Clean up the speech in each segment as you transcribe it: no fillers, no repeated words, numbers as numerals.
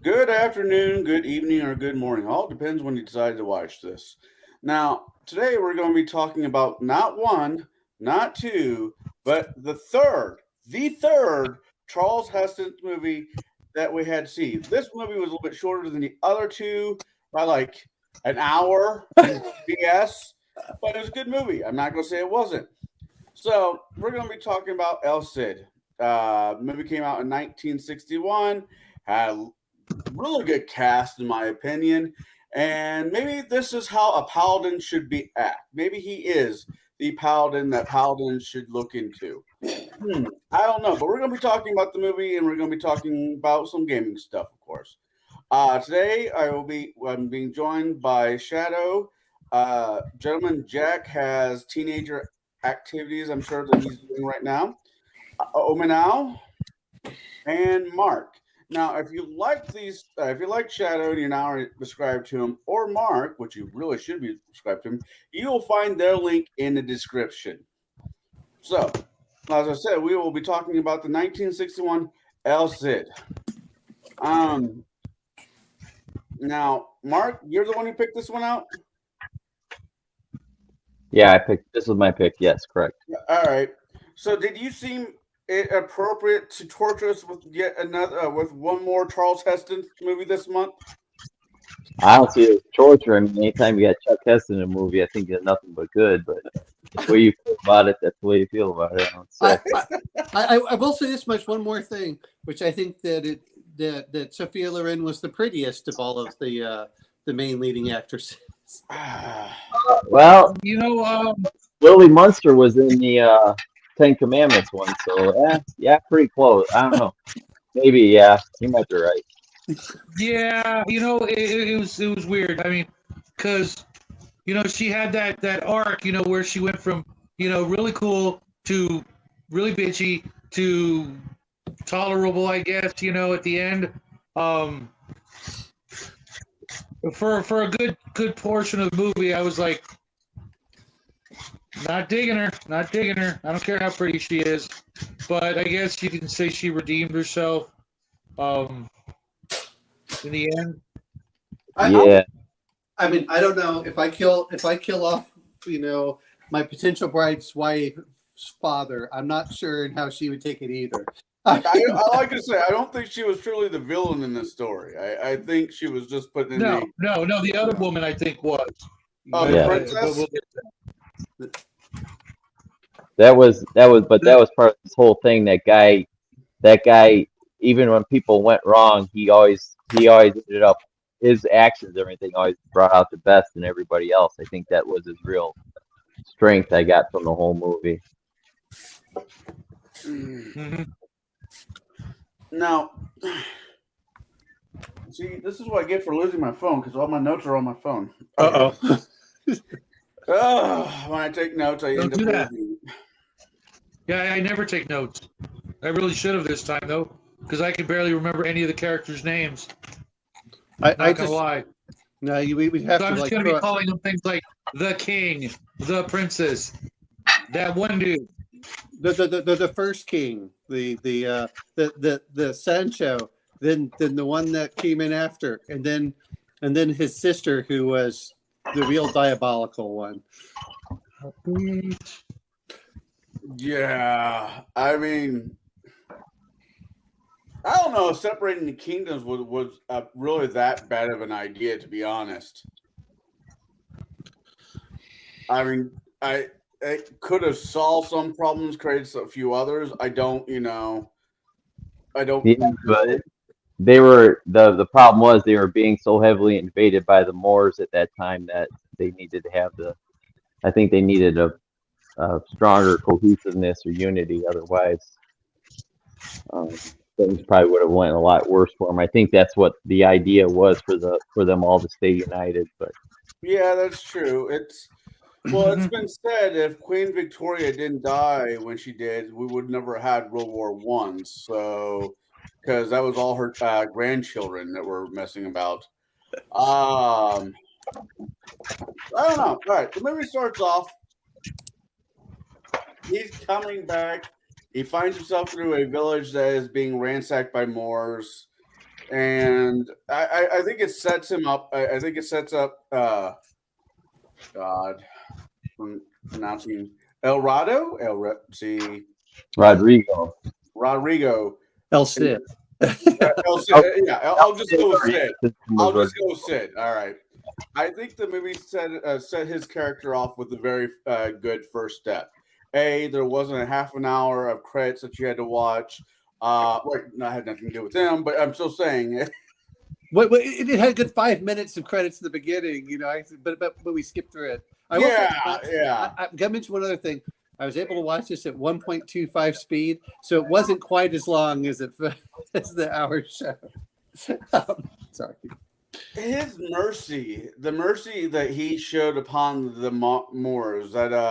Good afternoon, good evening, or good morning. All depends when you decide to watch this. Now, today we're going to be talking about not one, not two, but the third Charles Heston movie that we had to see. This movie was a little bit shorter than the other two by like an hour and BS, but it was a good movie. I'm not going to say it wasn't. So, we're going to be talking about El Cid. The movie came out in 1961, had really good cast in my opinion, and maybe this is how a paladin should be act. Maybe he is the paladin that paladins should look into. I don't know, but we're going to be talking about the movie, and we're going to be talking about some gaming stuff, of course. Today I'm being joined by Shadow. Gentleman Jack has teenager activities, I'm sure, that he's doing right now. Omenau and Mark. Now, if you like Shadow and you're now subscribed to him, or Mark, which you really should be subscribed to him, you will find their link in the description. So, as I said, we will be talking about the 1961 El Cid. Now, Mark, you're the one who picked this one out? Yeah, this was my pick. Yes, correct. All right. So, did you seem it appropriate to torture us with yet another, with one more Charles Heston movie this month? I don't see it as torture. I mean, anytime you got Chuck Heston in a movie, I think it's nothing but good. But the way you feel about it, that's the way you feel about it. I will say this much. One more thing, which I think that Sophia Loren was the prettiest of all of the main leading actresses. Well, You know, Lily Munster was in the Ten Commandments one, so yeah, pretty close. I don't know. Maybe, yeah, you might be right. yeah, it was weird. I mean, because she had that arc, where she went from really cool to really bitchy to tolerable, I guess. At the end, um, for a good portion of the movie, I was like, not digging her, not digging her. I don't care how pretty she is, but I guess you can say she redeemed herself. Um, in the end. Yeah, I mean, I don't know if I kill off, my potential bride's wife's father. I'm not sure how she would take it either. I like to say, I don't think she was truly the villain in this story. I think she was just putting in No, the other woman I think was. Oh, Yeah. the princess? We'll get to that was part of this whole thing. That guy, even when people went wrong, he always ended up, his actions, everything always brought out the best in everybody else. I think that was his real strength I got from the whole movie. Mhm. Now, see, this is what I get for losing my phone, because all my notes are on my phone. Uh-oh. When I take notes, I Don't end up do that. losing. Yeah, I never take notes. I really should have this time though, because I can barely remember any of the characters' names. I Not just gonna lie. no. We have So to I'm just like. gonna be calling them things like the king, the princess, that one dude. The first king, the Sancho, then the one that came in after, and then his sister, who was the real diabolical one. Yeah, I mean, I don't know if separating the kingdoms was really that bad of an idea, to be honest. I mean, it could have solved some problems, created a few others. I don't. Yeah, but they were the problem was they were being so heavily invaded by the Moors at that time that they needed to have I think they needed a stronger cohesiveness or unity. Otherwise, um, things probably would have went a lot worse for them. I think that's what the idea was for them all to stay united. But Yeah, that's true. It's been said if Queen Victoria didn't die when she did, we would never had World War One. So, because that was all her grandchildren that were messing about. Um, I don't know. All right, the movie starts off. He's coming back. He finds himself through a village that is being ransacked by Moors. and I think it sets him up. I think it sets up. God, I'm pronouncing see Rodrigo. Rodrigo. El Cid. Yeah, I'll just go with Sid. I'll Rodrigo. just go with Sid. All right. I think the movie set his character off with a very good first step. There wasn't a half an hour of credits that you had to watch. Wait, no, I had nothing to do with them, but I'm still saying it. It had a good 5 minutes of credits in the beginning, but we skipped through it. I got to mention one other thing. I was able to watch this at 1.25 speed, so it wasn't quite as long as the hour show. Sorry. His mercy, the mercy that he showed upon the Moors, that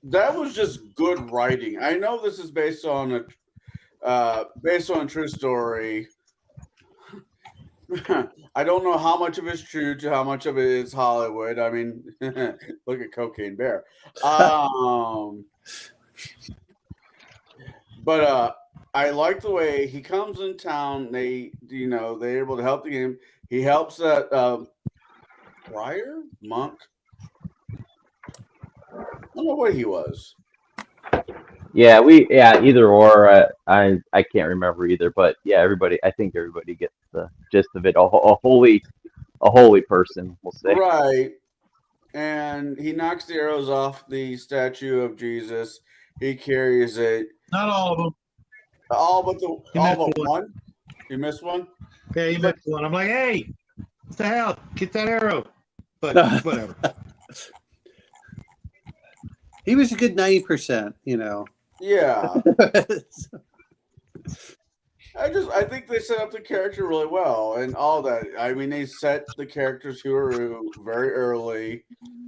was just good writing. I know this is based on a true story. I don't know how much of it's true to how much of it is Hollywood. I mean, look at Cocaine Bear. But I like the way he comes in town. They're able to help the game. He helps that friar, monk. I don't know what he was. Yeah, either or. I can't remember either, but yeah, I think everybody gets the gist of it. A holy person, we'll say. Right. And he knocks the arrows off the statue of Jesus. He carries it. Not all of them. All but one. You missed one? Yeah, you missed one. I'm like, hey, what the hell? Get that arrow. But whatever. He was a good 90%, Yeah. I think they set up the character really well and all that. I mean, they set the characters who very early.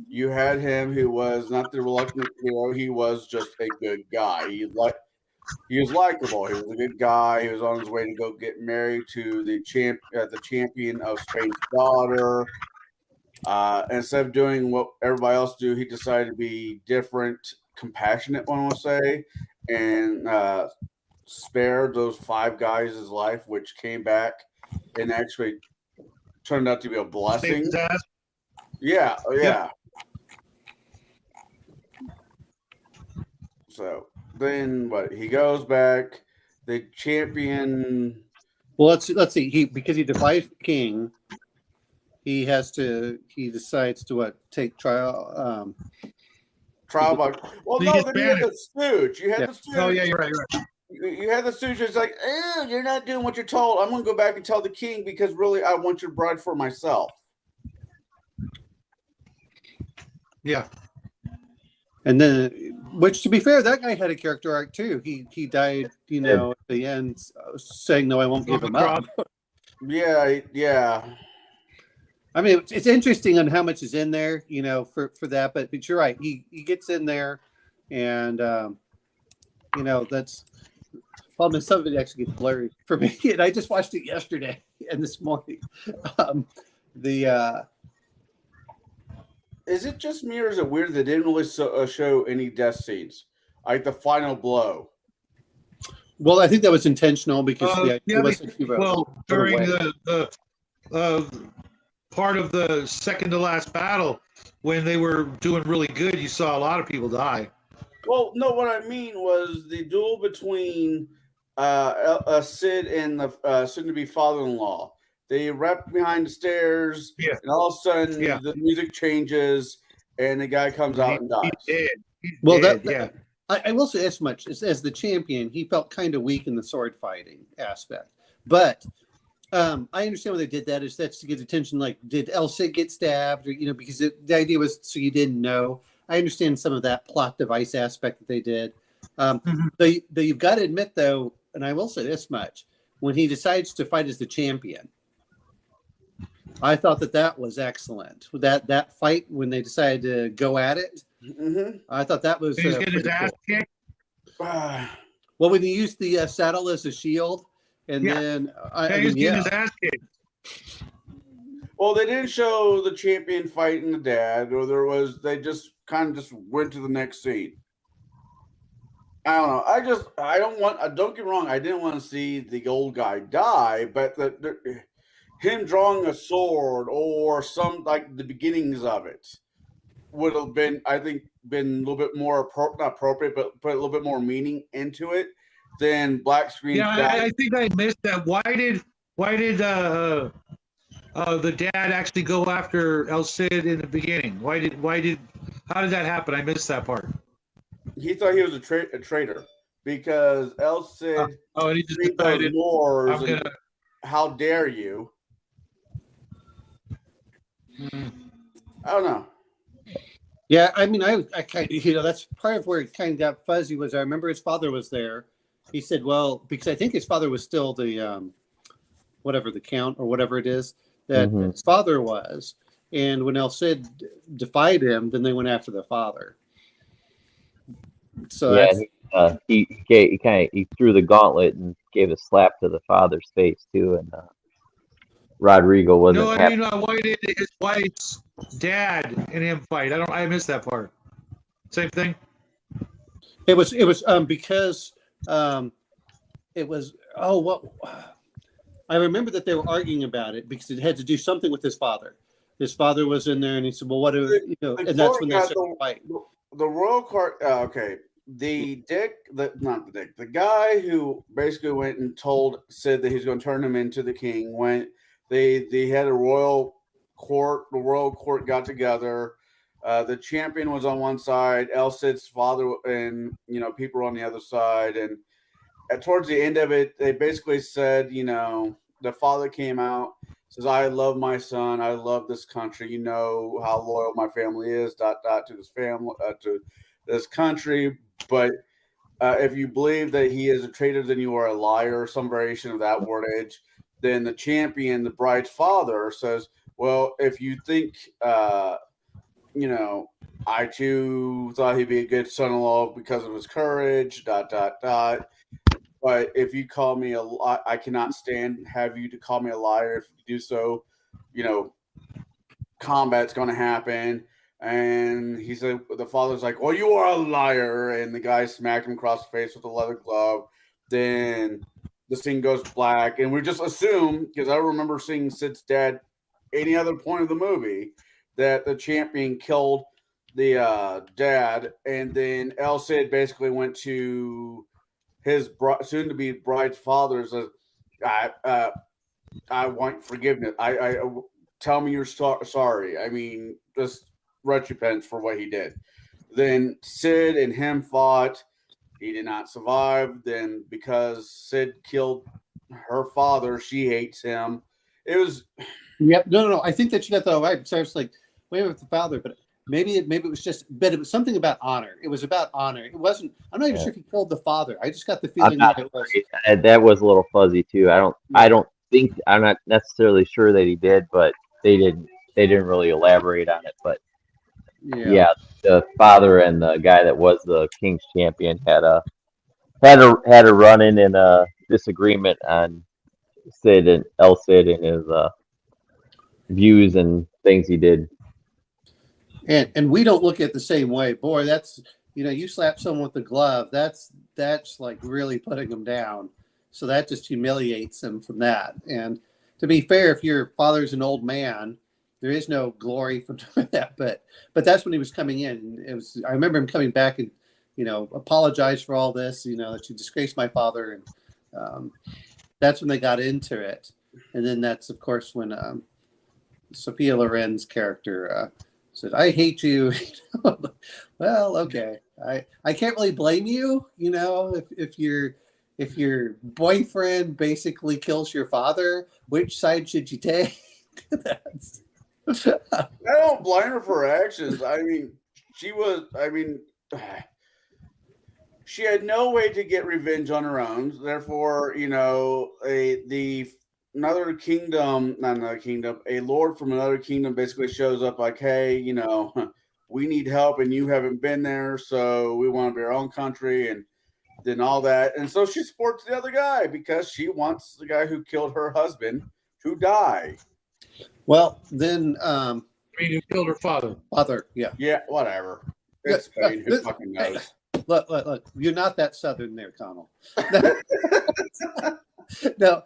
You had him who was not the reluctant hero. He was just a good guy. He was likable. He was a good guy. He was on his way to go get married to the champion of Spain's daughter. Instead of doing what everybody else do, he decided to be different, compassionate, one will say, and spared those 5 guys his life, which came back and actually turned out to be a blessing. Yeah. Yep. So then what? He goes back. The champion. Well, let's see. Because he defies the king, he decides to take trial. Trial by. Well, no, then you had the stooge. You had the stooge. Oh yeah, you're right. You had the stooge. It's like, you're not doing what you're told. I'm going to go back and tell the king because really, I want your bride for myself. Yeah. And then, which to be fair, that guy had a character arc too. He died, at the end, saying, "No, I won't give him up." Yeah. I mean, it's interesting on how much is in there, for that. But you're right. He gets in there, and that's problem. Some of it actually gets blurry for me, and I just watched it yesterday and this morning. Is it just me, or is it weird they didn't really show any death scenes, like the final blow? Well, I think that was intentional because during the part of the second to last battle, when they were doing really good, you saw a lot of people die. Well, no, what I mean was the duel between Sid and the soon-to-be father-in-law. They wrap behind the stairs, and all of a sudden the music changes, and the guy comes out and dies. I will say as much as the champion, he felt kind of weak in the sword fighting aspect. But I understand why they did that. That's to get attention. Like, did El Cid get stabbed? Or, because the idea was so you didn't know. I understand some of that plot device aspect that they did. You've got to admit, though, and I will say this much: when he decides to fight as the champion, I thought that was excellent. That fight when they decided to go at it, I thought that was. He's getting his ass kicked. Well, when he used the saddle as a shield, and then he's getting his ass kicked. Well, they didn't show the champion fighting the dad, or they just kind of just went to the next scene. I don't know. I don't want. Don't get me wrong. I didn't want to see the old guy die, but him drawing a sword or some like the beginnings of it would have been, I think, been a little bit more not appropriate, but put a little bit more meaning into it than black screen. Yeah, I think I missed that. Why did the dad actually go after El Cid in the beginning? How did that happen? I missed that part. He thought he was a traitor because El Cid And he just freed those decided, Moors. I'm gonna. How dare you? Mm. I don't know. Yeah, I mean, I kind of, that's part of where it kind of got fuzzy. Was I remember his father was there. He said, well, because I think his father was still the whatever the count or whatever it is that his father was, and when El Cid defied him, then they went after the father. So yeah, he threw the gauntlet and gave a slap to the father's face too, and Rodrigo wasn't No, I happy. mean, why did his wife's dad and him fight? I missed that part. Same thing. it was because it was what I remember that they were arguing about it because it had to do something with his father. His father was in there, and he said, "Well, what do you know?" And that's when they started to fight. The royal court. Okay, the guy who basically went and said that he was going to turn him into the king. They had a royal court. The royal court got together. The champion was on one side, El Cid's father, and people were on the other side. And towards the end of it, they basically said, the father came out, says, "I love my son. I love this country. You know how loyal my family is. ... to this family, to this country. But if you believe that he is a traitor, then you are a liar." Some variation of that wordage. Then the champion, the bride's father, says, "Well, if you think, I too thought he'd be a good son-in-law because of his courage. ... But if you call me I cannot have you to call me a liar. If you do so, combat's going to happen." And he said, the father's like, "Well, you are a liar." And the guy smacked him across the face with a leather glove. Then the scene goes black. And we just assume, because I remember seeing Sid's dad any other point of the movie, that the champion killed the dad. And then El Cid basically went to his soon-to-be bride's father, says, I want forgiveness. I tell me you're sorry. I mean, just recompense for what he did. Then Sid and him fought. He did not survive. Then because Sid killed her father, she hates him. It was. Yep. No. I think that you got that right. So I was like, wait with the father, but maybe it was just, but it was something about honor. It was about honor. It wasn't. I'm not even sure if he killed the father. I just got the feeling that it was. That was a little fuzzy too. I'm not necessarily sure that he did, but they didn't really elaborate on it. But yeah, the father and the guy that was the King's champion had a run-in and a disagreement on El Cid and his views and things he did. And we don't look at it the same way. Boy, that's you slap someone with the glove. That's like really putting them down. So that just humiliates them from that. And to be fair, if your father's an old man, there is no glory from doing that. But that's when he was coming in. I remember him coming back and apologize for all this. That you disgraced my father, and that's when they got into it. And then that's of course when Sophia Loren's character said, "I hate you." Well, okay. I can't really blame you, if your boyfriend basically kills your father, which side should you take? I don't blame her for her actions. I mean, she had no way to get revenge on her own. Therefore, a lord from another kingdom basically shows up like, "Hey, we need help and you haven't been there, so we want to be our own country," and then all that. And so she supports the other guy because she wants the guy who killed her husband to die. Well, then Who killed her father? Father, yeah. Yeah, whatever. It's Spain. Who fucking knows? Look. You're not that Southern there, Connell. No,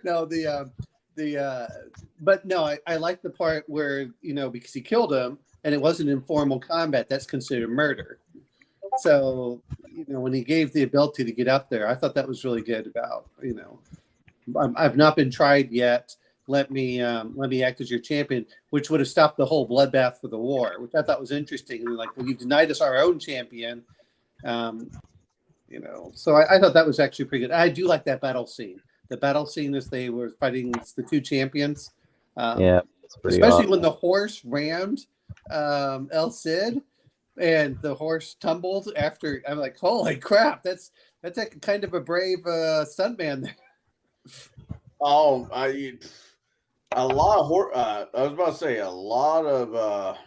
no. But no, I like the part where because he killed him and it wasn't informal combat. That's considered murder. So when he gave the ability to get up there, I thought that was really good. About I've not been tried yet. Let me act as your champion, which would have stopped the whole bloodbath for the war, which I thought was interesting. And like, well, you denied us our own champion, So I thought that was actually pretty good. I do like that battle scene. The battle scene as they were fighting the two champions. Yeah, it's pretty especially awesome. when the horse rammed El Cid, and the horse tumbled after. I'm like, holy crap! That's a kind of a brave stuntman there. Oh, a lot of horse. I was about to say a lot of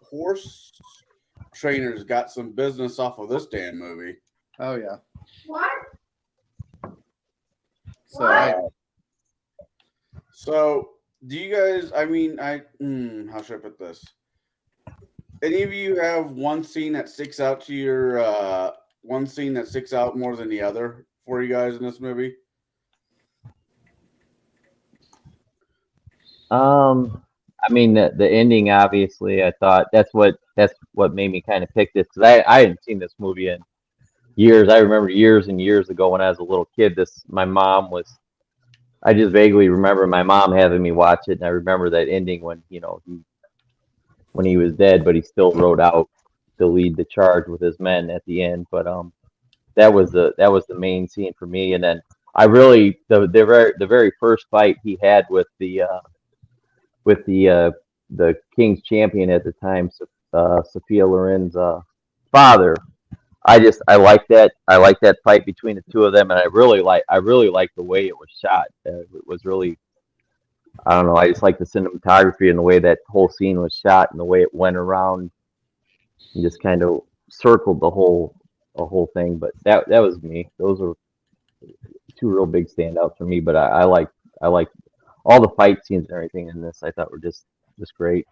horse trainers got some business off of this damn movie. Oh yeah. What? So do you guys? I mean, how should I put this? Any of you have one scene that sticks out to your one scene that sticks out more than the other for you guys in this movie? I mean the ending, obviously. I thought that's what made me kind of pick this, because I hadn't seen this movie in years. I remember years and years ago when I was a little kid. I just vaguely remember my mom having me watch it, and I remember that ending when when he was dead, but he still rode out to lead the charge with his men at the end. But that was the main scene for me. And then I really the very first fight he had with the King's champion at the time, Sophia Loren's father. I like that fight between the two of them, and I really like the way it was shot. It was really, I don't know, I just like the cinematography and the way that whole scene was shot and the way it went around and just kind of circled the whole thing. But that was me. Those are two real big standouts for me. But I like all the fight scenes and everything in this. I thought were just great.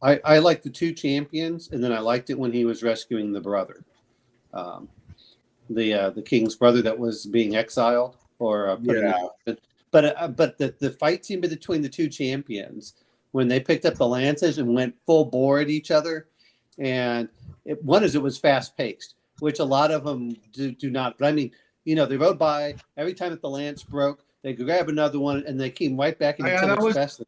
I liked the two champions, and then I liked it when he was rescuing the brother. The king's brother that was being exiled or but the fight scene between the two champions when they picked up the lances and went full bore at each other, and it was fast paced, which a lot of them do not. But I mean, they rode by every time that the lance broke, they could grab another one and they came right back in each other's fast.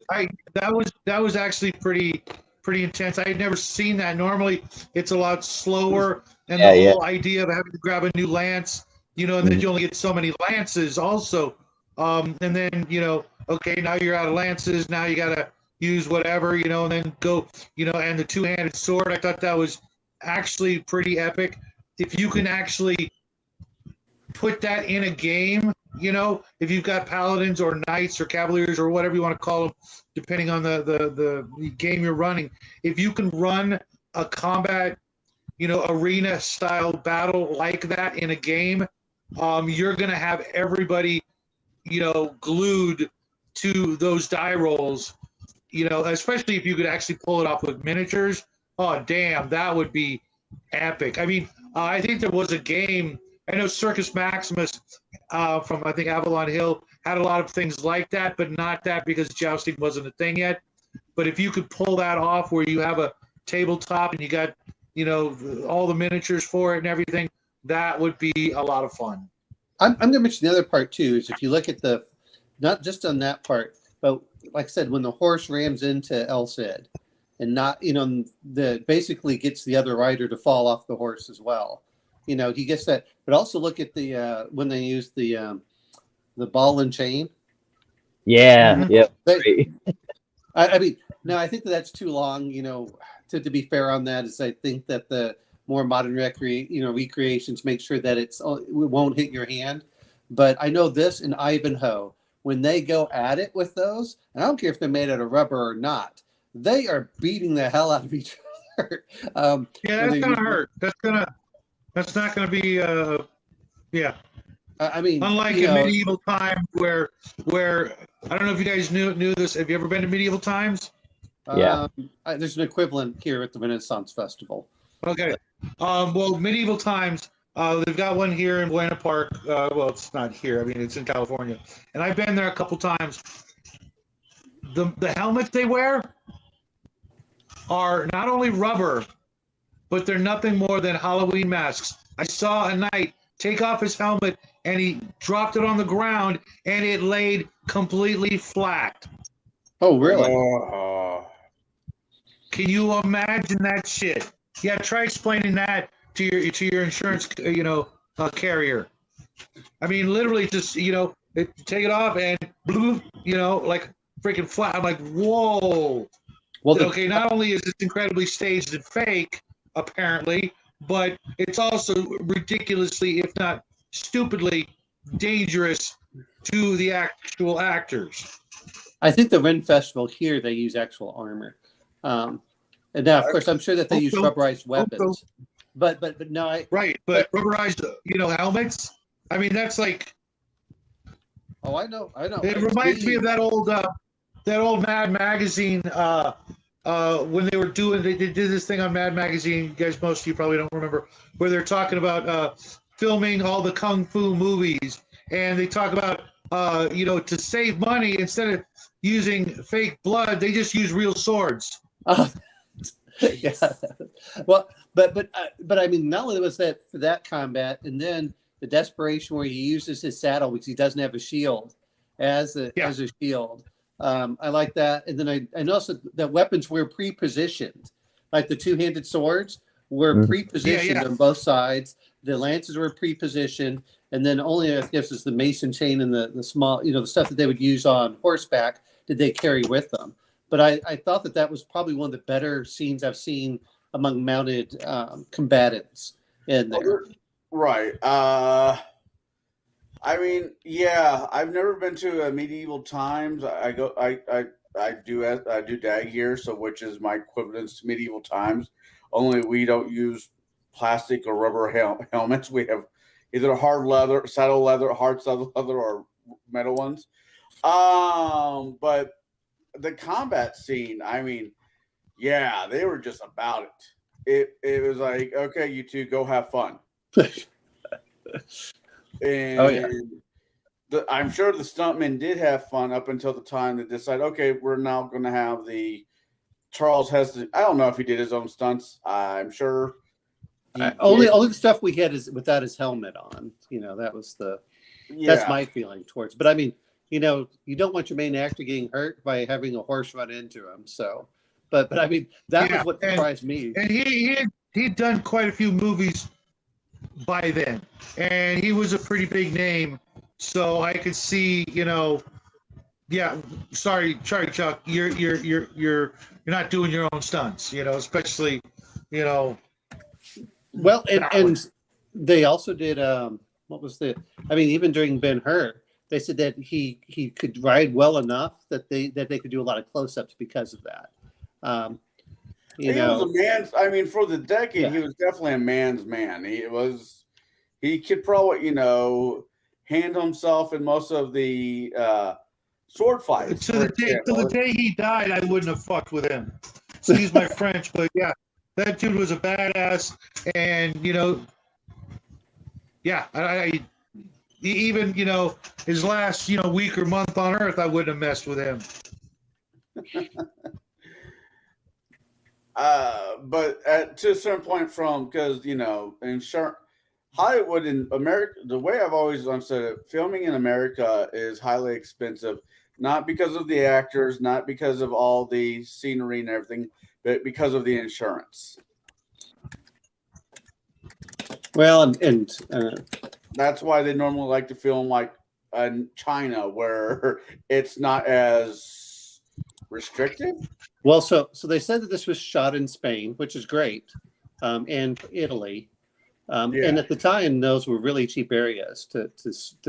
That was actually pretty intense. I had never seen that. Normally, it's a lot slower. And the whole idea of having to grab a new lance, and then you only get so many lances also. And then, okay, now you're out of lances. Now you got to use whatever, and then go, and the two-handed sword. I thought that was actually pretty epic. If you can actually put that in a game, if you've got paladins or knights or cavaliers or whatever you want to call them, depending on the game you're running, if you can run a combat arena style battle like that in a game, you're going to have everybody, glued to those die rolls, especially if you could actually pull it off with miniatures. Oh, damn, that would be epic. I mean, I think there was a game, I know Circus Maximus from, I think, Avalon Hill had a lot of things like that, but not that because jousting wasn't a thing yet. But if you could pull that off where you have a tabletop and you got all the miniatures for it and everything, that would be a lot of fun. I'm going to mention the other part too, is if you look at not just on that part, but like I said, when the horse rams into El Cid and not, basically gets the other rider to fall off the horse as well. He gets that, but also look at when they use the ball and chain. Yeah. Yep. I mean, no, I think that's too long, to be fair on that, is I think that the more modern recreations make sure that it won't hit your hand. But I know this in Ivanhoe, when they go at it with those, and I don't care if they're made out of rubber or not, they are beating the hell out of each other. That's gonna hurt. That's not gonna be I mean, unlike in medieval times where I don't know if you guys knew this. Have you ever been to medieval times? Yeah. There's an equivalent here at the Renaissance Festival. Okay. Well, medieval times. They've got one here in Buena Park. Well, it's not here. I mean, it's in California, and I've been there a couple times. The helmets they wear are not only rubber, but they're nothing more than Halloween masks. I saw a knight take off his helmet and he dropped it on the ground and it laid completely flat. Oh, really? Can you imagine that shit? Yeah, try explaining that to your insurance, carrier. I mean, literally, just take it off and like freaking flat. I'm like, whoa. Well, Okay, not only is this incredibly staged and fake, apparently, but it's also ridiculously, if not stupidly, dangerous to the actual actors. I think the Ren Festival here, they use actual armor. And now, of course, I'm sure that they use rubberized weapons. But no, Right, but rubberized, helmets. I mean, that's like. Oh, I know. It reminds me of that old Mad Magazine. When they did this thing on Mad Magazine. You guys, most of you probably don't remember, where they're talking about filming all the kung fu movies, and they talk about to save money, instead of using fake blood, they just use real swords. Yeah. Well, but I mean, not only was that for that combat, and then the desperation where he uses his saddle because he doesn't have a shield as a shield. I like that, and then I noticed that weapons were pre-positioned, like the two-handed swords were pre-positioned on both sides. The lances were pre-positioned, and then only, I guess, is the mason chain and the small, the stuff that they would use on horseback did they carry with them. But I thought that was probably one of the better scenes I've seen among mounted combatants in there. Right. I mean, yeah, I've never been to a medieval times. I do DAG here, so which is my equivalence to medieval times. Only we don't use plastic or rubber helmets. We have either hard leather, saddle leather, hard saddle leather, or metal ones. But the combat scene, I mean, yeah, they were just about it. It was like, okay, you two go have fun. And I'm sure the stuntmen did have fun up until the time they decided, okay, we're now going to have the Charles Heston. I don't know if he did his own stunts. I'm sure. Only the stuff we had is without his helmet on. That was that's my feeling towards. But I mean, you don't want your main actor getting hurt by having a horse run into him. So, but I mean, that was what surprised me. And he'd done quite a few movies by then, and he was a pretty big name. So I could see, sorry, Chuck, you're not doing your own stunts, especially, Well, and they also did even during Ben-Hur, they said that he could ride well enough that they could do a lot of close-ups because of that. He was a man's. I mean, for the decade, he was definitely a man's man. He could probably, handle himself in most of the sword fights. To the day he died, I wouldn't have fucked with him. Excuse my French, but yeah, that dude was a badass, and I even his last week or month on Earth, I wouldn't have messed with him. But to a certain point, because insurance, Hollywood in America, the way I've always understood it, filming in America is highly expensive, not because of the actors, not because of all the scenery and everything, but because of the insurance. Well, and that's why they normally like to film like in China, where it's not as restrictive. Well, so they said that this was shot in Spain, which is great, and Italy. And at the time, those were really cheap areas to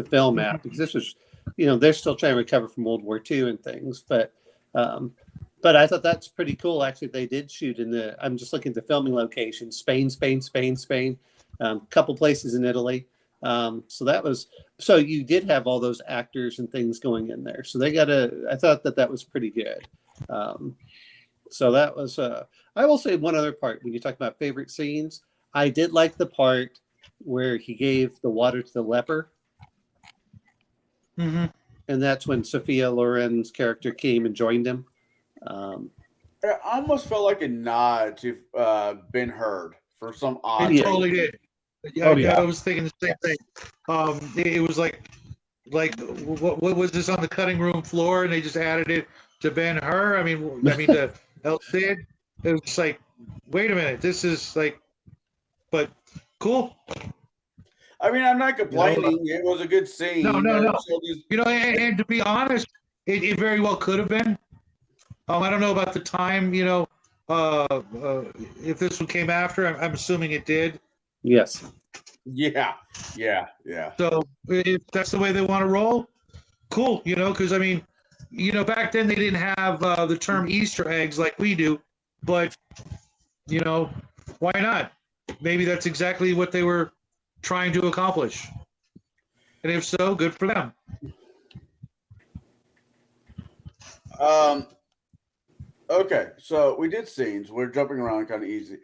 film at, because this was, they're still trying to recover from World War II and things. But I thought that's pretty cool. Actually, they did shoot I'm just looking at the filming locations: Spain, couple places in Italy. So you did have all those actors and things going in there. So I thought that was pretty good. So that was. I will say one other part when you talk about favorite scenes. I did like the part where he gave the water to the leper, Mm-hmm. and that's when Sophia Loren's character came and joined him. It almost felt like a nod to Ben-Hur for some odd It Yeah. totally did. Yeah, Oh, yeah. I was thinking the same thing. It was like what was this on the cutting room floor, and they just added it to Ben-Hur. I mean to El Cid. It was just like, wait a minute, this is like, but cool. I mean, I'm not complaining. It was a good scene. No. So these- And to be honest, it very well could have been. I don't know about the time. If this one came after, I'm assuming it did. Yes. yeah. So if that's the way they want to roll, cool. Because I mean, back then they didn't have the term Easter eggs like we do, but why not? Maybe that's exactly what they were trying to accomplish. And if so, good for them. Okay, so we did scenes. We're jumping around kind of easy.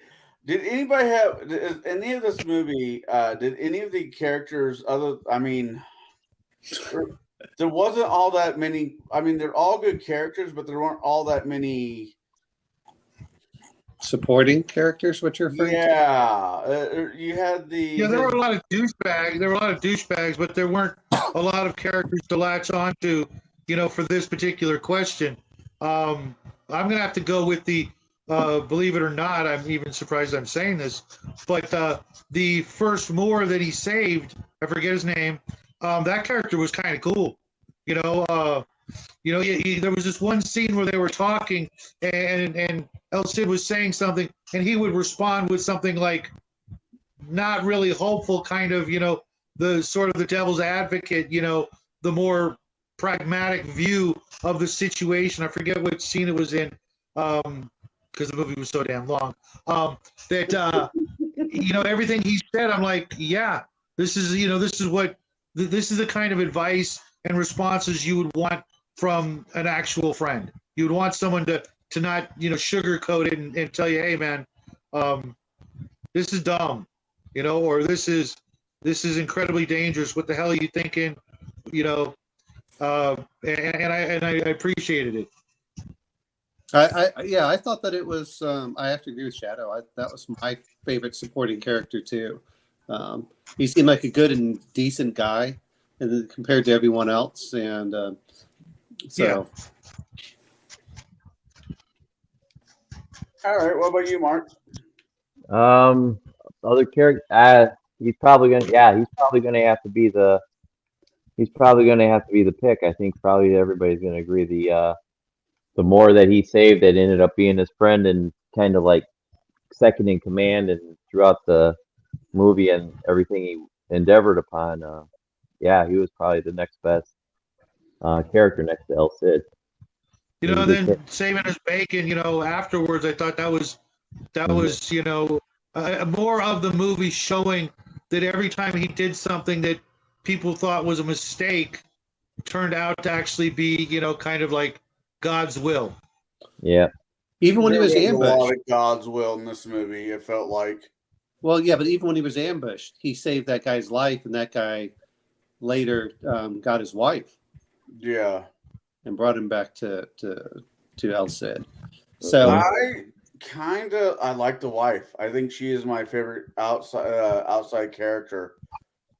Did anybody have any of this movie? Did any of the characters other? I mean, there wasn't all that many. I mean, they're all good characters, but there weren't all that many Supporting characters, what you're referring to? Yeah, you had the. Yeah, there were a lot of douchebags. But there weren't a lot of characters to latch on to, for this particular question. I'm gonna have to go with the. Believe it or not, I'm even surprised I'm saying this, but the first Moor that he saved, I forget his name. That character was kind of cool. There was this one scene where they were talking, and El Cid was saying something, and he would respond with something like, not really hopeful, kind of, the sort of the devil's advocate, the more pragmatic view of the situation. I forget what scene it was in, because the movie was so damn long. Everything he said, I'm like, yeah, this is the kind of advice and responses you would want from an actual friend. You would want someone to not, sugarcoat it and tell you, hey man, this is dumb, or this is incredibly dangerous. What the hell are you thinking? And I appreciated it. I thought that it was. I have to agree with Shadow. That was my favorite supporting character too. He seemed like a good and decent guy, and compared to everyone else, and so. Yeah. All right, what about you, Mark? Other character. He's probably gonna have to be the. He's probably gonna have to be the pick. I think probably everybody's gonna agree. The more that he saved, that ended up being his friend and kind of like second in command, and throughout the movie and everything he endeavored upon. He was probably the next best character next to El Cid. Then saving his bacon, afterwards, I thought that was more of the movie showing that every time he did something that people thought was a mistake, turned out to actually be, kind of like God's will. Yeah. Even when he was a ambushed. lot of God's will in this movie, it felt like. Well, yeah, but even when he was ambushed, he saved that guy's life, and that guy later got his wife. Yeah. And brought him back to El Cid. So I like the wife. I think she is my favorite outside character.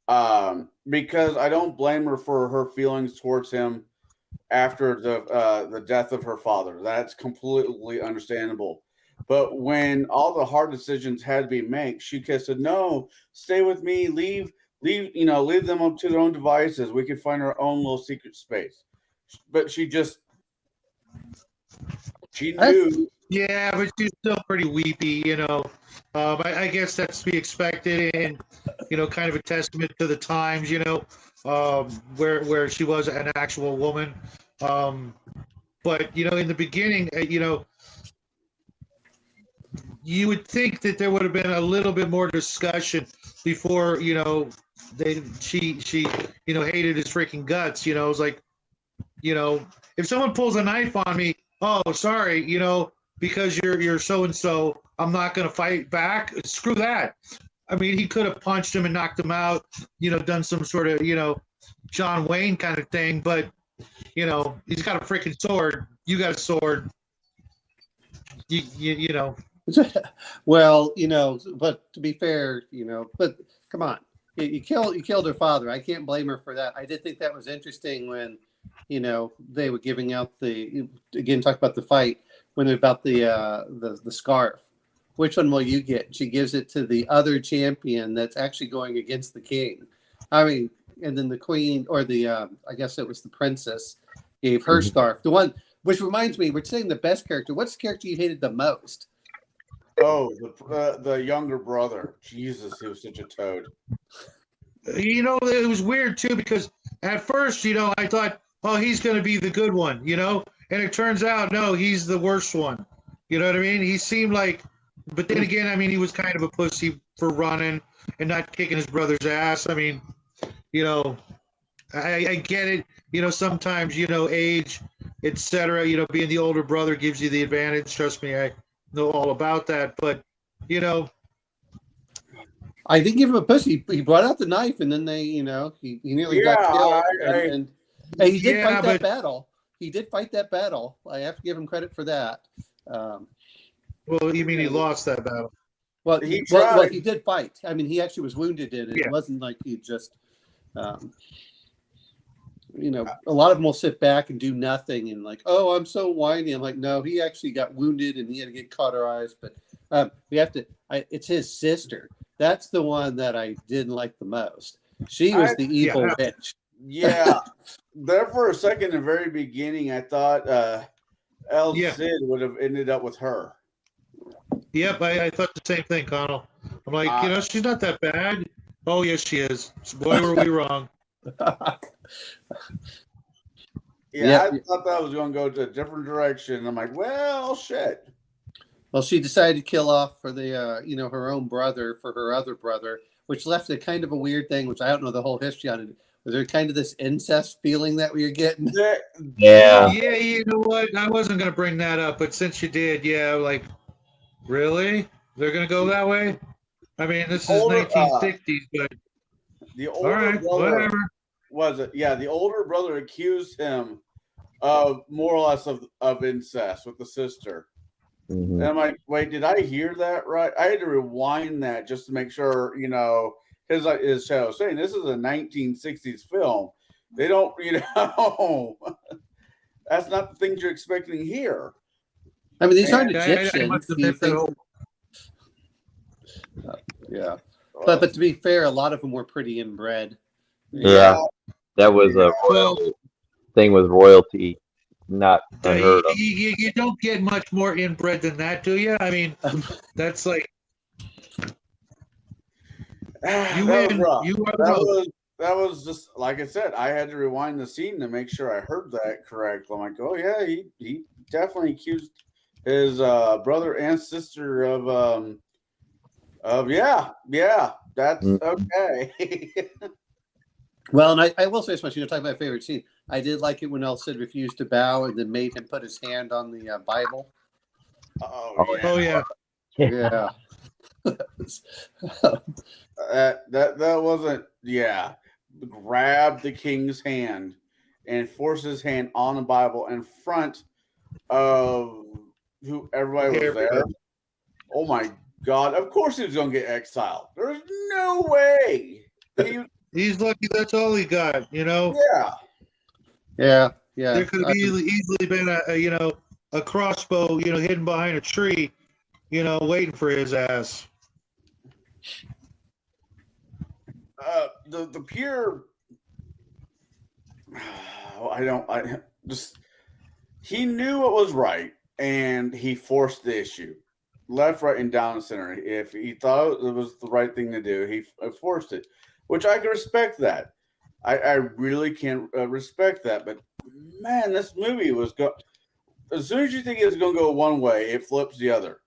Because I don't blame her for her feelings towards him after the death of her father. That's completely understandable. But when all the hard decisions had to be made, she said, "No, stay with me. Leave them up to their own devices. We can find our own little secret space." But she knew. Yeah, but she's still pretty weepy, I guess that's to be expected, and kind of a testament to the times, where she was an actual woman. But in the beginning, you would think that there would have been a little bit more discussion before, she hated his freaking guts. It was like, if someone pulls a knife on me, oh, sorry, because you're so and so, I'm not going to fight back. Screw that. I mean, he could have punched him and knocked him out, done some sort of, John Wayne kind of thing, but he's got a freaking sword. You got a sword. You know. Well, but to be fair, but come on, you killed her father. I can't blame her for that. I did think that was interesting when, they were giving out talk about the fight when they're about the scarf. Which one will you get? She gives it to the other champion that's actually going against the king. I mean, and then the queen or I guess it was the princess gave her scarf. The one, which reminds me, we're saying the best character. What's the character you hated the most? Oh, the younger brother. Jesus, he was such a toad. It was weird too because at first, I thought, oh, he's going to be the good one, and it turns out, no, he's the worst one. You know what I mean? He seemed like, but then again, I mean, he was kind of a pussy for running and not kicking his brother's ass. I mean, I get it. Sometimes, age, etc. Being the older brother gives you the advantage. Trust me, I know all about that. But, I didn't give him a pussy. He brought out the knife, and then he nearly got killed. And he did fight that battle. He did fight that battle. I have to give him credit for that. Well, you mean he lost that battle? Well, he did fight. I mean, he actually was wounded in it. Yeah. It wasn't like he just, a lot of them will sit back and do nothing and like, oh, I'm so whiny. I'm like, no, he actually got wounded and he had to get cauterized. But it's his sister. That's the one that I didn't like the most. She was the evil bitch. Yeah. There for a second, in the very beginning, I thought El Cid would have ended up with her. Yep, I thought the same thing, Connell. I'm like, she's not that bad. Oh, yes, she is. Boy, were we wrong. I thought that was going to go to a different direction. I'm like, well, shit. Well, she decided to kill off for the, her own brother for her other brother, which left a kind of a weird thing, which I don't know the whole history on it. Was there kind of this incest feeling that we were getting? Yeah. Yeah, you know what? I wasn't going to bring that up, but since you did, like, really? They're going to go that way? I mean, this is 1960s, but the older brother, whatever. Was it? Yeah, the older brother accused him of more or less of incest with the sister. Mm-hmm. And I'm like, wait, did I hear that right? I had to rewind that just to make sure, his show saying this is a 1960s film. They don't, that's not the things you're expecting here. I mean, these aren't Egyptians. Yeah. But to be fair, a lot of them were pretty inbred. Yeah. That was a thing with royalty. Not unheard of. You don't get much more inbred than that, do you? I mean, that's like that was just like I said. I had to rewind the scene to make sure I heard that correct. I'm like, oh yeah, he definitely accused his brother and sister of that's okay. Well, and I will say this much, talking about my favorite scene. I did like it when El Cid refused to bow and then made him put his hand on the Bible. Oh yeah. Yeah. that wasn't grab the king's hand and force his hand on the Bible in front of who everybody was there. Oh my God! Of course he was going to get exiled. There's no way. He's lucky that's all he got. Yeah. There could have easily been a crossbow, hidden behind a tree, waiting for his ass. The pure. He knew what was right, and he forced the issue, left, right, and down the center. If he thought it was the right thing to do, he forced it, which I can respect that. I really can respect that. But man, this movie was as soon as you think it's going to go one way, it flips the other.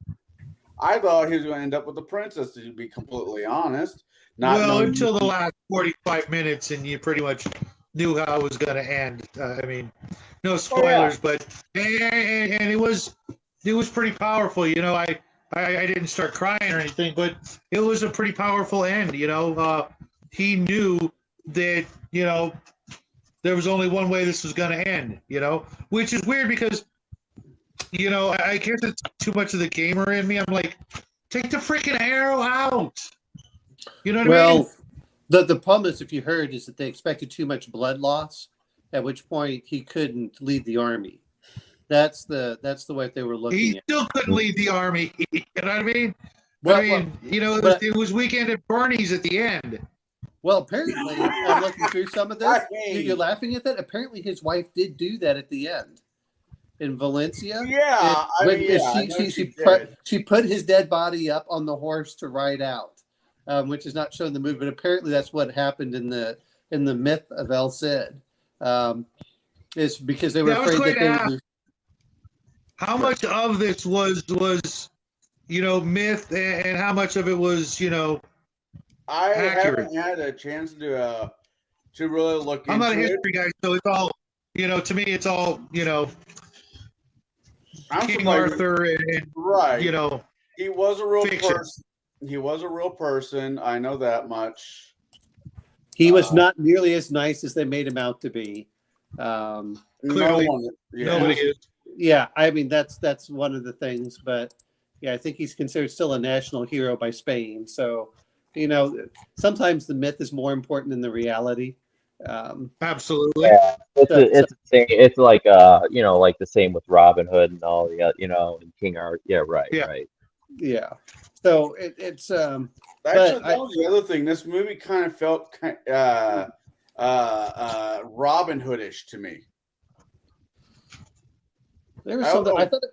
I thought he was going to end up with the princess, to be completely honest. Until the last 45 minutes, and you pretty much knew how it was going to end. I mean, no spoilers, but and it was was pretty powerful. You know, I didn't start crying or anything, but it was a pretty powerful end. You know, he knew that, you know, there was only one way this was going to end, you know, which is weird because, you know, I guess it's too much of the gamer in me. I'm like, take the freaking arrow out. You know what I mean? Well, the problem is, if you heard, is that they expected too much blood loss, at which point he couldn't lead the army. That's the way they were looking He at. still couldn't lead the army. You know what I mean? Well, I mean, you know, it was Weekend at Bernie's at the end. Well, apparently, I'm looking through some of this. You're laughing at that. Apparently, his wife did do that at the end in Valencia. Yeah, She put his dead body up on the horse to ride out, which is not shown in the movie. But apparently, that's what happened in the myth of El Cid. Is because they were afraid that they would lose. How much of this was, you know, myth, and how much of it was, you know, I accurate? haven't had a chance to really look into it. I'm not a history guy, so it's all, you know, to me, it's all, you know, King Arthur and right. You know, he was a real fiction. person. He was a real person. I know that much. He was not nearly as nice as they made him out to be. Clearly, nobody is. Yeah, I mean that's one of the things, but yeah, I think he's considered still a national hero by Spain. So, you know, sometimes the myth is more important than the reality. Absolutely. Yeah, it's like you know, like the same with Robin Hood and all the you know, and King Arthur. Yeah, right, right. Yeah. So it's actually, that was the other thing. This movie kind of felt Robin Hoodish to me. There was something I thought.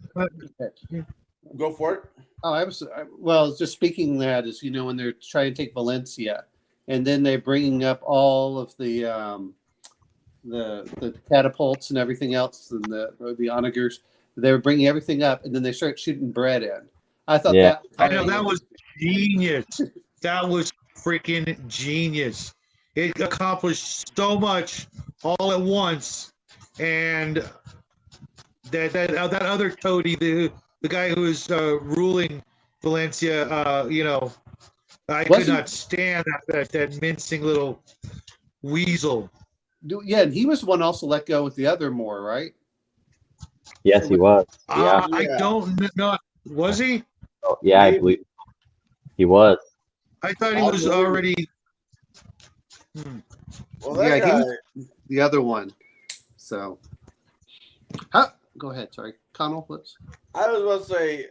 Go for it. Oh, just speaking that is, you know, when they're trying to take Valencia, and then they're bringing up all of the catapults and everything else, and the onagers. They were bringing everything up, and then they start shooting bread in. I thought that was genius. That was freaking genius. It accomplished so much all at once, and that other toady, the guy who was ruling Valencia, you know, I could not stand that mincing little weasel. Yeah, and he was the one also let go with the other Moor, right? Yes, he was. Yeah. I don't know. Was he? Oh, yeah, I believe he was. I thought he was already. Well, that guy, he was the other one. So, go ahead. Sorry, Connell. I was about to say,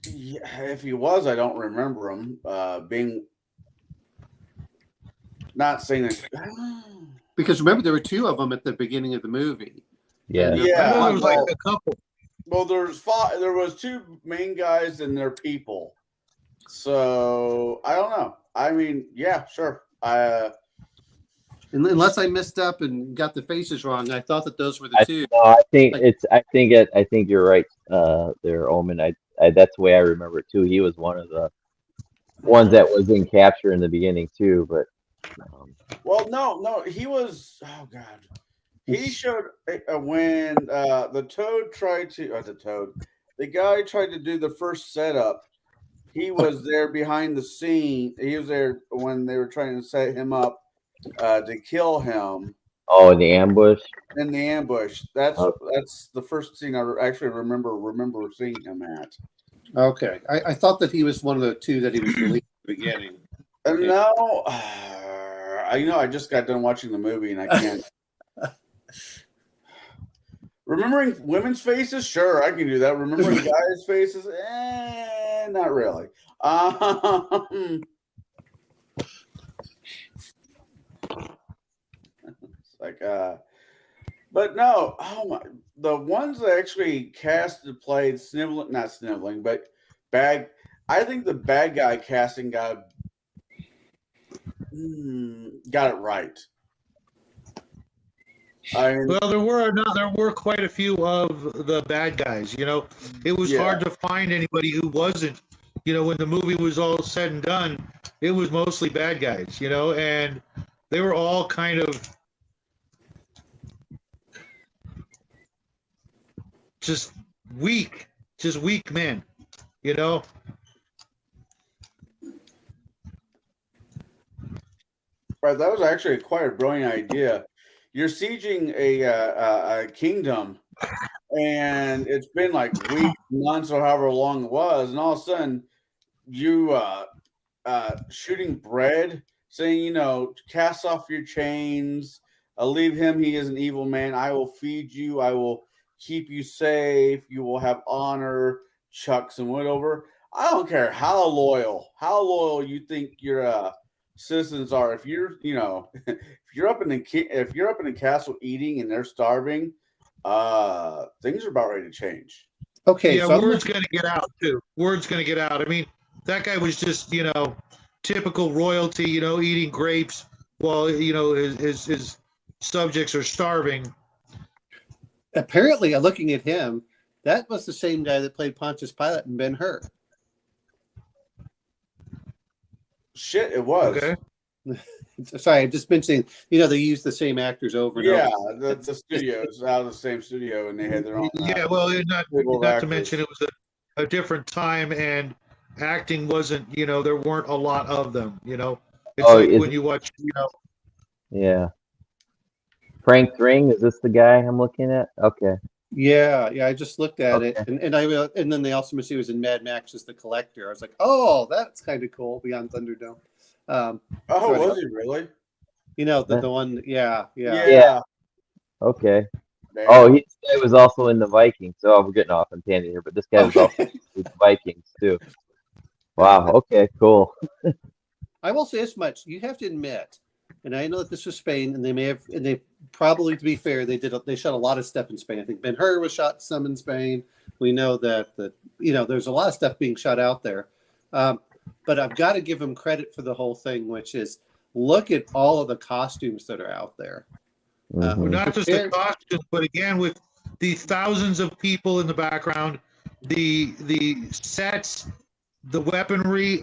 if he was, I don't remember him being. Not saying that. Because remember, there were two of them at the beginning of the movie. Yeah. I thought it was like a couple. Well, there was two main guys and their people. So I don't know. I mean, yeah, sure. Unless I messed up and got the faces wrong, I thought that those were the two. No, I think I think you're right there, Omen. That's the way I remember it too. He was one of the ones that was in capture in the beginning too, but. Well, no, he was. Oh God. He showed when the guy tried to do the first setup. He was there behind the scene. He was there when they were trying to set him up to kill him. Oh, in the ambush. In the ambush. That's the first scene I actually remember seeing him at. Okay, I thought that he was one of the two that he was released at the beginning. No, I just got done watching the movie and I can't. Remembering women's faces, sure, I can do that. Remembering guys' faces, not really. It's like, but no, the ones that actually played not sniveling, but bad. I think the bad guy casting got it right. Well, there were quite a few of the bad guys. You know, it was hard to find anybody who wasn't. You know, when the movie was all said and done, it was mostly bad guys. You know, and they were all kind of just weak, just weak men, you know. Right, that was actually quite a brilliant idea. You're sieging a kingdom, and it's been like weeks, months, or however long it was, and all of a sudden you shooting bread, saying, cast off your chains, leave him. He is an evil man. I will feed you. I will keep you safe. You will have honor, chucks and whatever. I don't care how loyal you think your citizens are. If you're, if you're up in the castle eating and they're starving, things are about ready to change. Okay, Yeah, so word's going to get out too. Word's going to get out. I mean, that guy was just, typical royalty, eating grapes while, his subjects are starving. apparently, looking at him, that was the same guy that played Pontius Pilate in Ben-Hur. Shit, it was. Okay. Sorry, I'm just mentioning, they use the same actors over and Yeah, over. the studios out of the same studio, and they had their own. Yeah, well, not People to actors. mention it was a different time, and acting wasn't, there weren't a lot of them, It's Oh, like is when you watch, Yeah. Frank Ring, is this the guy I'm looking at? Okay. Yeah, I just looked at it, Okay. and then they also mentioned he was in Mad Max as the Collector. I was like, oh, that's kind of cool. Beyond Thunderdome. Oh, sorry. was he really? The one, yeah. Yeah. Okay. Damn. Oh, he was also in the Vikings. So we're getting off on tangent here, but this guy was also in the Vikings too. Wow. Okay. Cool. I will say this much: you have to admit, and I know that this was Spain, and they probably, to be fair, they shot a lot of stuff in Spain. I think Ben-Hur was shot some in Spain. We know that there's a lot of stuff being shot out there, but I've got to give them credit for the whole thing, which is look at all of the costumes that are out there. Mhm. not just the costumes, but again with the thousands of people in the background, the sets, the weaponry,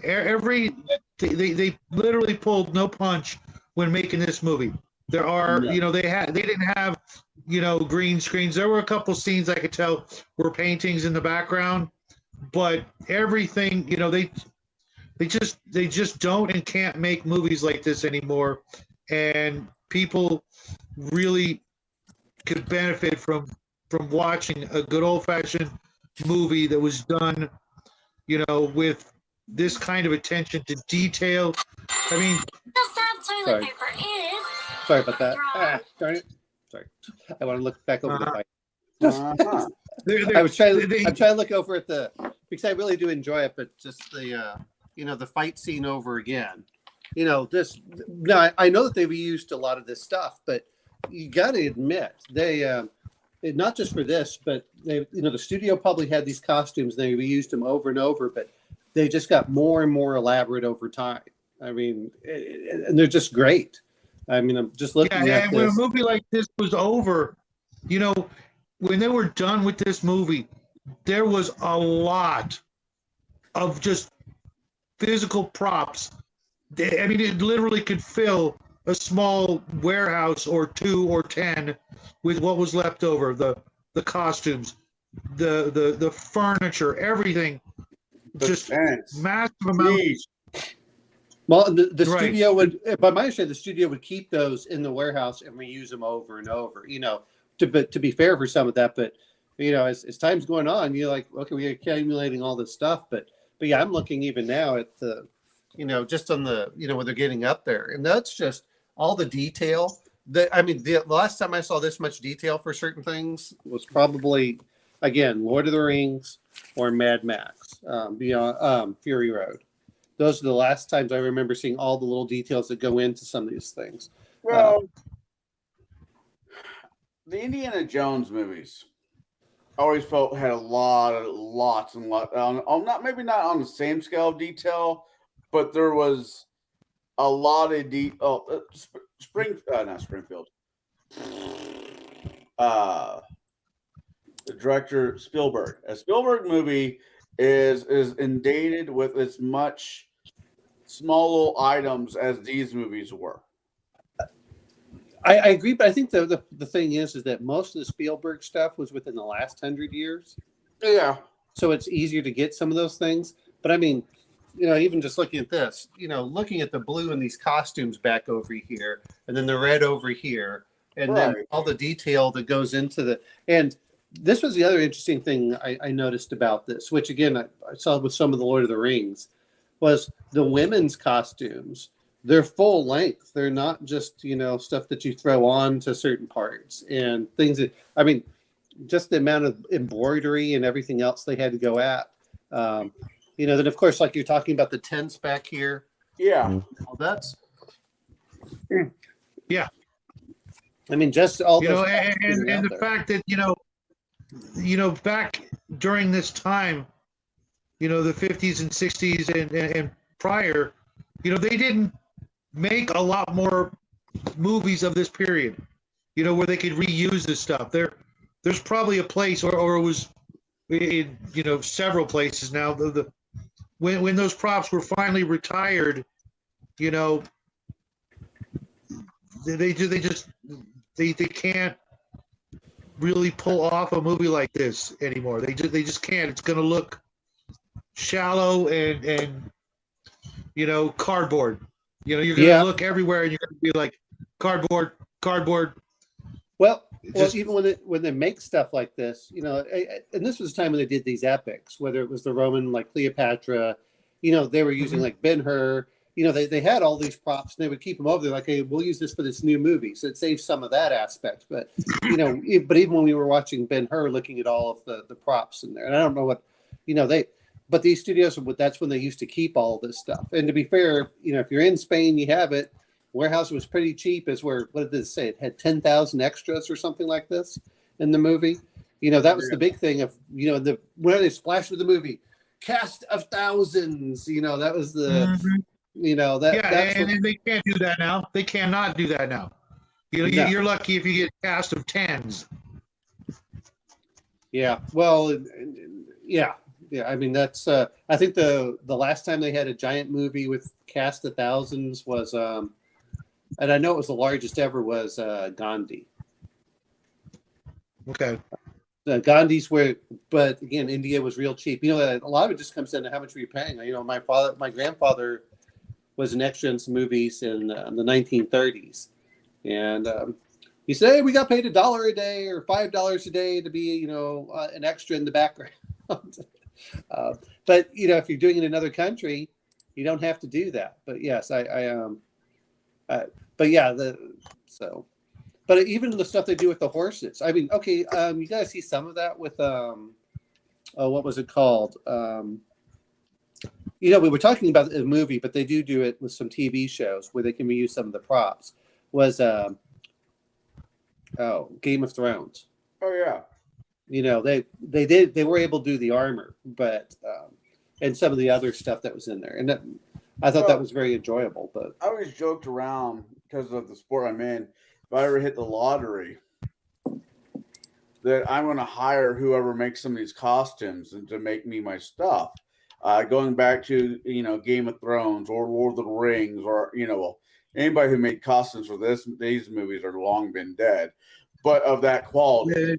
they literally pulled no punch when making this movie. There are, No. they didn't have, green screens. There were a couple scenes I could tell were paintings in the background, but everything, they just don't and can't make movies like this anymore, and people really could benefit from watching a good old-fashioned movie that was done, with this kind of attention to detail. I mean, Sorry. Sorry about that. Darn it. Sorry. I want to look back over the fight. Uh-huh. I'm trying to look over at because I really do enjoy it, but just the fight scene over again. Now I know that they've used a lot of this stuff, but you got to admit they not just for this, but they, the studio probably had these costumes. They reused them over and over, but they just got more and more elaborate over time. I mean, and they're just great. I mean, I'm just looking at and when a this. movie like this was over, when they were done with this movie, there was a lot of just physical props. I mean, it literally could fill a small warehouse or 2 or 10 with what was left over, the costumes, the furniture, everything, just tents. massive amount. Well, the Right. studio would, by my understanding, the studio would keep those in the warehouse and reuse them over and over. To be fair for some of that, but as time's going on, you're like, okay, we're accumulating all this stuff, but yeah, I'm looking even now at the, just on the, when they're getting up there, and that's just all the detail. The last time I saw this much detail for certain things was probably, again, Lord of the Rings or Mad Max, Beyond Fury Road. Those are the last times I remember seeing all the little details that go into some of these things. Well, the Indiana Jones movies I always felt had lots and lots on not on the same scale of detail, but there was a lot of not Springfield. The director Spielberg. A Spielberg movie is inundated with as much small little items as these movies were. I agree, but I think the thing is that most of the Spielberg stuff was within the last 100 years. Yeah. So it's easier to get some of those things. But I mean, even just looking at this, looking at the blue in these costumes back over here, and then the red over here, and then Right. all the detail that goes into and this was the other interesting thing I noticed about this, which again, I saw with some of the Lord of the Rings, was the women's costumes. They're full length. They're not just, stuff that you throw on to certain parts and things that, I mean, just the amount of embroidery and everything else they had to go at. Then of course, like you're talking about the tents back here. Yeah. Well, that's Yeah. I mean, just all You those know, props and, being and out the there. fact that back during this time, the 50s and 60s and prior, they didn't make a lot more movies of this period, where they could reuse this stuff. There's probably a place, or it was in several places now. When those props were finally retired, they can't really pull off a movie like this anymore. They just can't. It's going to look shallow and cardboard. You're going to look everywhere and you're going to be like cardboard. Well, Just- even when they make stuff like this, and this was the time when they did these epics, whether it was the Roman, like Cleopatra, they were using like Ben-Hur, they had all these props and they would keep them over there like, hey, we'll use this for this new movie. So it saves some of that aspect. But, but even when we were watching Ben-Hur, looking at all of the props in there, and I don't know what, but these studios, that's when they used to keep all this stuff. And to be fair, if you're in Spain, you have it. Warehouse was pretty cheap. What did it say? It had 10,000 extras or something like this in the movie. That was the big thing of, when they splashed with the movie, cast of thousands, that was the, and they can't do that now. They cannot do that now. You're lucky if you get a cast of tens. Yeah. Well, yeah. I mean, that's, I think the last time they had a giant movie with cast of thousands was, and I know it was the largest ever, was Gandhi. Okay. Gandhi's but again, India was real cheap. A lot of it just comes down to how much were you paying. My grandfather was an extra in some movies in the 1930s, and he said, "Hey, we got paid $1 a day or $5 a day to be, an extra in the background." But if you're doing it in another country, you don't have to do that. But yes, but yeah, but even the stuff they do with the horses. I mean, okay, you guys see some of that with what was it called? We were talking about a movie, but they do it with some TV shows where they can reuse some of the props. Was Game of Thrones. Oh yeah. They were able to do the armor, but and some of the other stuff that was in there, and I thought that was very enjoyable. But I always joked around because of the sport I'm in. If I ever hit the lottery, that I'm going to hire whoever makes some of these costumes and to make me my stuff. Going back to Game of Thrones or Lord of the Rings, or anybody who made costumes for these movies are long been dead, but of that quality.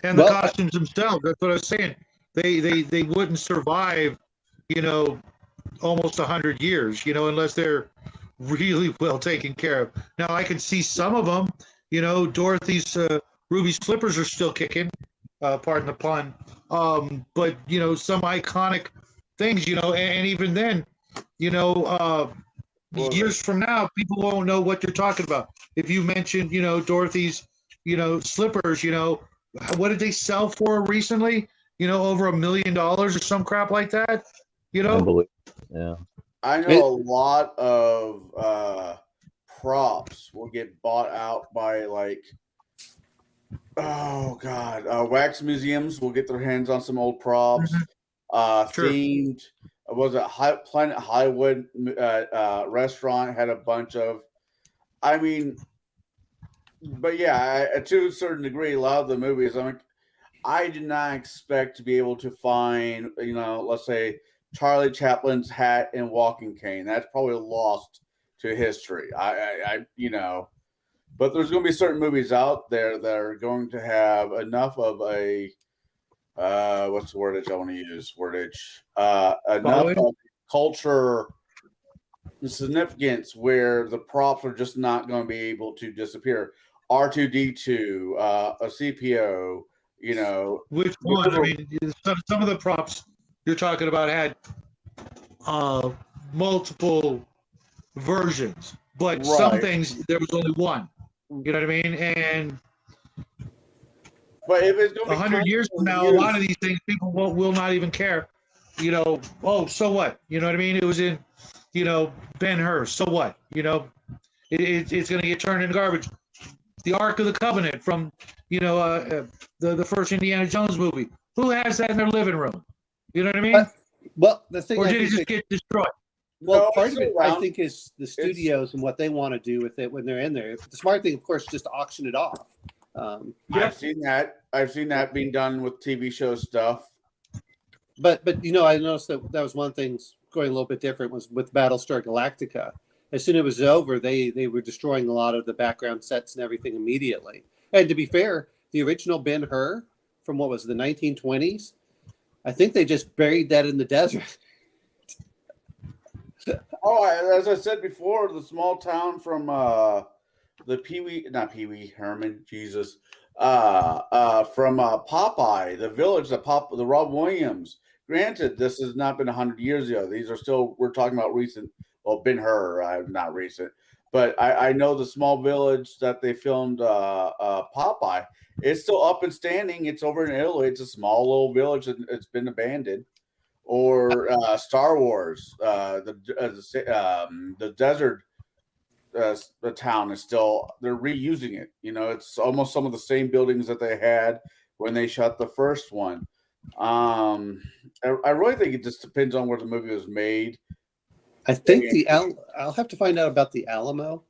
And the costumes themselves, that's what I was saying. They wouldn't survive, almost 100 years, unless they're really well taken care of. Now I can see some of them, Dorothy's Ruby's slippers are still kicking, pardon the pun. But some iconic things, and even then, years from now, people won't know what you're talking about. If you mentioned, Dorothy's, slippers, what did they sell for recently? Over $1 million or some crap like that. Yeah. I know a lot of props will get bought out by wax museums will get their hands on some old props. Sure. Themed, was it Planet Hollywood restaurant had a bunch of, but yeah, to a certain degree, a lot of the movies, I did not expect to be able to find, let's say Charlie Chaplin's hat and walking cane. That's probably lost to history. But there's going to be certain movies out there that are going to have enough of a what's the wordage I want to use? Enough Following? culture significance where the props are just not going to be able to disappear. R2D2, a CPO, you know. Which one? I mean, some of the props you're talking about had multiple versions, but some Right. things there was only one. You know what I mean? And But if it's going to be 100 years from now, a lot of these things people will not even care. You know, oh, so what? You know what I mean? It was in, you know, Ben-Hur. So what? You know, it's going to get turned into garbage. The Ark of the Covenant from, you know, the first Indiana Jones movie. Who has that in their living room? You know what I mean? Well, the thing, Or I did it think just get destroyed? well, No, part it's of it, around. I think, is the studios and what they want to do with it when they're in there. The smart thing, of course, is just to auction it off. I've seen that. I've seen that being done with TV show stuff. But you know, I noticed that was one thing going a little bit different was with Battlestar Galactica. As soon as it was over, they were destroying a lot of the background sets and everything immediately. And to be fair, the original Ben-Hur from what was it, the 1920s, I think they just buried that in the desert. Oh, as I said before, the small town from the Pee-wee Herman, Jesus, from Popeye, the village, the Rob Williams. Granted, this has not been 100 years ago. These are still, we're talking about recent, well, Ben-Hur, not recent. But I know the small village that they filmed Popeye. It's still up and standing. It's over in Italy. It's a small little village, and it's been abandoned. Or Star Wars, the desert, the town is still, they're reusing it. You know, it's almost some of the same buildings that they had when they shot the first one. I really think it just depends on where the movie was made. I think I'll have to find out about the Alamo,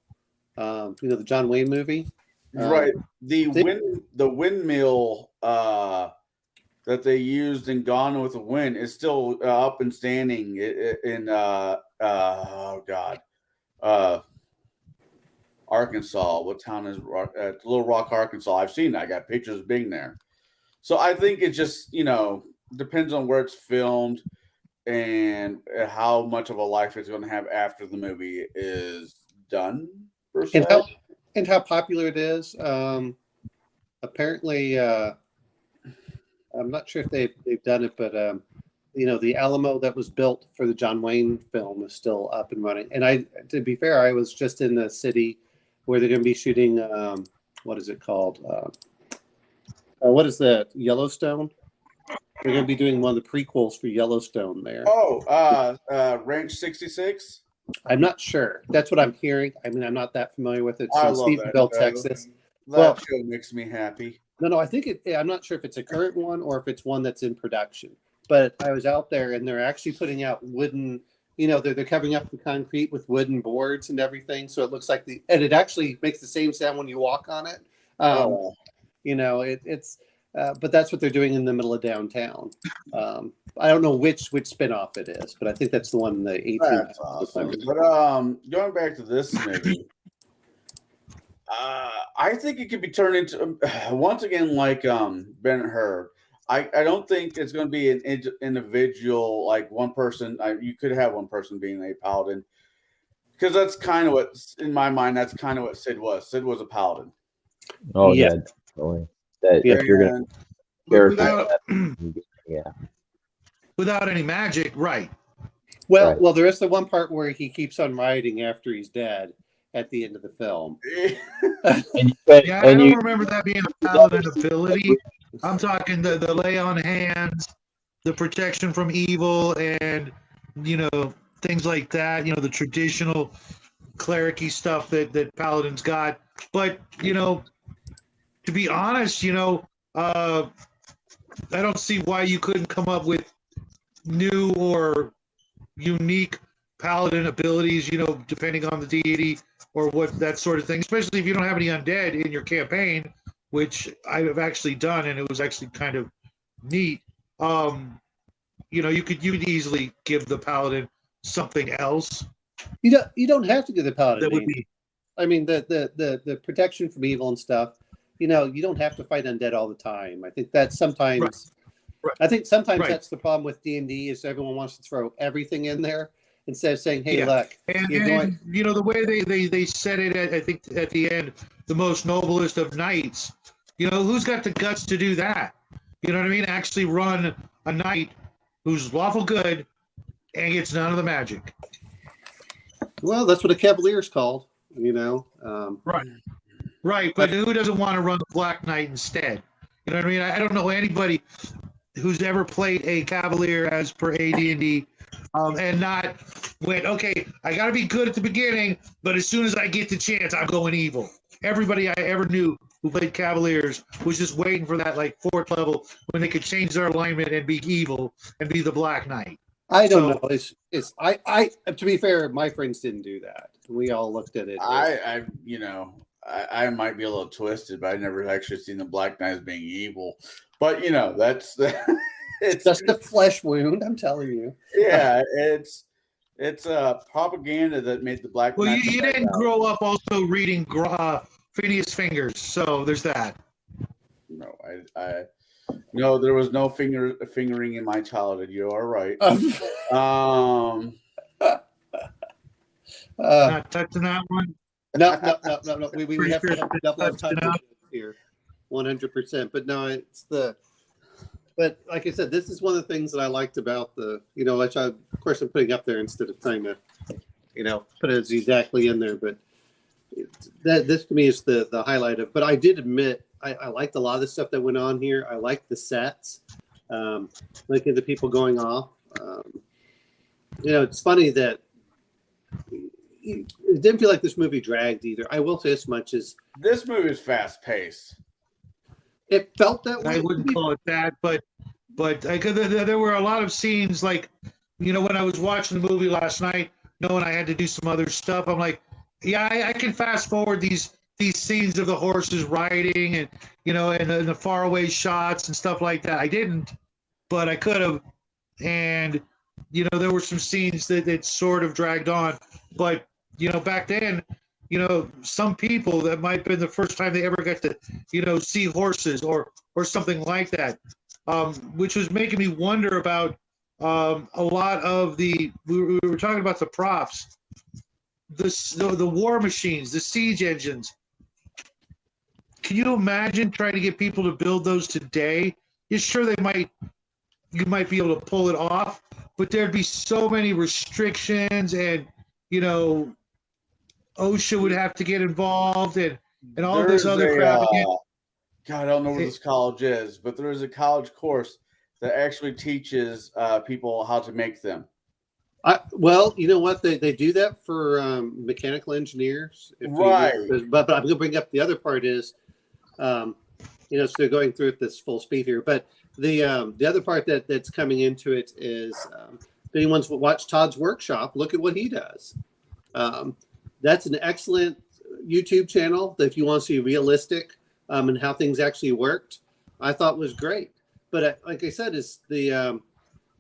you know, the John Wayne movie. Right. The windmill that they used in Gone with the Wind is still up and standing in Arkansas. What town is Little Rock, Arkansas? I've seen that. I got pictures of being there. So I think it just, you know, depends on where it's filmed and how much of a life it's going to have after the movie is done, per se. And how popular it is. Apparently, I'm not sure if they've done it, but you know, the Alamo that was built for the John Wayne film is still up and running. And to be fair, I was just in the city where they're going to be shooting. What is it called? What is that? Yellowstone. They're going to be doing one of the prequels for Yellowstone there. Oh, Ranch 66. I'm not sure. That's what I'm hearing. I mean, I'm not that familiar with it. I So love that Stephenville, show. Texas. That show makes me happy. No, I think I'm not sure if it's a current one or if it's one that's in production. But I was out there and they're actually putting out wooden, you know, they're covering up the concrete with wooden boards and everything. So it looks like and it actually makes the same sound when you walk on it. You know, it's, but that's what they're doing in the middle of downtown. I don't know which spinoff it is, but I think that's the one in the 18th. That's awesome. But going back to this movie, I think it could be turned into once again like Ben-Hur. I don't think it's going to be an individual, like one person. You could have one person being a paladin, because that's kind of what, in my mind, that's kind of what Sid was. Sid was a paladin. Oh Yeah. yeah, definitely. That if you're gonna Without any magic, right? Well, there is the one part where he keeps on riding after he's dead at the end of the film. Yeah, I don't remember that being a paladin ability. I'm talking the lay on hands, the protection from evil, and you know, things like that. You know, the traditional cleric-y stuff that paladins got. But you know, to be honest, you know, I don't see why you couldn't come up with new or unique paladin abilities, you know, depending on the deity or what, that sort of thing, especially if you don't have any undead in your campaign, which I have actually done, and it was actually kind of neat. You know, you could easily give the paladin something else. You don't have to give the paladin. That would be, I mean, the protection from evil and stuff. You know, you don't have to fight undead all the time. I think that sometimes, I think sometimes Right. that's the problem with D&D is everyone wants to throw everything in there instead of saying, hey, Yeah. look, And, you're going. you know, the way they said it, I think at the end, the most noblest of knights. You know, who's got the guts to do that? You know what I mean? Actually run a knight who's lawful good and gets none of the magic. Well, that's what a Cavalier's called, you know. Right, but who doesn't want to run the Black Knight instead? You know what I mean? I don't know anybody who's ever played a Cavalier as per AD&D and not went, okay, I got to be good at the beginning, but as soon as I get the chance, I'm going evil. Everybody I ever knew who played Cavaliers was just waiting for that like 4th level when they could change their alignment and be evil and be the Black Knight. I don't know. It's I to be fair, my friends didn't do that. We all looked at it. I I might be a little twisted, but I never actually seen the Black Knight as being evil. But that's it's just a flesh wound. I'm telling you. Yeah, it's propaganda that made the Black Knight. Well, you didn't grow up also reading Phineas Fingers, so there's that. No, no, there was no fingering in my childhood. You are right. Not touching that one. No. We have to have double time here, 100%. But no, But like I said, this is one of the things that I liked about which of course I'm putting up there instead of trying to, put it exactly in there. But this to me is the highlight of. But I did admit I liked a lot of the stuff that went on here. I liked the sets, looking at the people going off. It's funny that it didn't feel like this movie dragged either. I will say as much as this movie is fast paced. It felt that way. I wouldn't call it that, but there were a lot of scenes like, when I was watching the movie last night, knowing I had to do some other stuff, I'm like, yeah, I can fast forward these scenes of the horses riding and and the faraway shots and stuff like that. I didn't, but I could have, and there were some scenes that sort of dragged on, but back then. Some people that might have been the first time they ever got to, see horses or something like that, which was making me wonder about a lot of we were talking about the props, the war machines, the siege engines. Can you imagine trying to get people to build those today? You're sure you might be able to pull it off, but there'd be so many restrictions and, OSHA would have to get involved and all this other crap. God, I don't know where this college is, but there is a college course that actually teaches people how to make them. Well, you know what? They do that for mechanical engineers. Right. But I'm going to bring up the other part is, so they're going through it this full speed here. But the other part that's coming into it is if anyone's watched Todd's workshop, look at what he does. That's an excellent YouTube channel that if you want to see realistic and how things actually worked, I thought was great. But like I said, is the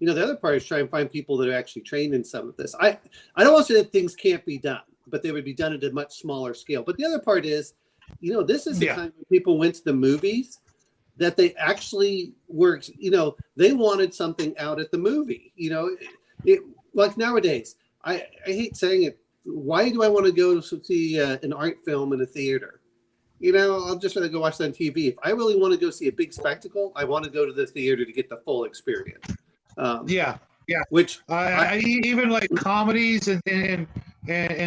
other part is try and find people that are actually trained in some of this. I don't want to say that things can't be done, but they would be done at a much smaller scale. But the other part is, this is the time when people went to the movies that they actually worked. They wanted something out at the movie. Like nowadays, I hate saying it. Why do I want to go to see an art film in a theater? I'll just rather go watch that on TV. If I really want to go see a big spectacle, I want to go to the theater to get the full experience. Yeah. Which I even like comedies and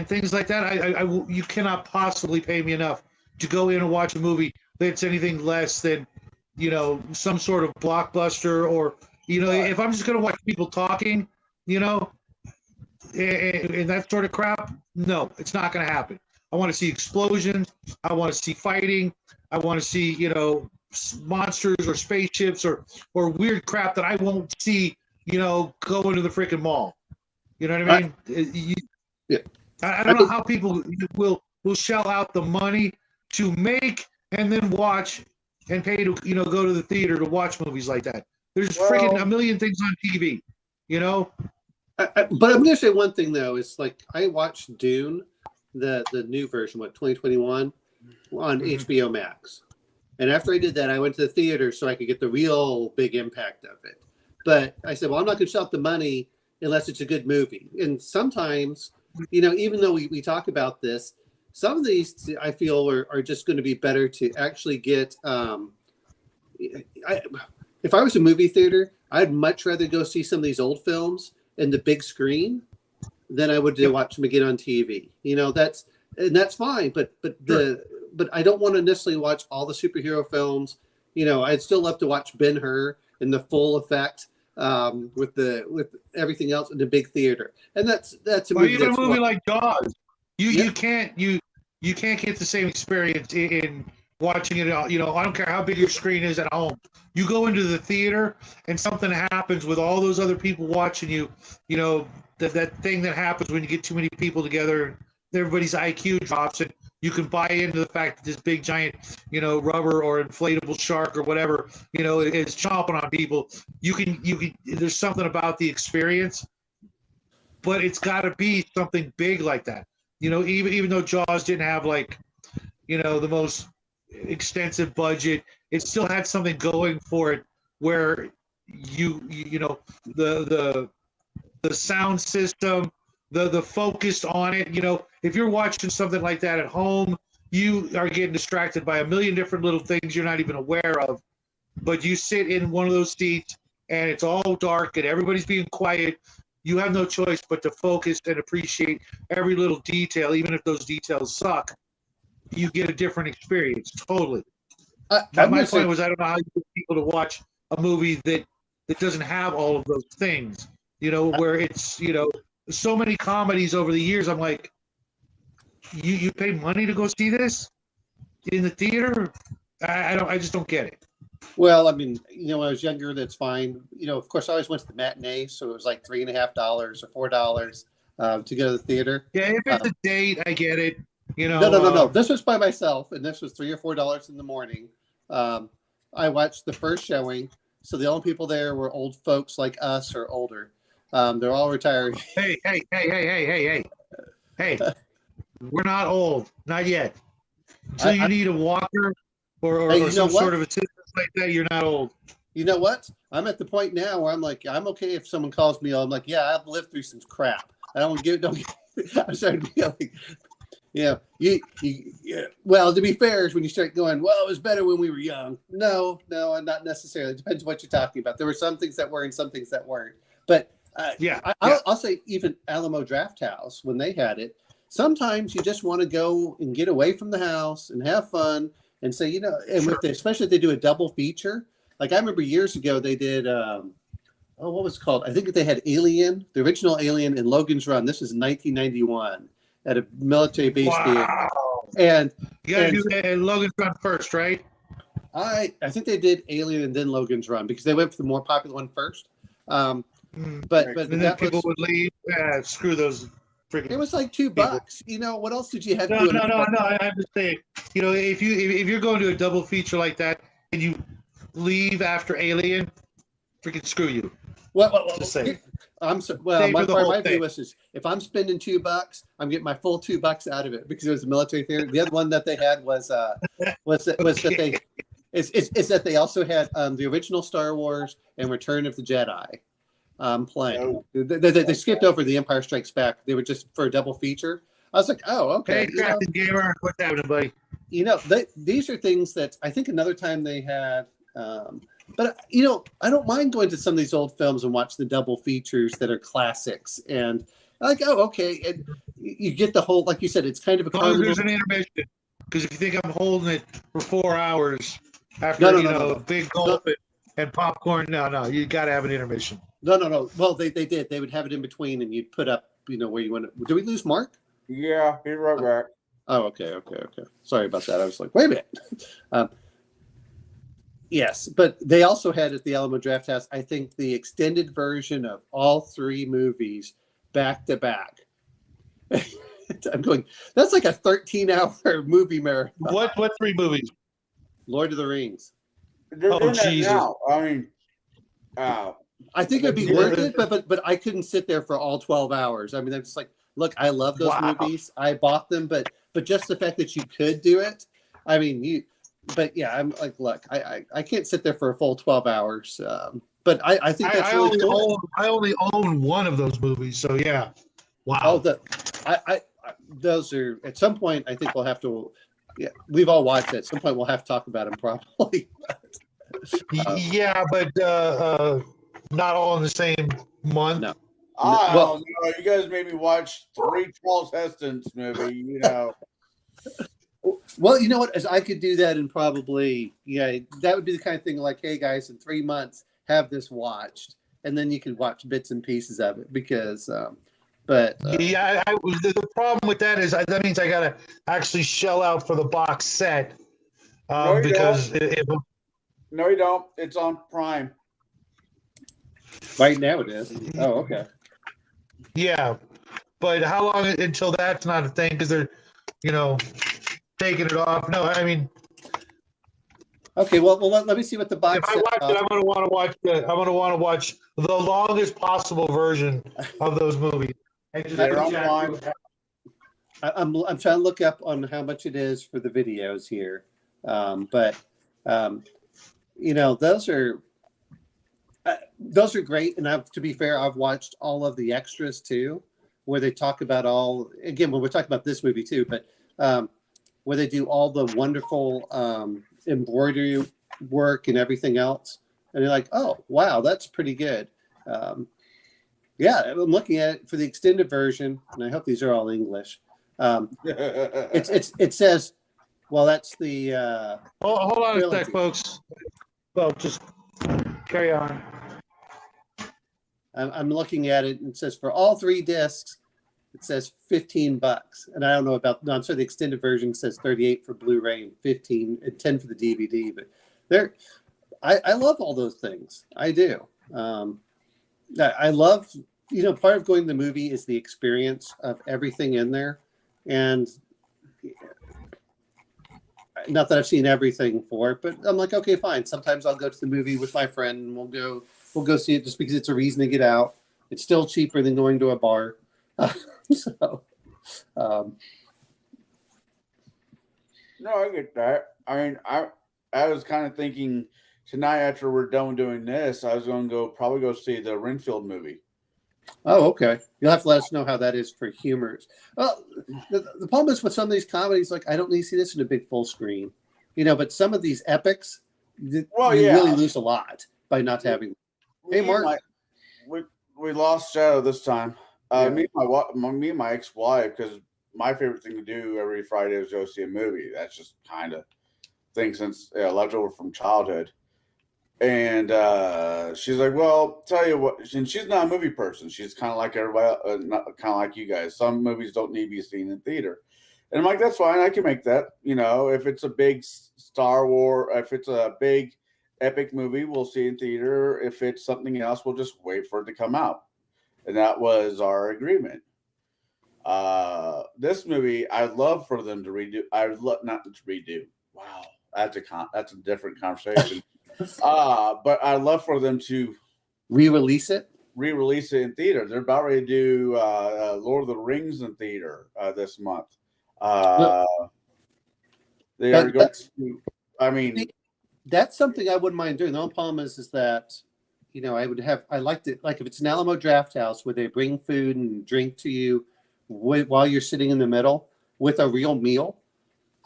things like that. You cannot possibly pay me enough to go in and watch a movie that's anything less than some sort of blockbuster or if I'm just going to watch people talking, and that sort of crap, no, it's not going to happen. I want to see explosions. I want to see fighting. I want to see, monsters or spaceships or weird crap that I won't see, go into the freaking mall. You know what I mean? I don't know how people will shell out the money to make and then watch and pay to, go to the theater to watch movies like that. There's freaking a million things on TV, But I'm going to say one thing, though. It's like I watched Dune, the new version, 2021, on HBO Max. And after I did that, I went to the theater so I could get the real big impact of it. But I said, well, I'm not going to shell out the money unless it's a good movie. And sometimes, even though we talk about this, some of these I feel are just going to be better to actually get. If I was a movie theater, I'd much rather go see some of these old films in the big screen than I would to watch them again on TV. That's fine. But I don't want to necessarily watch all the superhero films. I'd still love to watch Ben-Hur in the full effect with everything else in the big theater. And that's a movie. Even a movie like Jaws, you can't get the same experience in watching it. I don't care how big your screen is at home. You go into the theater and something happens with all those other people watching you. That thing that happens when you get too many people together, everybody's IQ drops, and you can buy into the fact that this big giant, rubber or inflatable shark or whatever, is chomping on people. You can. There's something about the experience, but it's got to be something big like that. Even though Jaws didn't have the most extensive budget, it still had something going for it where the sound system, the focus on it. If you're watching something like that at home, you are getting distracted by a million different little things you're not even aware of. But you sit in one of those seats and it's all dark and everybody's being quiet. You have no choice but to focus and appreciate every little detail, even if those details suck. You get a different experience, totally. My point was, I don't know how you get people to watch a movie that doesn't have all of those things, where it's, so many comedies over the years. I'm like, you pay money to go see this in the theater? I just don't get it. Well, I mean, when I was younger, that's fine. Of course, I always went to the matinee, so it was like $3.50 or $4 to go to the theater. Yeah, if it's a date, I get it. No. This was by myself, and this was $3 or $4 in the morning. I watched the first showing, so the only people there were old folks like us or older. They're all retired. Hey! We're not old, not yet. So you need a walker or some sort of assistance like that. You're not old. You know what? I'm at the point now where I'm like, I'm okay if someone calls me. I'm like, yeah, I've lived through some crap. I don't give. I'm starting to be like. Yeah. Well, to be fair, is when you start going, well, it was better when we were young. No, not necessarily. It depends what you're talking about. There were some things that were and some things that weren't. But I'll say even Alamo Drafthouse, when they had it, sometimes you just want to go and get away from the house and have fun and say, and especially if they do a double feature. Like I remember years ago they did, what was it called? I think they had Alien, the original Alien, and Logan's Run. This was 1991. At a military base theater. And you gotta do that Logan's Run first, right? I think they did Alien and then Logan's Run because they went for the more popular one first. But and then people would leave. Screw those freaking. It was like $2. What else did you have? No. I'm just saying. If you're going to a double feature like that and you leave after Alien, freaking screw you. Well, just saying. My view is if I'm spending $2, I'm getting my full $2 out of it because it was a military theater. The other one that they had was that they also had the original Star Wars and Return of the Jedi playing. They skipped over The Empire Strikes Back. They were just for a double feator. I was like, oh, okay. Hey, Captain Gamer, what's happening, buddy? These are things that I think another time they had. But I don't mind going to some of these old films and watch the double features that are classics, and like, oh, okay, and you get the whole, like you said, it's kind of a. There's an intermission, because if you think I'm holding it for 4 hours after a big gulp and popcorn, no, you got to have an intermission. No. Well, they did. They would have it in between, and you'd put up, where you want to. Did we lose Mark? Yeah, he's right back. Oh, okay. Sorry about that. I was like, wait a minute. Yes, but they also had at the Alamo Drafthouse, I think, the extended version of all 3 movies back to back. I'm going, that's like a 13-hour movie marathon. What 3 movies? Lord of the Rings. They're doing that now. I mean, I think it'd be worth it, but I couldn't sit there for all 12 hours. I mean, I'm just like, look, I love those movies. I bought them, but just the fact that you could do it, I mean, but yeah, I'm like, look, I can't sit there for a full 12 hours. But I think that's I really only cool. own I only own one of those movies, so yeah. Wow. Oh, those are at some point. I think we'll have to. Yeah, we've all watched it. At some point, we'll have to talk about them probably. Yeah, but not all in the same month. No. I Well, don't know. You guys made me watch 3 Charles Heston's movie. You know, well, you know what? As I could do that in probably, yeah, that would be the kind of thing like, hey guys, in 3 months, have this watched, and then you could watch bits and pieces of it because, Yeah, the problem with that is that means I gotta actually shell out for the box set No, you because no, you don't. It's on Prime. right now it is. Oh, okay. yeah, but how long until that's not a thing? Because they're, taking it off. No, I mean, Okay, well, let me see what the if box I set watch it, I'm gonna want to watch the longest possible version of those movies. They're on Prime. I'm trying to look up on how much it is for the videos here, but those are great. And to be fair, I've watched all of the extras too, where they talk about when we're talking about this movie too, but where they do all the wonderful embroidery work and everything else, and you're like, oh wow, that's pretty good. Yeah, I'm looking at it for the extended version, and I hope these are all English. It says, well, that's the. Hold on a trilogy. sec, folks. Well, just carry on. I'm looking at it, and it says for all 3 discs, it says $15, and I don't know about. No, I'm sorry, the extended version says 38 for Blu-ray and 15 and 10 for the DVD. But I love all those things. I do. I love. Part of going to the movie is the experience of everything in there. And not that I've seen everything for it, but I'm like, okay, fine. Sometimes I'll go to the movie with my friend and we'll go see it just because it's a reason to get out. It's still cheaper than going to a bar. So, No, I get that. I mean, I was kind of thinking tonight after we're done doing this, I was going to probably go see the Renfield movie. oh, okay. You'll have to let us know how that is for humors. Well, the problem is with some of these comedies, like I don't need to see this in a big full screen, but some of these epics, you really lose a lot by not having. Hey, Mark. We lost Shadow this time. Yeah. Me and my ex-wife, because my favorite thing to do every Friday is go see a movie. That's just kind of thing since left over from childhood. And she's like, well, tell you what, and she's not a movie person. She's kind of like everybody, kind of like you guys. Some movies don't need to be seen in theater. And I'm like, that's fine. I can make that. If it's a big Star Wars, if it's a big epic movie, we'll see in theater. If it's something else, we'll just wait for it to come out. And that was our agreement. This movie, I'd love for them to redo. Not to redo. Wow, that's a different conversation. But I'd love for them to re-release it in theater. They're about ready to do Lord of the Rings in theater this month. They are going to. I mean, that's something I wouldn't mind doing. The only problem is that I liked it like if it's an Alamo Draft House where they bring food and drink to you while you're sitting in the middle with a real meal.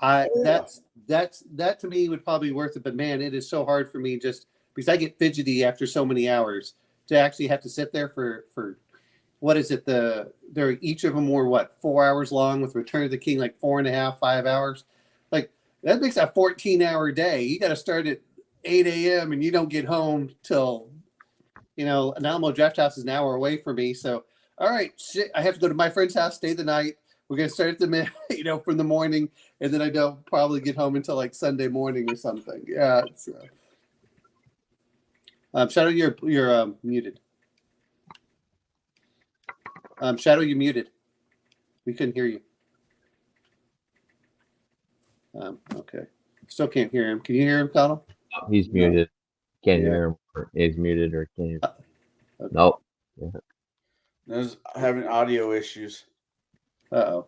That to me would probably be worth it, but man, it is so hard for me just because I get fidgety after so many hours to actually have to sit there for what is it? They're each of them were 4 hours long with Return of the King, like 4.5, 5 hours. Like that makes a 14-hour day. You got to start at 8 a.m. and you don't get home till, an Alamo Draft House is an hour away from me. So, all right, shit, I have to go to my friend's house, stay the night. We're going to start at the from the morning, and then I don't probably get home until like Sunday morning or something. Yeah. It's, Shadow, you're muted. Shadow, you're muted. We couldn't hear you. Okay. Still can't hear him. Can you hear him, Connell? He's muted. Can't hear him. He's muted or can't hear. Okay. Nope. There's having audio issues. Uh-oh.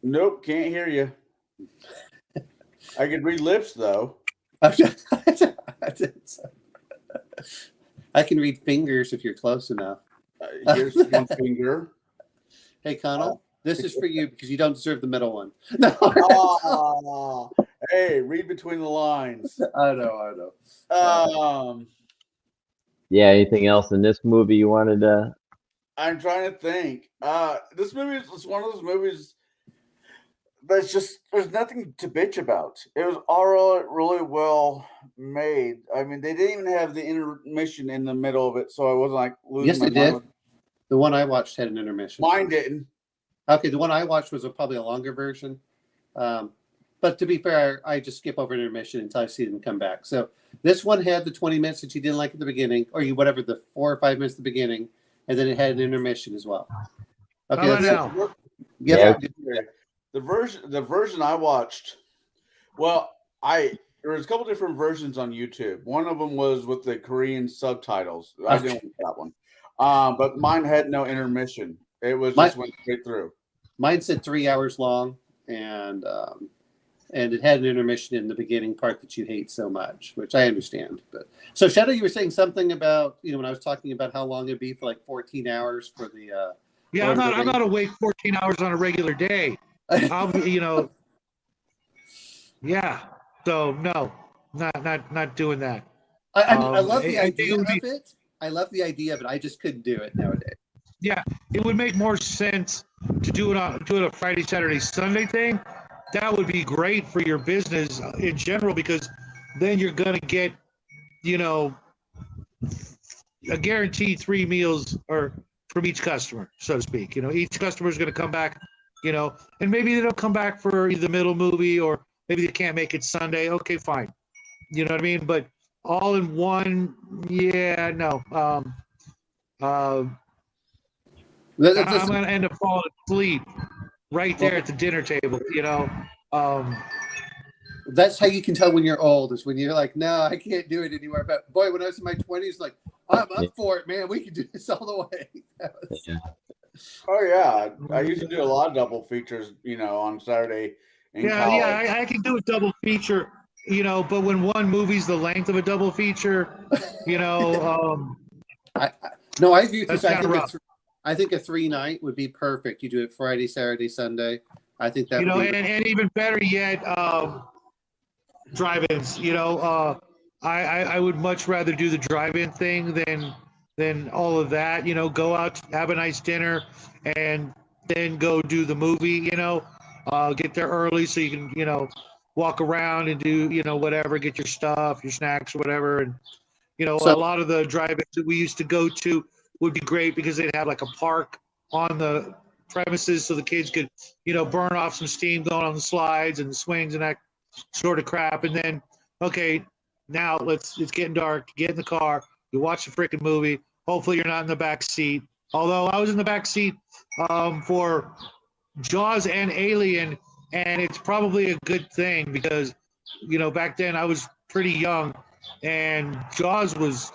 Nope, can't hear you. I could read lips though. I can read fingers if you're close enough. Here's one finger. Hey, Connell, this is for you because you don't deserve the middle one. No, Oh, hey, read between the lines. I know. Yeah. Anything else in this movie you wanted to? I'm trying to think. This movie is one of those movies that's just there's nothing to bitch about. It was all really well made. I mean, they didn't even have the intermission in the middle of it, so I wasn't like losing Yes, my they did. mind. The one I watched had an intermission. Mine didn't. Okay, the one I watched was probably a longer version. But to be fair, I just skip over intermission until I see them come back. So this one had the 20 minutes that you didn't like at the beginning, or whatever, the 4 or 5 minutes at the beginning, and then it had an intermission as well. Okay, How about now? Yeah. The version I watched, well, there was a couple different versions on YouTube. One of them was with the Korean subtitles. I didn't want that one. But mine had no intermission. It was just went straight through. Mine said 3 hours long, and it had an intermission in the beginning part that you hate so much, which I understand. But so Shadow, you were saying something about when I was talking about how long it'd be for like 14 hours for the. Yeah, I'm not awake 14 hours on a regular day. I'll be, yeah. So no, not doing that. I love the idea of it. I love the idea of it. I just couldn't do it nowadays. Yeah, it would make more sense to do it a Friday, Saturday, Sunday thing. That would be great for your business in general because then you're gonna get, a guaranteed 3 meals or from each customer, so to speak. Each customer is gonna come back, and maybe they don't come back for the middle movie or maybe they can't make it Sunday. Okay, fine. You know what I mean? But all in one, yeah, no. I'm gonna end up falling asleep right there at the dinner table. That's how you can tell when you're old, is when you're like, no, I can't do it anymore. But boy, when I was in my 20s, like, I'm up for it, man. We can do this all the way. Oh yeah, I used to do a lot of double features, on Saturday. Yeah, I can do a double feature, but when one movie's the length of a double feature, No, I agree with you. I think a 3-night would be perfect. You do it Friday, Saturday, Sunday. I think that would be and even better yet, drive-ins. I would much rather do the drive-in thing than all of that. Go out, have a nice dinner, and then go do the movie. Get there early so you can walk around and do whatever, get your stuff, your snacks, whatever. And a lot of the drive-ins that we used to go to would be great because they'd have like a park on the premises so the kids could burn off some steam going on the slides and the swings and that sort of crap. And then okay, now it's getting dark, get in the car, you watch the freaking movie. Hopefully you're not in the back seat, although I was in the back seat for Jaws and Alien, and it's probably a good thing because back then I was pretty young and Jaws was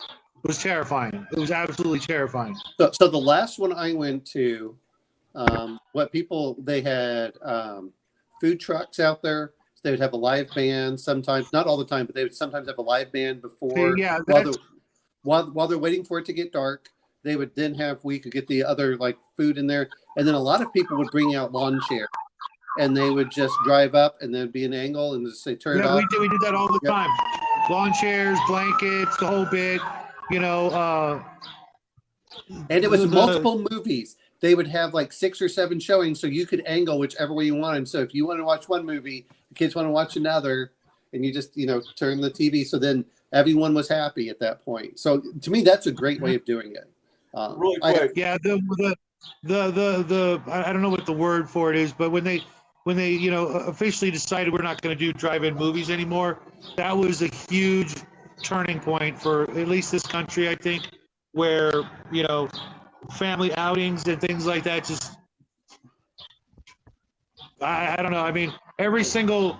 terrifying. It was absolutely terrifying. So the last one I went to, they had food trucks out there. So they would have a live band sometimes, not all the time, but they would sometimes have a live band before. Yeah, while they're waiting for it to get dark, they would then we could get the other like food in there, and then a lot of people would bring out lawn chairs, and they would just drive up, and there'd be an angle, and just say turn it off. We did that all the time. Lawn chairs, blankets, the whole bit. And it was multiple movies. They would have like 6 or 7 showings, so you could angle whichever way you wanted. So if you want to watch one movie, the kids want to watch another, and you just turn the TV. So then everyone was happy at that point. So to me, that's a great way of doing it. Really quick. The I don't know what the word for it is, but when they officially decided we're not going to do drive-in movies anymore, that was a huge turning point for at least this country, I think, where family outings and things like that just I don't know. I mean, every single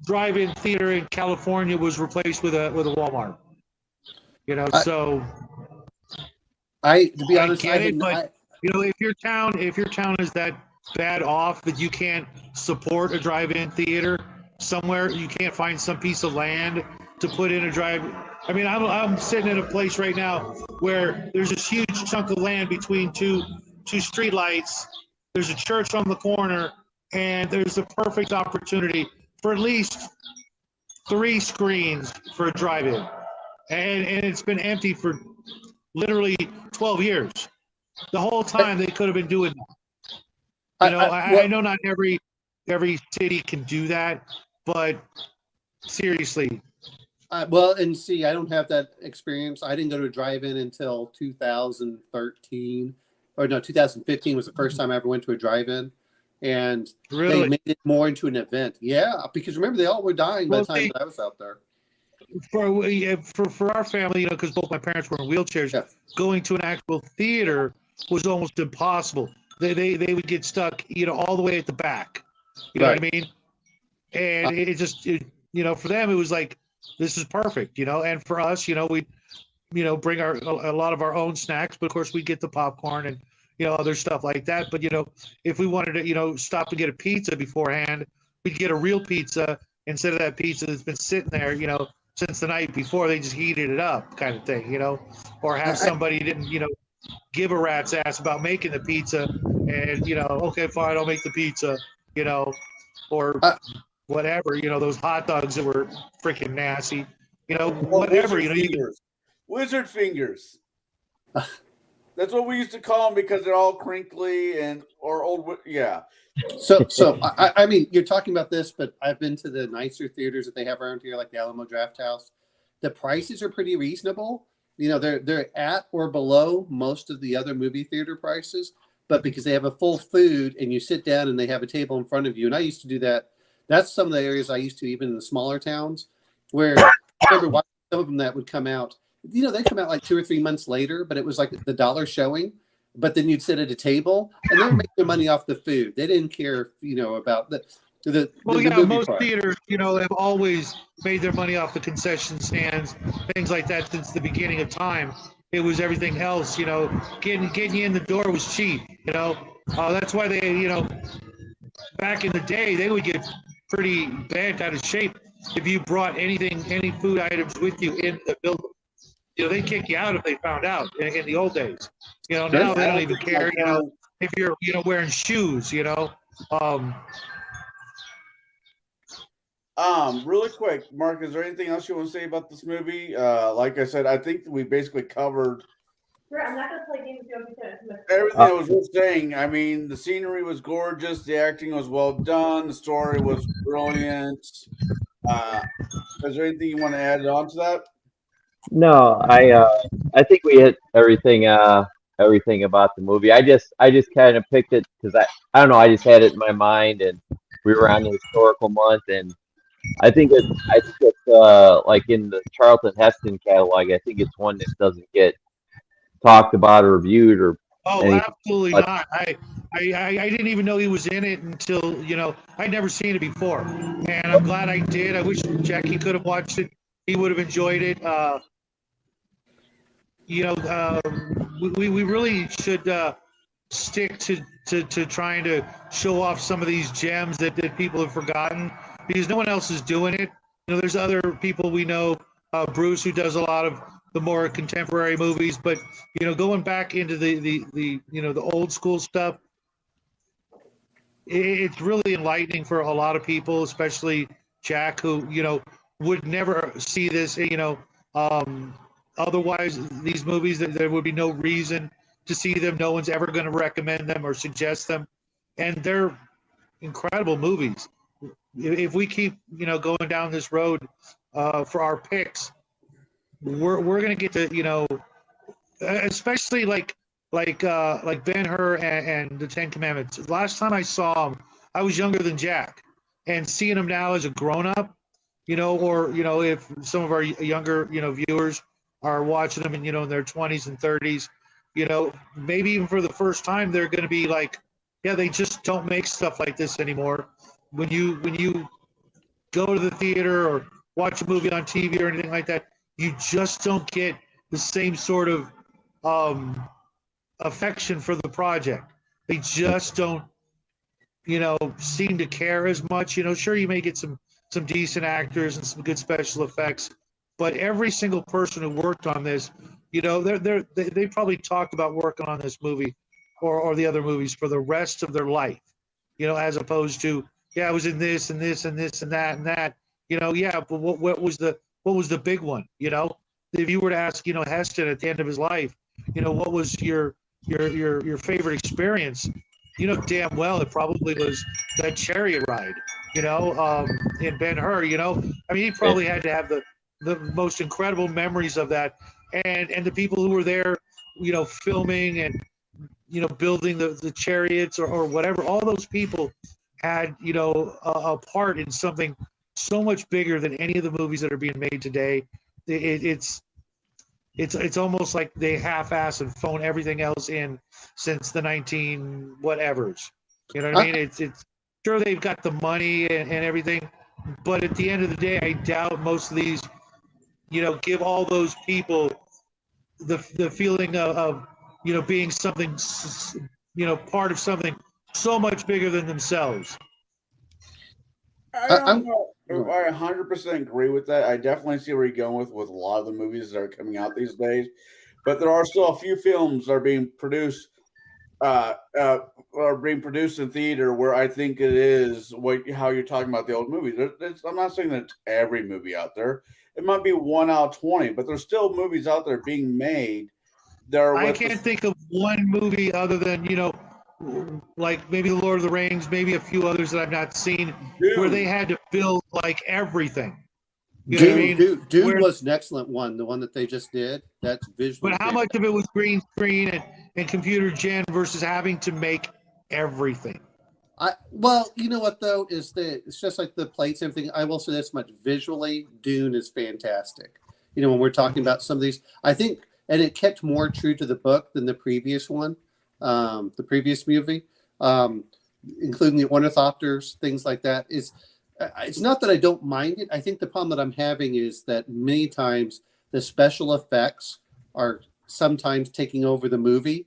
drive-in theater in California was replaced with a Walmart. So to be honest, I get it, but if your town is that bad off that you can't support a drive-in theater somewhere. You can't find some piece of land to put in a drive. I mean, I'm sitting in a place right now where there's this huge chunk of land between two street lights. There's a church on the corner, and there's a perfect opportunity for at least 3 screens for a drive-in. And it's been empty for literally 12 years. The whole time they could have been doing that. I know not every city can do that, but seriously. Well, and see, I don't have that experience. I didn't go to a drive-in until 2013. Or no, 2015 was the first time I ever went to a drive-in. And Really? they made it more into an event. Yeah, because remember, they all were dying by the time that I was out there. For our family, because both my parents were in wheelchairs, Yeah. going to an actual theater was almost impossible. They would get stuck, all the way at the back. You know what I mean? And it just, for them, it was like, this is perfect, And for us, we, bring a lot of our own snacks, but of course we get the popcorn and, other stuff like that. But, if we wanted to, stop and get a pizza beforehand, we'd get a real pizza instead of that pizza that's been sitting there, since the night before. They just heated it up, kind of thing, or have somebody didn't, give a rat's ass about making the pizza, and okay, fine, I'll make the pizza, or whatever, those hot dogs that were freaking nasty, whatever, Wizard fingers. That's what we used to call them because they're all crinkly or old. Yeah. So I mean, you're talking about this, but I've been to the nicer theaters that they have around here, like the Alamo Drafthouse. The prices are pretty reasonable. They're at or below most of the other movie theater prices, but because they have a full food and you sit down and they have a table in front of you. And I used to do that. That's some of the areas I used to, even in the smaller towns, where I remember watching some of them that would come out. They come out like 2 or 3 months later, but it was like the dollar showing. But then you'd sit at a table and they would make their money off the food. They didn't care, about the most part. theaters, have always made their money off the concession stands, things like that since the beginning of time. It was everything else, getting you in the door was cheap, that's why they, back in the day, they would get pretty bent out of shape if you brought any food items with you in the building. They kick you out if they found out in the old days. Now they don't even care, if you're, wearing shoes, Really quick, Mark, is there anything else you want to say about this movie? Like I said, I think we basically covered I'm not going to play games with you. everything that was worth saying. I mean, the scenery was gorgeous. The acting was well done. The story was brilliant. Is there anything you want to add on to that? No, I think we hit everything about the movie. I just kind of picked it because I don't know, I just had it in my mind, and we were on the historical month, and I think it's like in the Charlton Heston catalog. I think it's one that doesn't get talked about or reviewed or. Absolutely not. I didn't even know he was in it until I'd never seen it before, and I'm glad I did. I wish Jackie could have watched it. He would have enjoyed it. We really should stick to trying to show off some of these gems that people have forgotten, because no one else is doing it. There's other people we know, Bruce, who does a lot of the more contemporary movies, but going back into the old school stuff, it's really enlightening for a lot of people, especially Jack, who would never see this, otherwise these movies, there would be no reason to see them. No one's ever going to recommend them or suggest them, and they're incredible movies. If we keep going down this road for our picks, we're going to get to especially like Ben-Hur and the Ten Commandments. Last time I saw him, I was younger than Jack, and seeing him now as a grown-up, or if some of our younger viewers are watching them and in their 20s and 30s, maybe even for the first time, they're going to be like, yeah, they just don't make stuff like this anymore. When you go to the theater or watch a movie on TV or anything like that, you just don't get the same sort of affection for the project. They just don't seem to care as much. Sure, you may get some decent actors and some good special effects, but every single person who worked on this, they probably talked about working on this movie or the other movies for the rest of their life, as opposed to, yeah, I was in this and this and this and that and that, yeah, but what was the big one? If you were to ask, Heston at the end of his life, what was your favorite experience? Damn well it probably was that chariot ride, in Ben-Hur. I mean, he probably had to have the most incredible memories of that, and the people who were there, filming and building the chariots or whatever. All those people had a part in something so much bigger than any of the movies that are being made today. It's almost like they half-ass and phone everything else in since the 19 whatevers. You know what I mean? It's sure they've got the money and everything, but at the end of the day, I doubt most of these, give all those people the feeling of being something, part of something so much bigger than themselves. I don't know. I 100% agree with that. I definitely see where you're going with a lot of the movies that are coming out these days, but there are still a few films that are being produced, in theater where I think it is how you're talking about the old movies. I'm not saying that it's every movie out there. It might be 1 out of 20, but there's still movies out there being made. I can't think of one movie other than like maybe The Lord of the Rings, maybe a few others that I've not seen, where they had to build like everything. Dune was an excellent one, the one that they just did. That's visual. But how much of it was green screen and computer gen versus having to make everything? Well, you know what though, it's just like the plates and everything. I will say this much: visually, Dune is fantastic. When we're talking about some of these, I think, and it kept more true to the book than the previous one. The previous movie, including the ornithopters, things like that. It's not that I don't mind it. I think the problem that I'm having is that many times the special effects are sometimes taking over the movie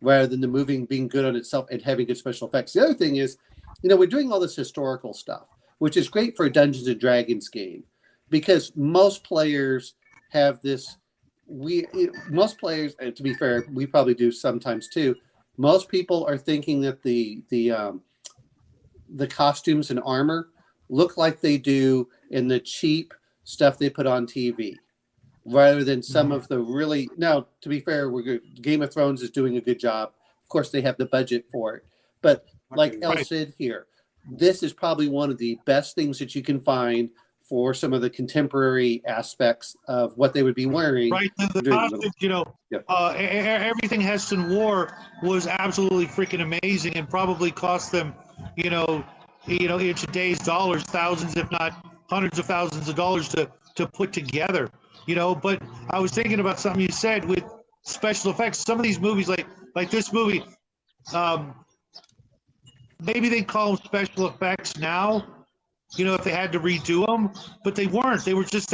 rather than the movie being good on itself and having good special effects. The other thing is, we're doing all this historical stuff, which is great for a Dungeons and Dragons game because most players have this. Most players, to be fair, we probably do sometimes too. Most people are thinking that the costumes and armor look like they do in the cheap stuff they put on TV, rather than some of the really. Now, to be fair, Game of Thrones is doing a good job. Of course, they have the budget for it, but like El said here, this is probably one of the best things that you can find for some of the contemporary aspects of what they would be wearing. Right, the costumes, everything Heston wore was absolutely freaking amazing, and probably cost them, in today's dollars, thousands, if not hundreds of thousands of dollars to put together. But I was thinking about something you said with special effects. Some of these movies, like this movie, maybe they call them special effects now. If they had to redo them, but they weren't. They were just,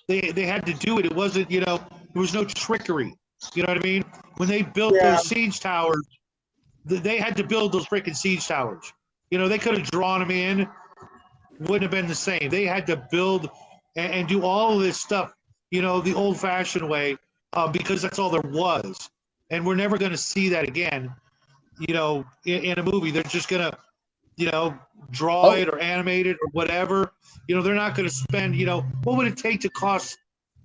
they had to do it. It wasn't, there was no trickery. You know what I mean? When they built those siege towers, they had to build those freaking siege towers. They could have drawn them in, wouldn't have been the same. They had to build and do all of this stuff, the old fashioned way, because that's all there was. And we're never going to see that again, in a movie. They're just going to, draw it or animate it or whatever. They're not going to spend, what would it take to cost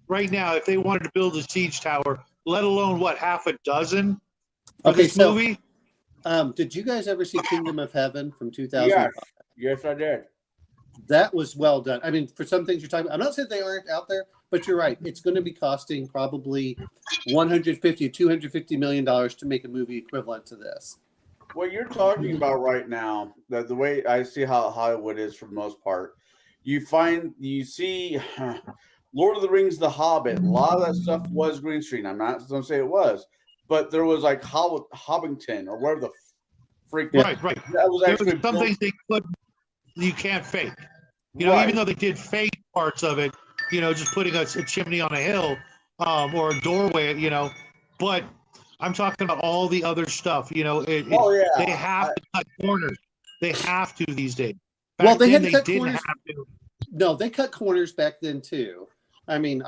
right now if they wanted to build a siege tower, let alone half a dozen for this movie? Did you guys ever see Kingdom of Heaven from 2005? Yes, I did. That was well done. I mean, for some things you're talking about, I'm not saying they aren't out there, but you're right. It's going to be costing probably $150, $250 million to make a movie equivalent to this. What you're talking about right now, the way I see how Hollywood is for the most part, you see Lord of the Rings, The Hobbit, a lot of that stuff was green screen. I'm not going to say it was, but there was like Hobbington or whatever the freak. Right. That was actually there was some things you can't fake. Even though they did fake parts of it, just putting a chimney on a hill or a doorway, but I'm talking about all the other stuff. They have to cut corners. they have to these days. Well, Back they then, had to cut didn't corners. have to. No, they cut corners back then too. I mean,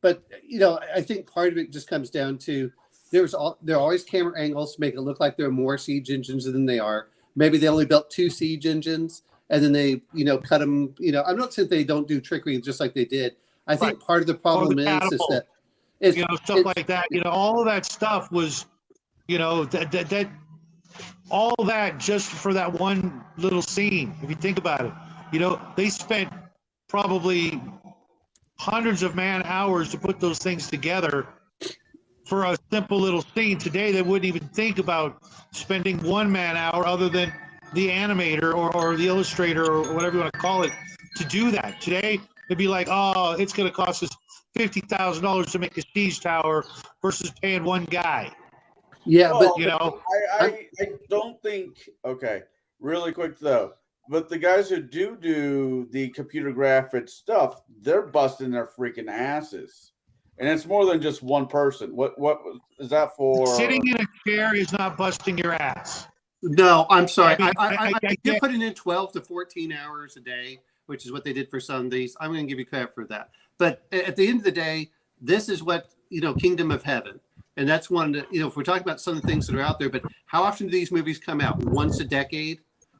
but you know, I think part of it just comes down to there are always camera angles to make it look like there are more siege engines than they are. Maybe they only built 2 siege engines, and then they, you know, cut them. You know, I'm not saying they don't do trickery just like they did. I think part of the problem is that you know, stuff like that. You know, all of that stuff was, you know, that all that just for that one little scene. If you think about it, you know, they spent probably hundreds of man hours to put those things together for a simple little scene. Today, they wouldn't even think about spending 1 man hour other than the animator or the illustrator or whatever you want to call it to do that. Today, it'd be like, oh, it's going to cost us $50,000 to make a siege tower versus paying 1 guy. Yeah, Well, but You know, I don't think. Okay, really quick though. But the guys who do the computer graphics stuff, they're busting their freaking asses, and it's more than just one person. What is that for? sitting in a chair is not busting your ass. no, I'm sorry. I You're get- putting in 12 to 14 hours a day, which is what they did for some of these. I'm going to give you credit for that. But at the end of the day, this is what, you know, Kingdom of Heaven. And that's one, you know, if we're talking about some of the things that are out there, but how often do these movies come out? Once a decade?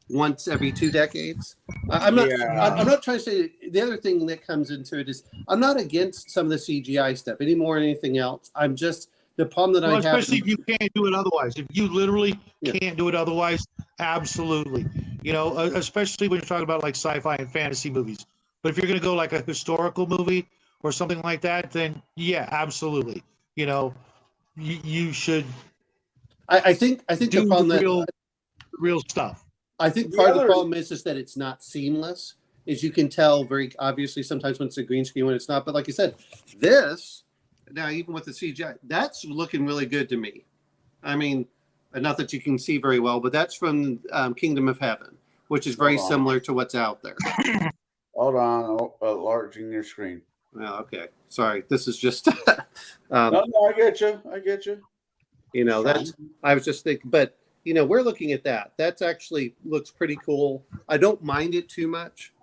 Once every 2 decades? I'm not trying to say the other thing that comes into it is I'm not against some of the CGI stuff any more than anything else. I'm just, the problem that Well, I have. especially if you can't do it otherwise. If you literally can't do it otherwise, absolutely. You know, especially when you're talking about like sci-fi and fantasy movies. But if you're going to go like a historical movie or something like that, then yeah, absolutely. You know, you should I think the do problem the that real stuff. I think The part of the other- problem is that it's not seamless. Is you can tell very obviously sometimes when it's a green screen, when it's not. But like you said, this now even with the CGI, that's looking really good to me. I mean, not that you can see very well, but that's from Kingdom of Heaven, which is very Hold on. similar to what's out there. Hold on, enlarging your screen. Oh, okay, sorry. This is just, No, I get you. I get you. you know, that's. I was just thinking, but you know, we're looking at that. That's actually looks pretty cool. I don't mind it too much.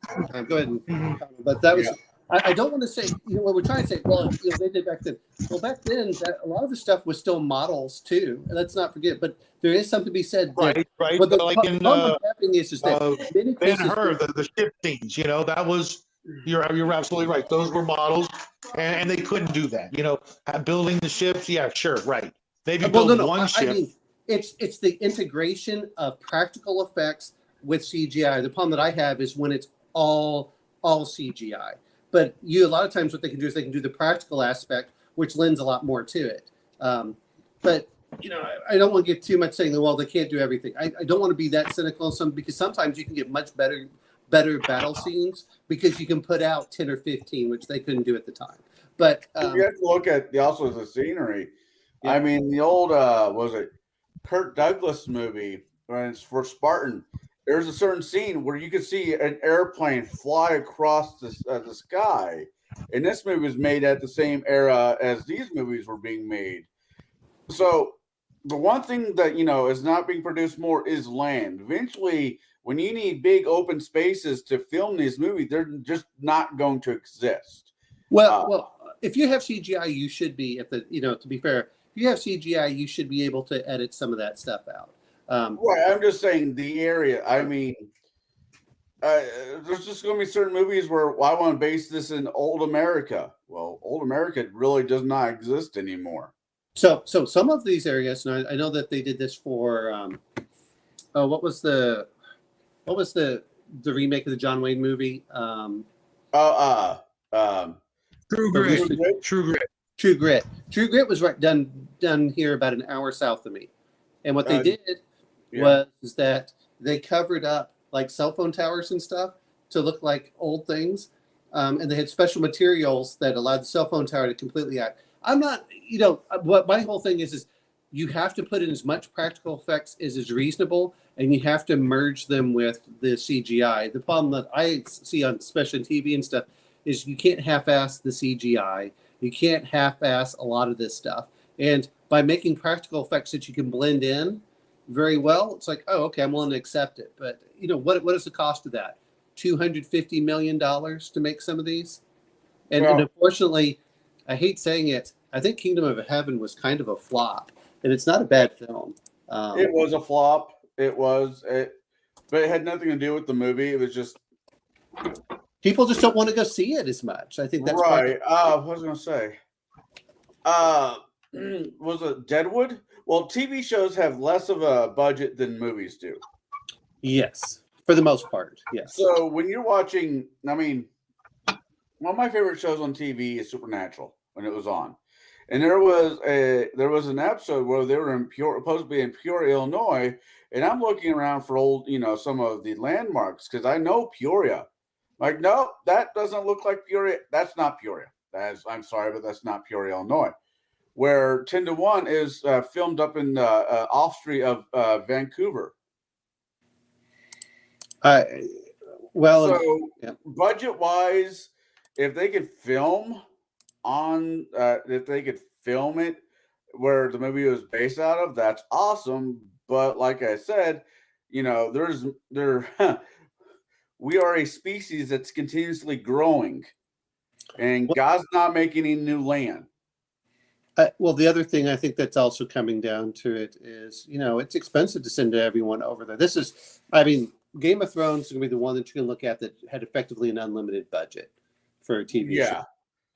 Go ahead and, but that was. Yeah. I don't want to say, you know, what we're trying to say, well, you know, they did back then. Well, back then, a lot of the stuff was still models too. And let's not forget, but there is something to be said. Right. But the Like in problem happening is that many Ben cases, Hur, the ship scenes, you know, that was, you're absolutely right. Those were models and they couldn't do that. You know, building the ships, yeah, sure, right. Maybe build one ship. I mean, it's the integration of practical effects with CGI. The problem that I have is when it's all CGI. But a lot of times what they can do is they can do the practical aspect, which lends a lot more to it. But you know, I don't want to get too much saying, well, they can't do everything. I don't want to be that cynical on some, because sometimes you can get much better battle scenes because you can put out 10 or 15, which they couldn't do at the time. But You have to look at also the scenery. Yeah. I mean, the old was it Kirk Douglas movie when it's for Spartan? There's a certain scene where you could see an airplane fly across the sky, and this movie was made at the same era as these movies were being made. So the one thing that, you know, is not being produced more is land. Eventually, when you need big open spaces to film these movies, they're just not going to exist. well, if you have CGI, you should be to be fair, if you have CGI, you should be able to edit some of that stuff out. Right, I'm just saying the area. I mean, there's just going to be certain movies where I want to base this in old America. Well, old America really does not exist anymore. So some of these areas, and I know that they did this for what was the remake of the John Wayne movie? True Grit. True Grit was done here about an hour south of me, and what they did was that they covered up like cell phone towers and stuff to look like old things, and they had special materials that allowed the cell phone tower to completely act. I'm not, you know, what my whole thing is you have to put in as much practical effects as is reasonable, and you have to merge them with the CGI. The problem that I see on especially TV and stuff is you can't half-ass the CGI. You can't half-ass a lot of this stuff. And by making practical effects that you can blend in, very well, it's like, oh, okay, I'm willing to accept it. But you know, what is the cost of that? $250 million to make some of these, and unfortunately, I hate saying it, I think Kingdom of Heaven was kind of a flop, and it's not a bad film. It was a flop. But it had nothing to do with the movie. It was just people just don't want to go see it as much. I think that's right. What was I going to say? Was it Deadwood? Well, TV shows have less of a budget than movies do. Yes, for the most part. Yes. So when you're watching, I mean, one of my favorite shows on TV is Supernatural when it was on, and there was an episode where they were supposed to be in Peoria, Illinois, and I'm looking around for old, some of the landmarks because I know Peoria. Like, no, that doesn't look like Peoria. That's not Peoria. I'm sorry, but that's not Peoria, Illinois. Where 10 to 1 is filmed up in off street of Vancouver. Budget wise, if they could film it where the movie was based out of, that's awesome. But like I said, we are a species that's continuously growing, and God's not making any new land. Well, the other thing I think that's also coming down to it is, it's expensive to send everyone over there. Game of Thrones is going to be the one that you can look at that had effectively an unlimited budget for a TV show.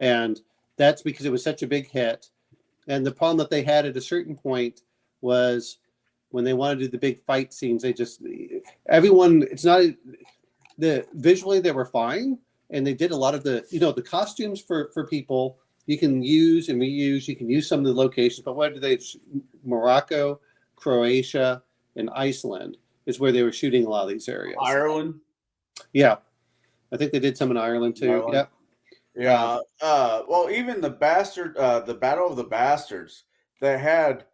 And that's because it was such a big hit. And the problem that they had at a certain point was when they wanted to do the big fight scenes, visually they were fine. And they did a lot of the costumes for people. You can use and reuse. You can use some of the locations, but what do they? Morocco, Croatia, and Iceland is where they were shooting a lot of these areas. Ireland. Yeah, I think they did some in Ireland too. Ireland. Yeah. Well, even the Battle of the Bastards, they had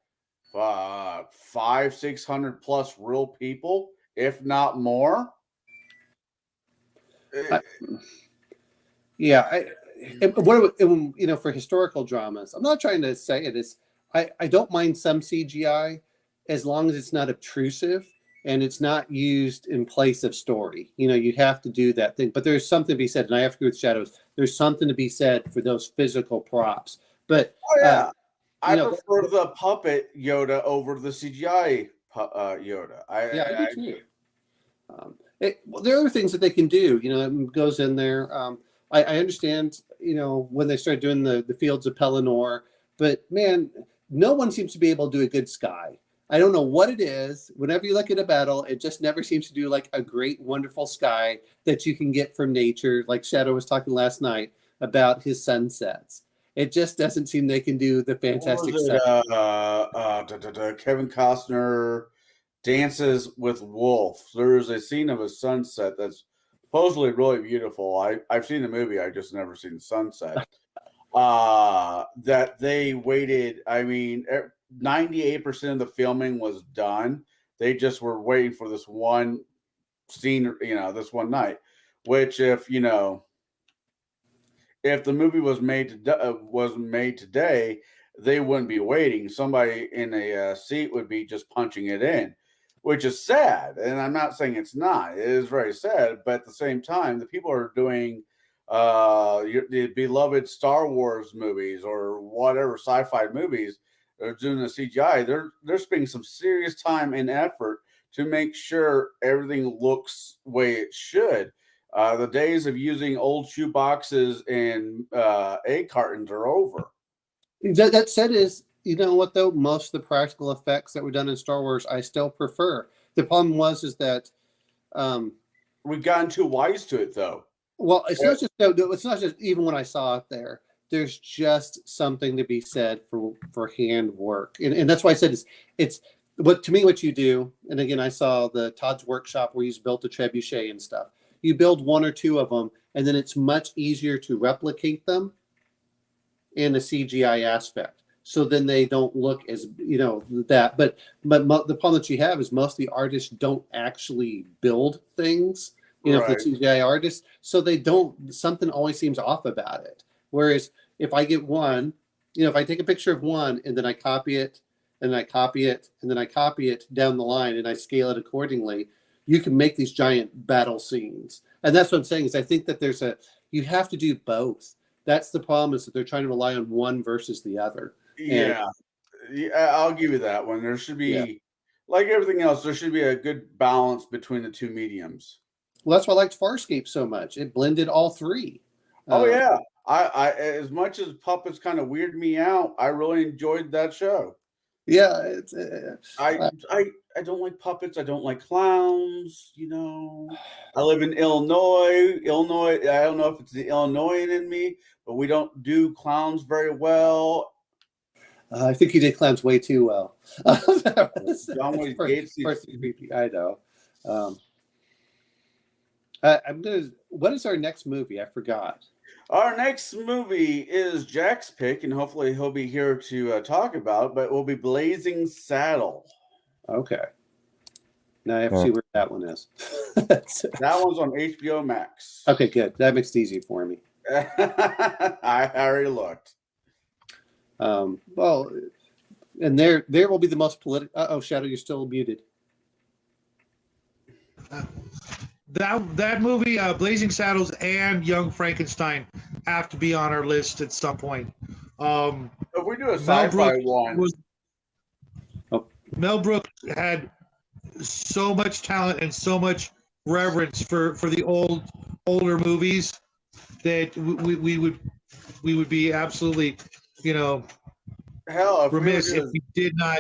500-600 plus real people, if not more. For historical dramas, I'm not trying to say it is. I don't mind some CGI as long as it's not obtrusive and it's not used in place of story. You have to do that thing, but there's something to be said. And I have to agree with Shadows. There's something to be said for those physical props. But I prefer the puppet Yoda over the CGI Yoda. I do too. There are other things that they can do. That goes in there. I understand, when they started doing the Fields of Pelennor, but man, no one seems to be able to do a good sky. I don't know what it is. Whenever you look at a battle, it just never seems to do like a great, wonderful sky that you can get from nature. Like Shadow was talking last night about his sunsets. It just doesn't seem they can do the fantastic stuff. Kevin Costner dances with wolves. There's a scene of a sunset that's supposedly really beautiful. I've seen the movie. I just never seen the sunset. That they waited. 98% of the filming was done. They just were waiting for this one scene, this one night. Which, if the movie was made today, they wouldn't be waiting. Somebody in a seat would be just punching it in, which is sad. And I'm not saying it's not. It is very sad. But at the same time, the people are doing the beloved Star Wars movies or whatever sci-fi movies. They're doing the CGI. They're spending some serious time and effort to make sure everything looks the way it should. The days of using old shoe boxes and egg cartons are over. That said, you know what though? Most of the practical effects that were done in Star Wars, I still prefer. The problem is that we've gotten too wise to it, though. Well, it's not just even when I saw it there. There's just something to be said for hand work, and that's why I said it's what to me what you do. And again, I saw the Todd's workshop where he's built a trebuchet and stuff. You build one or two of them, and then it's much easier to replicate them in a CGI aspect. So then they don't look as that. But the problem that you have is most of the artists don't actually build things. Right. For the CGI artists, so they don't. Something always seems off about it. Whereas if I get one, if I take a picture of one and then I copy it and I copy it, and then I copy it down the line, and I scale it accordingly, you can make these giant battle scenes. And that's what I'm saying is I think that you have to do both. That's the problem, is that they're trying to rely on one versus the other. Yeah, I'll give you that one. There should be, like everything else, there should be a good balance between the two mediums. Well, that's why I liked Farscape so much. It blended all three. Oh yeah, I as much as puppets kind of weirded me out, I really enjoyed that show. Yeah, it's, I don't like puppets. I don't like clowns. You know, I live in Illinois. Illinois. I don't know if it's the Illinoisan in me, but we don't do clowns very well. I think you did clowns way too well. John Wayne Gates. I know. What is our next movie? I forgot. Our next movie is Jack's pick, and hopefully he'll be here to talk about it, but it will be Blazing Saddle. Okay. Now I have to see where that one is. That one's on HBO Max. Okay, good. That makes it easy for me. I already looked. Well, and there will be the most political. Shadow, you're still muted. That movie, Blazing Saddles and Young Frankenstein, have to be on our list at some point. If we do a sci-fi one, Mel Brooks had so much talent and so much reverence for the older movies that we would be absolutely, remiss if we did not.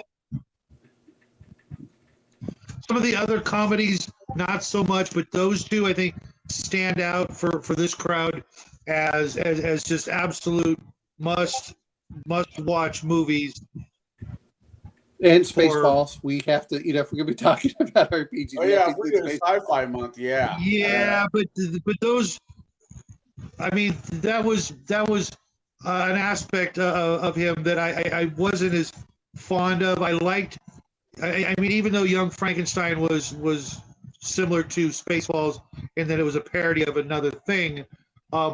Some of the other comedies, not so much, but those two, I think, stand out for this crowd as just absolute must watch movies. And Spaceballs, we have to, if we're gonna be talking about RPGs. Oh yeah, we're doing Sci-Fi Month, yeah. Yeah, but those, I mean, that was an aspect of him that I wasn't as fond of. I liked. I mean, even though Young Frankenstein was similar to Spaceballs in that it was a parody of another thing,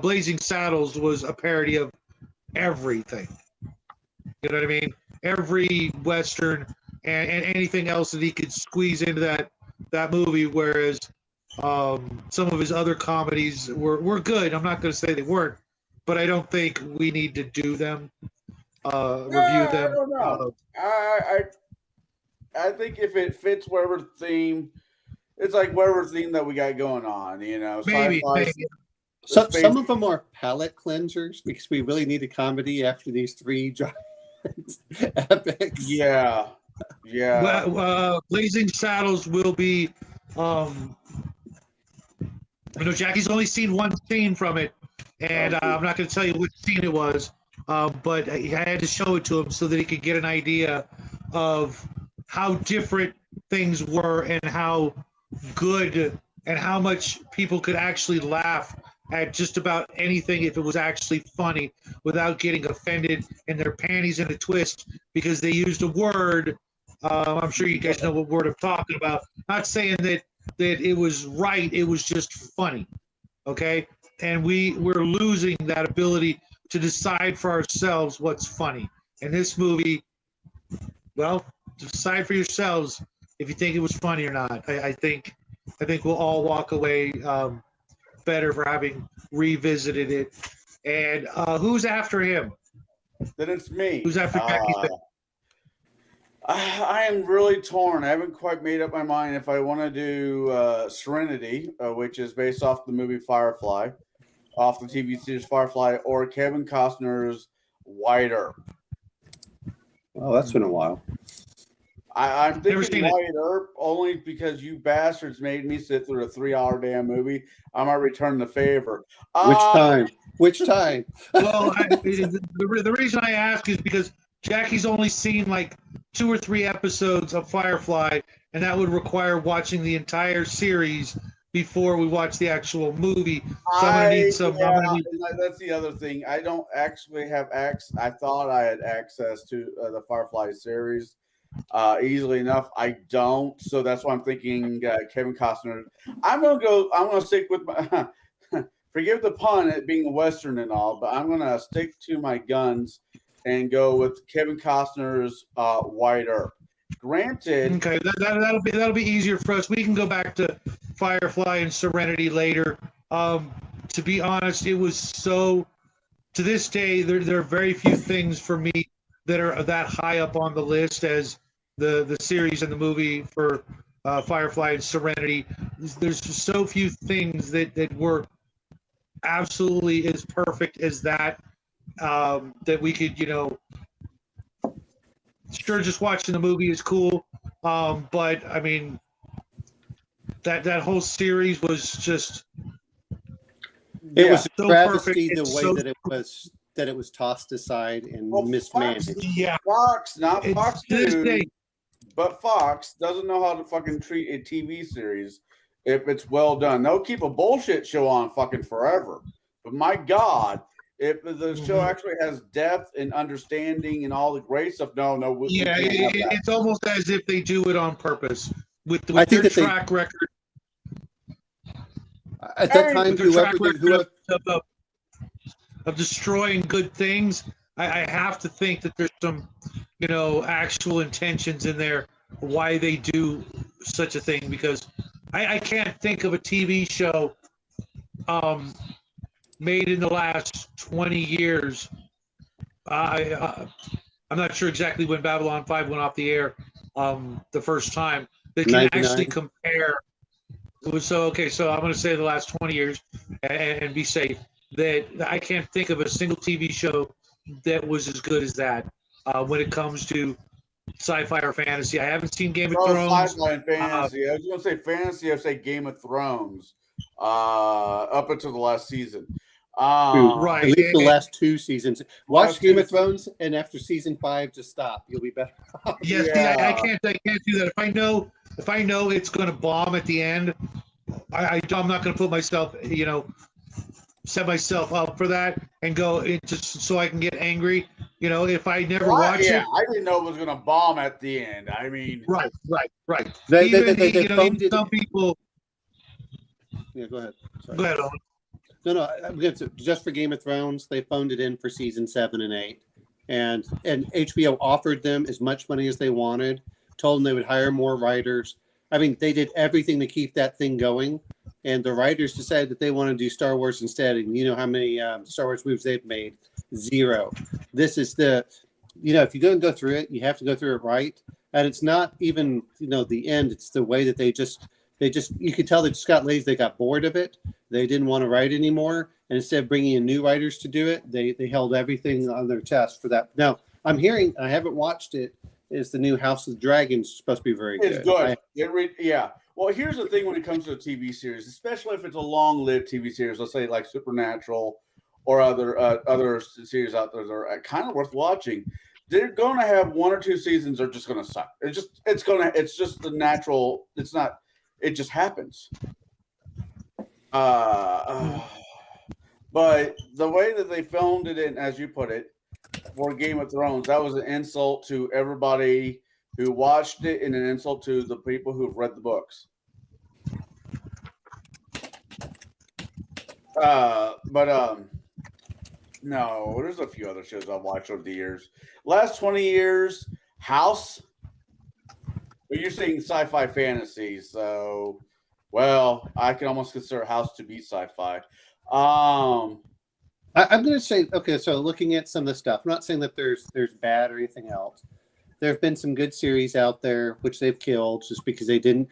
Blazing Saddles was a parody of everything. You know what I mean? Every Western and anything else that he could squeeze into that movie, whereas some of his other comedies were good. I'm not going to say they weren't, but I don't think we need to do them, review them. I don't know. I think if it fits whatever theme, it's like whatever theme that we got going on, Maybe. So, some of them are palate cleansers because we really need a comedy after these three giant epics. Yeah. Blazing Saddles will be. Jackie's only seen one scene from it, and I'm not going to tell you which scene it was, but I had to show it to him so that he could get an idea of how different things were and how good and how much people could actually laugh at just about anything if it was actually funny without getting offended and their panties in a twist because they used a word. I'm sure you guys know what word I'm talking about. Not saying that it was right. It was just funny. Okay. And we're losing that ability to decide for ourselves what's funny. And this movie, well, decide for yourselves if you think it was funny or not. I think we'll all walk away better for having revisited it. And who's after him? Then it's me. Who's after Jackie's pick? I am really torn. I haven't quite made up my mind if I want to do Serenity, which is based off the movie Firefly, off the TV series Firefly, or Kevin Costner's Wyatt Earp. Oh, that's been a while. I'm thinking Wyatt Earp only because you bastards made me sit through a 3-hour damn movie. I might return the favor. Which time? Well, the reason I ask is because Jackie's only seen like 2 or 3 episodes of Firefly, and that would require watching the entire series before we watch the actual movie. So I'm gonna need some. That's the other thing. I don't actually have access. I thought I had access to the Firefly series easily enough. I don't, so that's why I'm thinking Kevin Costner. I'm gonna stick with my. Forgive the pun, it being a Western and all, but I'm gonna stick to my guns and go with Kevin Costner's Wyatt Earp. Granted, Okay, that'll be easier for us. We can go back to Firefly and Serenity later. To be honest, it was so. To this day, there are very few things for me that are that high up on the list as the series and the movie for Firefly and Serenity. There's so few things that were absolutely as perfect as that that we could, sure, just watching the movie is cool. But I mean, that whole series was just It was a so travesty perfect. the It's way so- that it was tossed aside and Well, mismanaged. yeah. Fox, not It's Fox to this News, day. but Fox doesn't know how to fucking treat a TV series if it's well done. They'll keep a bullshit show on fucking forever. But my God, if the show actually has depth and understanding and all the great stuff, no, we Yeah, can't have that. it's almost as if they do it on purpose with I think their that they- track record. At that time, With their track whoever record of destroying good things, I have to think that there's some, actual intentions in there why they do such a thing, because I can't think of a TV show made in the last 20 years. I'm not sure exactly when Babylon 5 went off the air the first time. They can 99. actually compare. So I'm going to say the last 20 years and be safe, that I can't think of a single TV show that was as good as that when it comes to sci-fi or fantasy. I haven't seen Game of Thrones. Sci-fi and fantasy. I was going to say fantasy. I say Game of Thrones. Up until the last season. Right. at least the last 2 seasons. Watch Last Game two of Thrones, and after season 5, just stop. You'll be better. Yes, Yeah. I can't do that. If I know it's going to bomb at the end, I'm not going to put myself, set myself up for that and go just so I can get angry. If I never watch it. I didn't know it was going to bomb at the end. I mean, Right. They Even phoned some it. people. Yeah, go ahead. Sorry. Go ahead, Owen. No. Just for Game of Thrones, they phoned it in for season 7 and 8, and HBO offered them as much money as they wanted. Told them they would hire more writers. I mean, they did everything to keep that thing going, and the writers decided that they want to do Star Wars instead. And you know how many Star Wars movies they've made? 0. This is if you're going to go through it, you have to go through it right. And it's not even the end. It's the way that they just you could tell they just got lazy. They got bored of it. They didn't want to write anymore. And instead of bringing in new writers to do it, they held everything on their chest for that. Now, I'm hearing, I haven't watched it, is the new House of the Dragons supposed to be very good. it's good. Yeah. Well, here's the thing when it comes to a TV series, especially if it's a long-lived TV series, let's say like Supernatural or other series out there that are kind of worth watching. They're going to have 1 or 2 seasons are just going to suck. It's just the natural. It's not. It just happens. But the way that they filmed it in, as you put it, for Game of Thrones, that was an insult to everybody who watched it and an insult to the people who've read the books. No, there's a few other shows I've watched over the years. Last 20 years, House. But you're saying sci-fi fantasy, so I can almost consider House to be sci-fi. I'm going to say, okay, so looking at some of the stuff, I'm not saying that there's bad or anything else. There have been some good series out there which they've killed just because they didn't.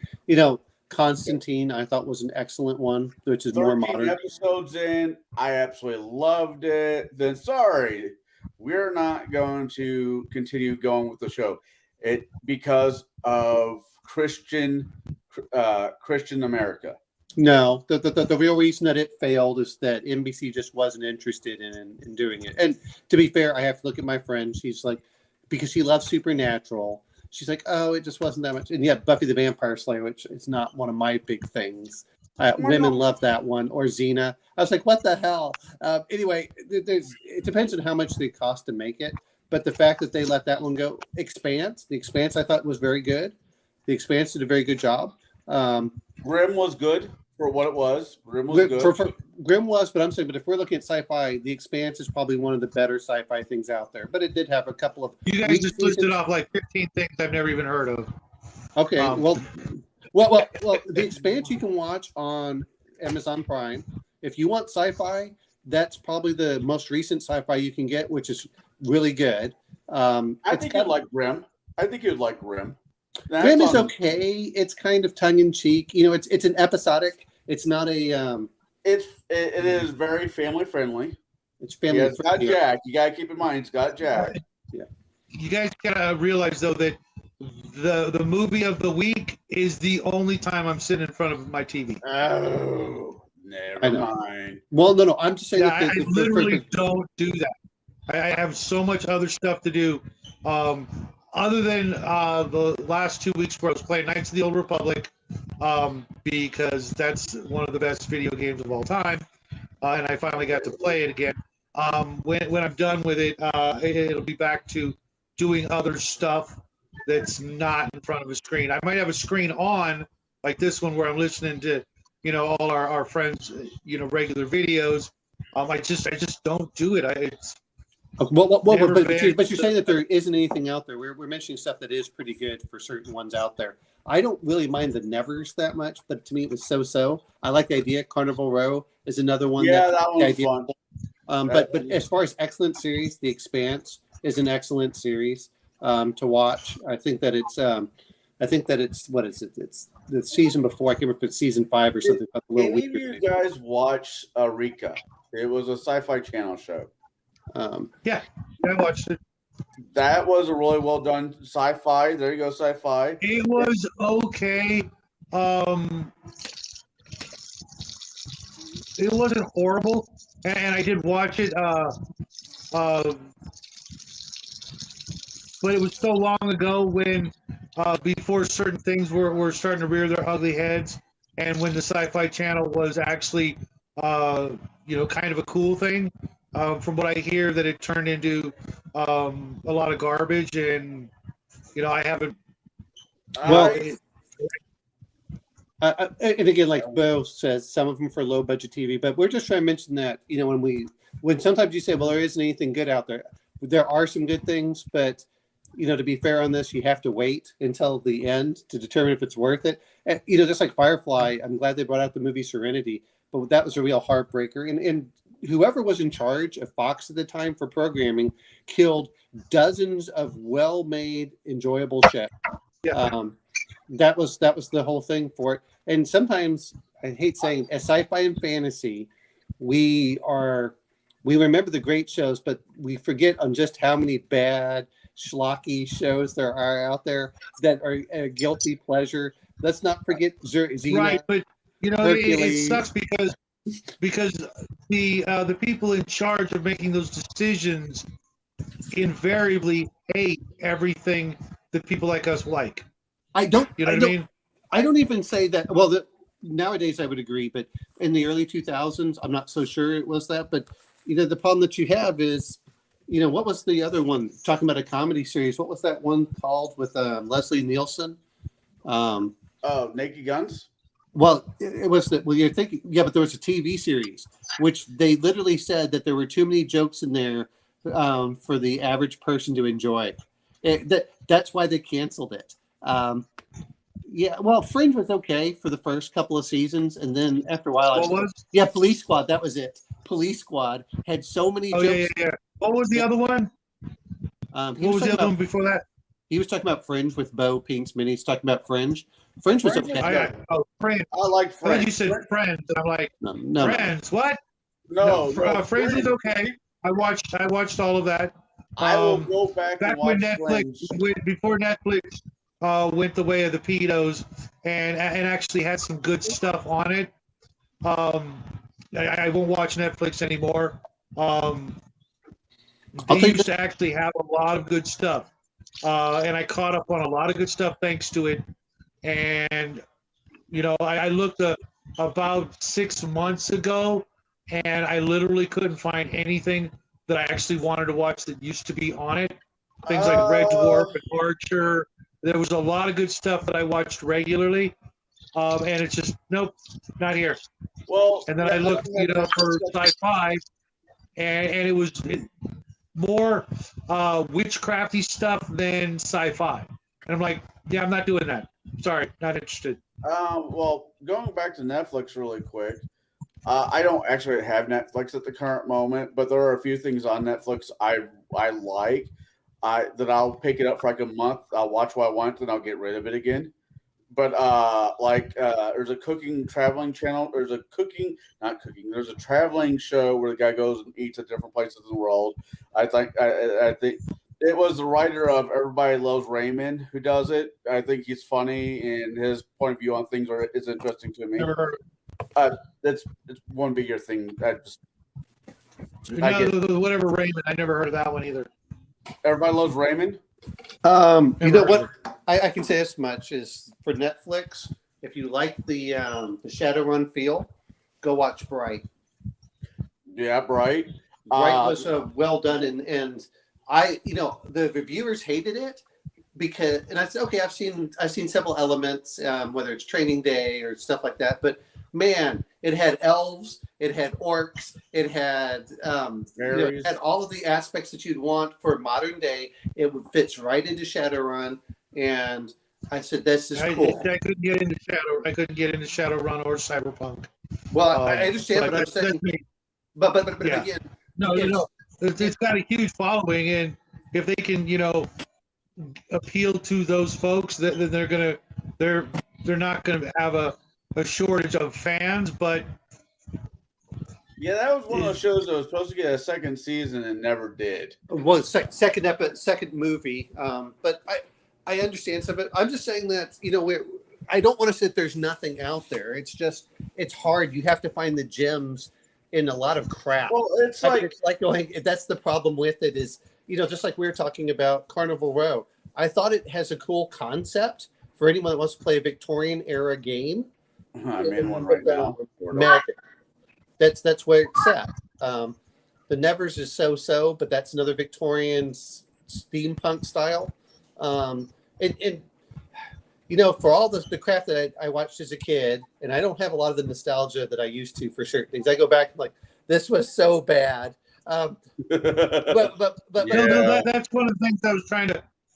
Constantine, I thought was an excellent one, which is more 13 modern. episodes in, I absolutely loved it. Then sorry, we're not going to continue going with the show. It because of Christian America. No, the real reason that it failed is that NBC just wasn't interested in doing it. And to be fair, I have to look at my friend. She's like, because she loves Supernatural, she's like, oh, it just wasn't that much. And yeah, Buffy the Vampire Slayer, which is not one of my big things. Women love that one, or Xena. I was like, what the hell? Anyway, it depends on how much they cost to make it. But the fact that they let that one go, The Expanse I thought was very good. The Expanse did a very good job. Grimm was good for what it was. Grimm was good. Grimm was, but I'm saying, but if we're looking at sci-fi, The Expanse is probably one of the better sci-fi things out there. But it did have a couple of. You guys weak just listed seasons. off like 15 things I've never even heard of. Okay, Um, well, The Expanse you can watch on Amazon Prime. If you want sci-fi, that's probably the most recent sci-fi you can get, which is really good. I think you'd like Grimm. I think you'd like Grimm. Grimm is okay. It's kind of tongue in cheek. You know, it's an episodic. It's not a. It is very family friendly. It's family It's got friendly. Jack. You gotta keep in mind, it's got Jack. You guys gotta realize though that the movie of the week is the only time I'm sitting in front of my TV. Oh, I never know. mind. Well, no. I'm just saying Yeah, that I literally don't do that. I have so much other stuff to do. Other than the last 2 weeks where I was playing Knights of the Old Republic, because that's one of the best video games of all time, and I finally got to play it again. When I'm done with it, it'll be back to doing other stuff that's not in front of a screen. I might have a screen on, like this one, where I'm listening to, all our friends, regular videos. I just don't do it. but Never you're been- saying that there isn't anything out there. We're mentioning stuff that is pretty good for certain ones out there. I don't really mind the nevers that much, but to me it was so. I like the idea. Carnival Row is another one. Yeah, that the one's idea- fun. But as far as excellent series, The Expanse is an excellent series to watch. I think that it's what is it? It's the season before. I can't remember if it's season 5 or something. A little Any of weird. you guys watch Eureka? It was a sci-fi channel show. Yeah, I watched it. That was a really well done sci-fi. There you go, sci-fi. It was okay. It wasn't horrible, and I did watch it. But it was so long ago when, before certain things were starting to rear their ugly heads, and when the Sci-Fi Channel was actually, kind of a cool thing. From what I hear, that it turned into a lot of garbage, and I haven't. Well, I- and again, like Bo says, some of them for low budget TV, but we're just trying to mention that, when sometimes you say, well, there isn't anything good out there. There are some good things, but to be fair on this, you have to wait until the end to determine if it's worth it. And, just like Firefly, I'm glad they brought out the movie Serenity, but that was a real heartbreaker. And whoever was in charge of Fox at the time for programming killed dozens of well-made, enjoyable shows. Yeah. That was the whole thing for it. And sometimes, I hate saying, as sci-fi and fantasy, we remember the great shows, but we forget on just how many bad, schlocky shows there are out there that are a guilty pleasure. Let's not forget Xena. Right, but it Hercules. sucks because the people in charge of making those decisions invariably hate everything that people like us like. I don't. You know I what don't, I mean? I don't even say that. Well, nowadays I would agree, but in the early 2000s, I'm not so sure it was that. But the problem that you have is, what was the other one? Talking about a comedy series. What was that one called with Leslie Nielsen? Naked Guns. Well, it was that. Well, you're thinking, yeah, but there was a TV series which they literally said that there were too many jokes in there for the average person to enjoy. That's why they canceled it. Yeah, well, Fringe was okay for the first couple of seasons, and then after a while, Police Squad. That was it. Police Squad had so many jokes. Yeah. What was the other one? What was the other one before that? He was talking about Fringe with Bo Pinksman. He's talking about Fringe. Fringe was Fringe okay. Friends. I like I thought Friends. you said Friends, and I'm like, No. Friends? What? No, Friends is okay. I watched all of that. I will go back and watch when Netflix, Friends. before Netflix went the way of the pedos and actually had some good stuff on it. I won't watch Netflix anymore. They used to actually have a lot of good stuff, and I caught up on a lot of good stuff thanks to it. And I looked about 6 months ago, and I literally couldn't find anything that I actually wanted to watch that used to be on it. Things like Red Dwarf and Archer. There was a lot of good stuff that I watched regularly, and it's just nope, not here. Well, And then I looked, for sci-fi, and it was more witchcrafty stuff than sci-fi. And I'm like, yeah, I'm not doing that. Sorry, not interested. Well, going back to Netflix really quick, I don't actually have Netflix at the current moment, but there are a few things on Netflix I like. That I'll pick it up for like a month. I'll watch what I want, then I'll get rid of it again. But there's a cooking traveling channel. There's a There's a traveling show where the guy goes and eats at different places in the world. I think it was the writer of Everybody Loves Raymond who does it. I think he's funny and his point of view on things is interesting to me. Never heard. It's one bigger thing. Whatever Raymond, I never heard of that one either. Everybody Loves Raymond. You know what? I can say as much as for Netflix, if you like the Shadowrun feel, go watch Bright. Yeah, Bright. Bright was well done, and the reviewers hated it because, and I said, okay, I've seen several elements, whether it's Training Day or stuff like that, but man, it had elves, it had orcs, it had it had all of the aspects that you'd want for modern day. It fits right into Shadowrun, and I said, "This is cool." I couldn't get into Shadowrun or Cyberpunk. Well, I understand, but I'm saying, but yeah. again, it's got a huge following, and if they can, appeal to those folks, then they're not gonna have a shortage of fans, but yeah, that was one of those shows that was supposed to get a second season and never did. Well, second movie, but I understand some of it. I'm just saying that I don't want to say that there's nothing out there. It's hard. You have to find the gems in a lot of crap. Well, it's like going. That's the problem with it is just like we were talking about Carnival Row. I thought it has a cool concept for anyone that wants to play a Victorian era game. I'm in one right now. Magic. That's where it's at. The Nevers is so, but that's another Victorian steampunk style. And for all the crap that I watched as a kid, and I don't have a lot of the nostalgia that I used to for certain things. I go back like, this was so bad. But that's one of the things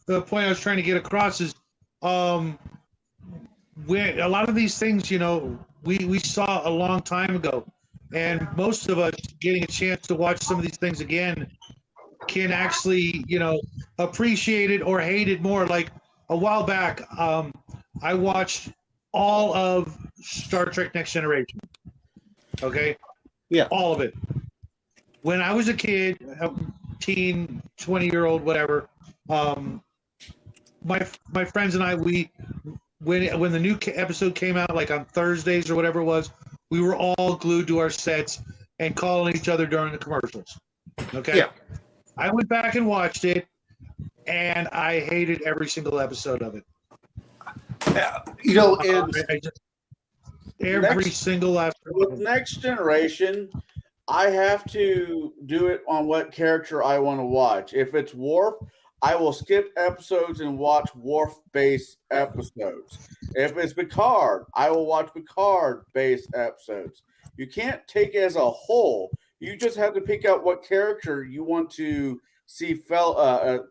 the point I was trying to get across is a lot of these things, we saw a long time ago, and most of us getting a chance to watch some of these things again can actually, appreciate it or hate it more. Like a while back, I watched all of Star Trek Next Generation. Okay? Yeah. All of it. When I was a kid, a teen, 20-year-old, whatever, my friends and I, when the new episode came out, like on Thursdays or whatever it was, we were all glued to our sets and calling each other during the commercials. Okay? Yeah. I went back and watched it, and I hated every single episode of it. Every single last with Next Generation, I have to do it on what character I want to watch. If it's Worf, I will skip episodes and watch Worf-based episodes. If it's Picard, I will watch Picard-based episodes. You can't take it as a whole. You just have to pick out what character you want to see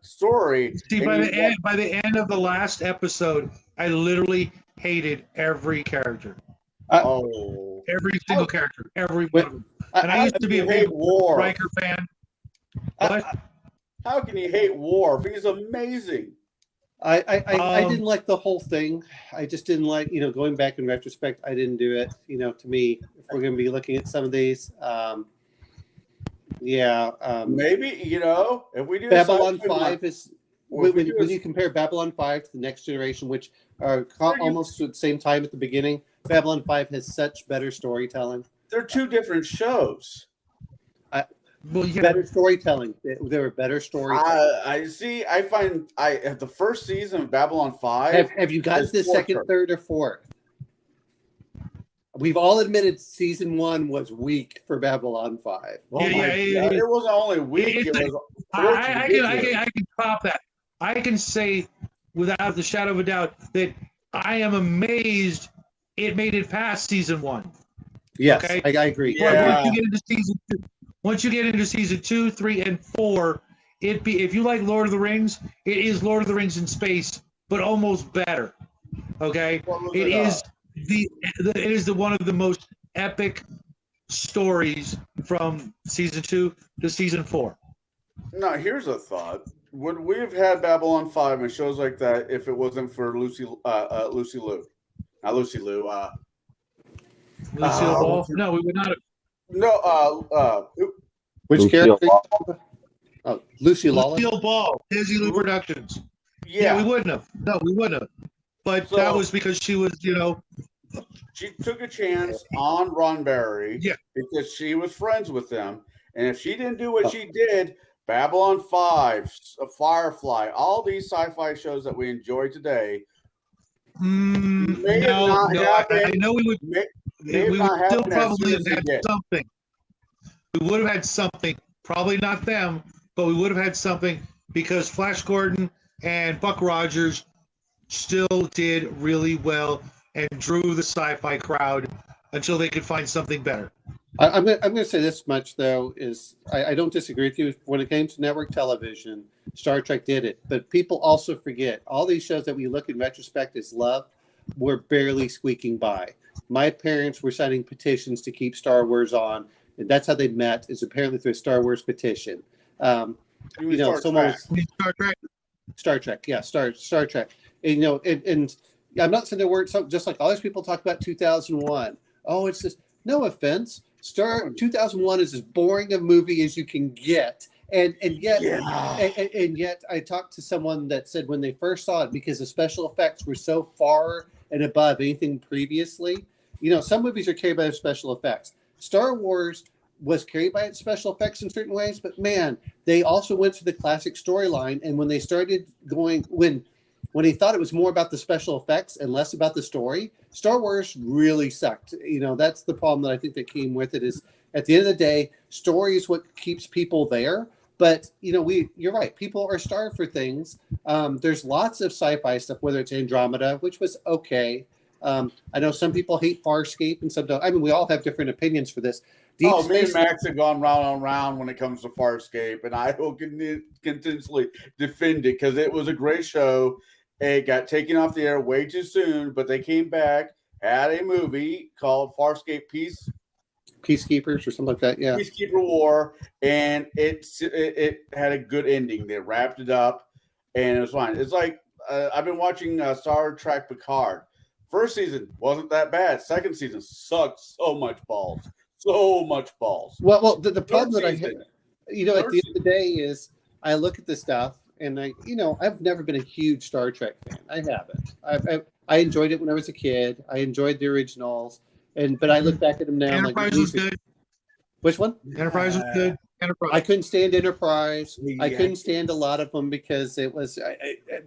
story. See, by the end of the last episode, I literally hated every character. Every single character. Every one of them. And I used to be a big Riker fan. What? How can you hate Worf? He's amazing. I didn't like the whole thing. I just didn't like, going back in retrospect, I didn't do it. To me, if we're going to be looking at some of these, maybe, if we do Babylon 5 is, when you compare Babylon 5 to the Next Generation, which are almost at the same time at the beginning, Babylon 5 has such better storytelling. They're two different shows. Better storytelling. There were better storytelling. I see. I find the first season of Babylon 5. Have you got the second, third, or fourth? We've all admitted season 1 was weak for Babylon 5. It wasn't only weak. I can top that. I can say without the shadow of a doubt that I am amazed it made it past season 1. Yes, Okay. I agree. But Yeah. once you get into season 2, 3, and 4, if you like Lord of the Rings, it is Lord of the Rings in space, but almost better. Okay, What was it it, is the one of the most epic stories from season 2 to season 4. Now, here's a thought. Would we have had Babylon 5 and shows like that if it wasn't for Lucy Liu? Not Lucy Liu. Lucille Uh, Ball? No, we would not have. No, Which Lucille character? Ball. Oh, Lucy Lawless. Lucille Ball, Disney Lou Productions. Yeah, we yeah. wouldn't have. No, we wouldn't have. But So- that was because she was, She took a chance on Ron Barry Yeah. because she was friends with him. And if she didn't do what she did, Babylon 5, Firefly, all these sci-fi shows that we enjoy today may have not happened. I know we would. may We not would still happen as probably soon have as they had did. something. We would have had something. Probably not them, but we would have had something because Flash Gordon and Buck Rogers still did really well and drew the sci-fi crowd until they could find something better. I'm going to say this much, though, is I don't disagree with you. When it came to network television, Star Trek did it. But people also forget all these shows that we look in retrospect as love were barely squeaking by. My parents were signing petitions to keep Star Wars on, and that's how they met, is apparently through a Star Wars petition. You Someone was, Star Trek. Star Trek, yeah, Star Trek. And, and I'm not saying there weren't some, just like all these people talk about 2001. Oh, it's just, no offense. 2001 is as boring a movie as you can get. And yet, and yet I talked to someone that said when they first saw it, because the special effects were so far and above anything previously, some movies are carried by their special effects. Star Wars was carried by its special effects in certain ways, but man, they also went to the classic storyline. And when they started going, when he thought it was more about the special effects and less about the story, Star Wars really sucked. That's the problem that I think that came with it, is at the end of the day, story is what keeps people there. But, you're right. People are starved for things. There's lots of sci-fi stuff, whether it's Andromeda, which was okay. I know some people hate Farscape and some don't. I mean, we all have different opinions for this. Me and Max have gone round and round when it comes to Farscape, and I will continuously defend it because it was a great show. It got taken off the air way too soon, but they came back, had a movie called Farscape Peacekeepers or something like that, yeah. Peacekeeper War, and it had a good ending. They wrapped it up, and it was fine. It's like I've been watching Star Trek Picard. First season wasn't that bad. Second season sucked so much balls. Well, the problem that I season. had, at the end of the day is I look at the stuff and I've never been a huge Star Trek fan. I haven't. I enjoyed it when I was a kid. I enjoyed the originals, but I look back at them now. Enterprise was good. Which one? Enterprise was good. Enterprise. I couldn't stand Enterprise. Yeah. I couldn't stand a lot of them because it was,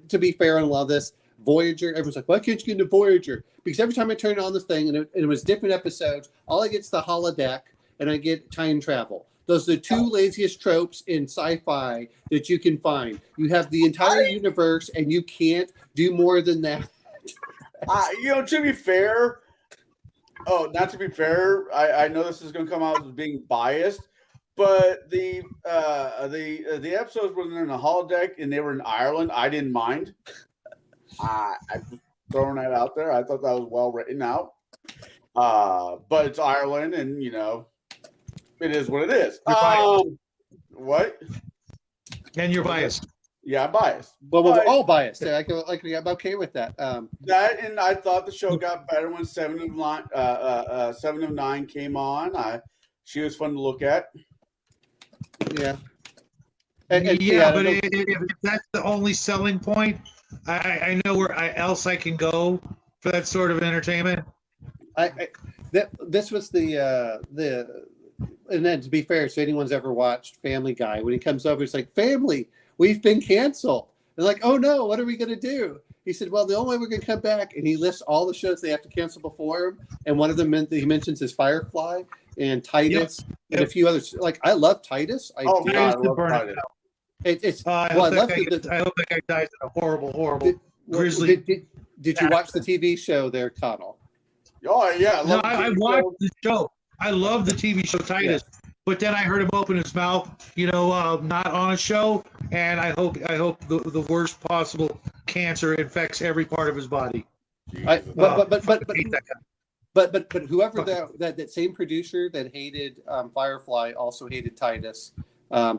to be fair on a lot of this, Voyager, everyone's like, why can't you get into Voyager? Because every time I turn on this thing, and it was different episodes, all I get is the holodeck, and I get time travel. Those are the two laziest tropes in sci-fi that you can find. You have the entire universe, and you can't do more than that. To be fair, not to be fair, I know this is going to come out as being biased, but the episodes when they're in the holodeck and they were in Ireland, I didn't mind. I've thrown that out there. I thought that was well written out. But it's Ireland, and it is what it is. What? And you're biased. Yeah, I'm biased. Well, we're all biased. I'm okay with that. That, and I thought the show got better when 7 of 9 came on. She was fun to look at. Yeah. But if that's the only selling point, I know where else I can go for that sort of entertainment. This was and then to be fair, so anyone's ever watched Family Guy, when he comes over, it's like, family, we've been canceled. They're like, oh no, what are we going to do? He said, well, the only way we're going to come back, and he lists all the shows they have to cancel before him, and one of them he mentions is Firefly and Titus and a few others. Like, I love Titus. I God, I love Titus. I hope that guy dies in a horrible grisly. Did you watch the TV show there, Connell? Oh yeah, I watched the show. I love the TV show Titus, but then I heard him open his mouth, not on a show, and I hope the worst possible cancer infects every part of his body. But whoever that same producer that hated Firefly also hated Titus. The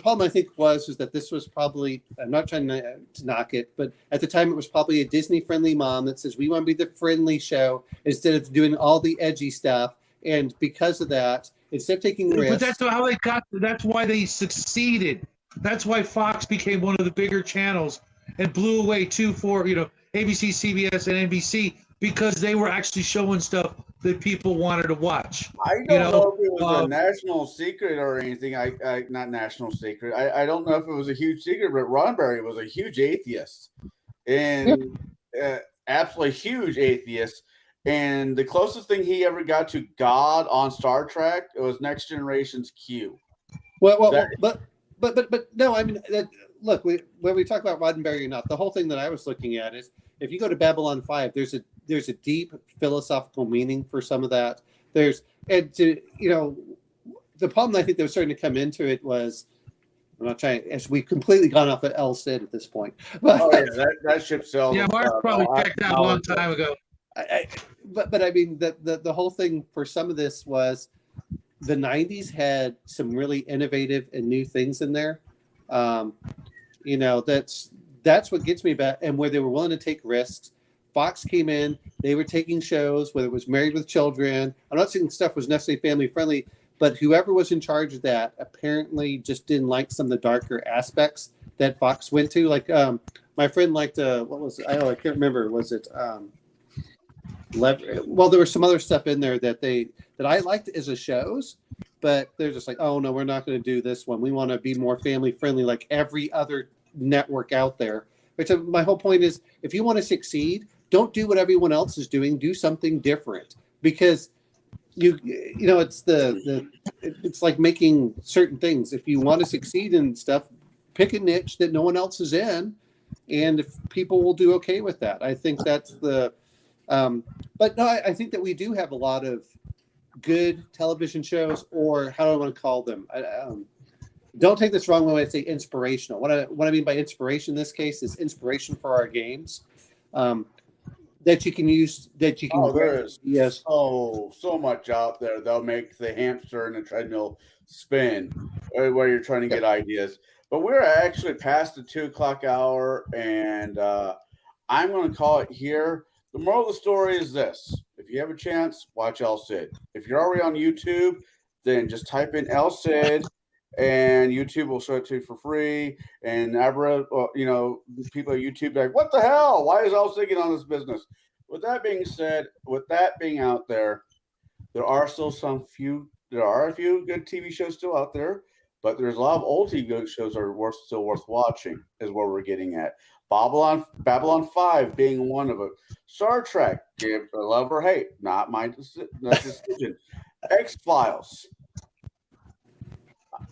problem I think is that this was probably, I'm not trying to knock it, but at the time it was probably a Disney friendly mom that says we want to be the friendly show instead of doing all the edgy stuff. And because of that, instead of taking risks, but that's how they got. That's why they succeeded. That's why Fox became one of the bigger channels and blew away for ABC, CBS, and NBC because they were actually showing stuff that people wanted to watch. I don't know if it was a national secret or anything. Not national secret. I don't know if it was a huge secret, but Roddenberry was a huge atheist, and absolutely huge atheist. And the closest thing he ever got to God on Star Trek was Next Generation's Q. But no, I mean, look, when we talk about Roddenberry or not, the whole thing that I was looking at is if you go to Babylon 5, there's a deep philosophical meaning for some of that. The problem I think that was starting to come into it was, I'm not trying, as we've completely gone off of El Cid at this point. But, that ship sailed. Yeah, Mark probably checked out a long time ago. But I mean, the whole thing for some of this was the 90s had some really innovative and new things in there. That's what gets me back, and where they were willing to take risks. Fox came in, they were taking shows, whether it was Married with Children. I'm not saying stuff was necessarily family friendly, but whoever was in charge of that apparently just didn't like some of the darker aspects that Fox went to. Like my friend liked what was it? I can't remember. Was it well, there was some other stuff in there that I liked as a shows, but they're just like, oh no, we're not going to do this one. We want to be more family friendly, like every other network out there. Which my whole point is, if you want to succeed, don't do what everyone else is doing. Do something different, because it's like making certain things. If you want to succeed in stuff, pick a niche that no one else is in, and if people will do okay with that. I think that's the. But no, I think that we do have a lot of good television shows, or how do I want to call them? Don't take this wrong when I say inspirational. What I mean by inspiration in this case is inspiration for our games that you can use. That you can. Oh, there is so much out there. They'll make the hamster and the treadmill spin where you're trying to get ideas. But we're actually past the 2:00 hour, and I'm going to call it here. The moral of the story is this: if you have a chance, watch El Cid. If you're already on YouTube, then just type in El Cid, and YouTube will show it to you for free. And people at YouTube are like, what the hell? Why is El Cid getting on this business? With that being said, with that being out there, there are a few good TV shows still out there, but there's a lot of old TV shows that are still worth watching, is what we're getting at. Babylon 5 being one of it. Star Trek, give a love or hate, not my decision. X-Files.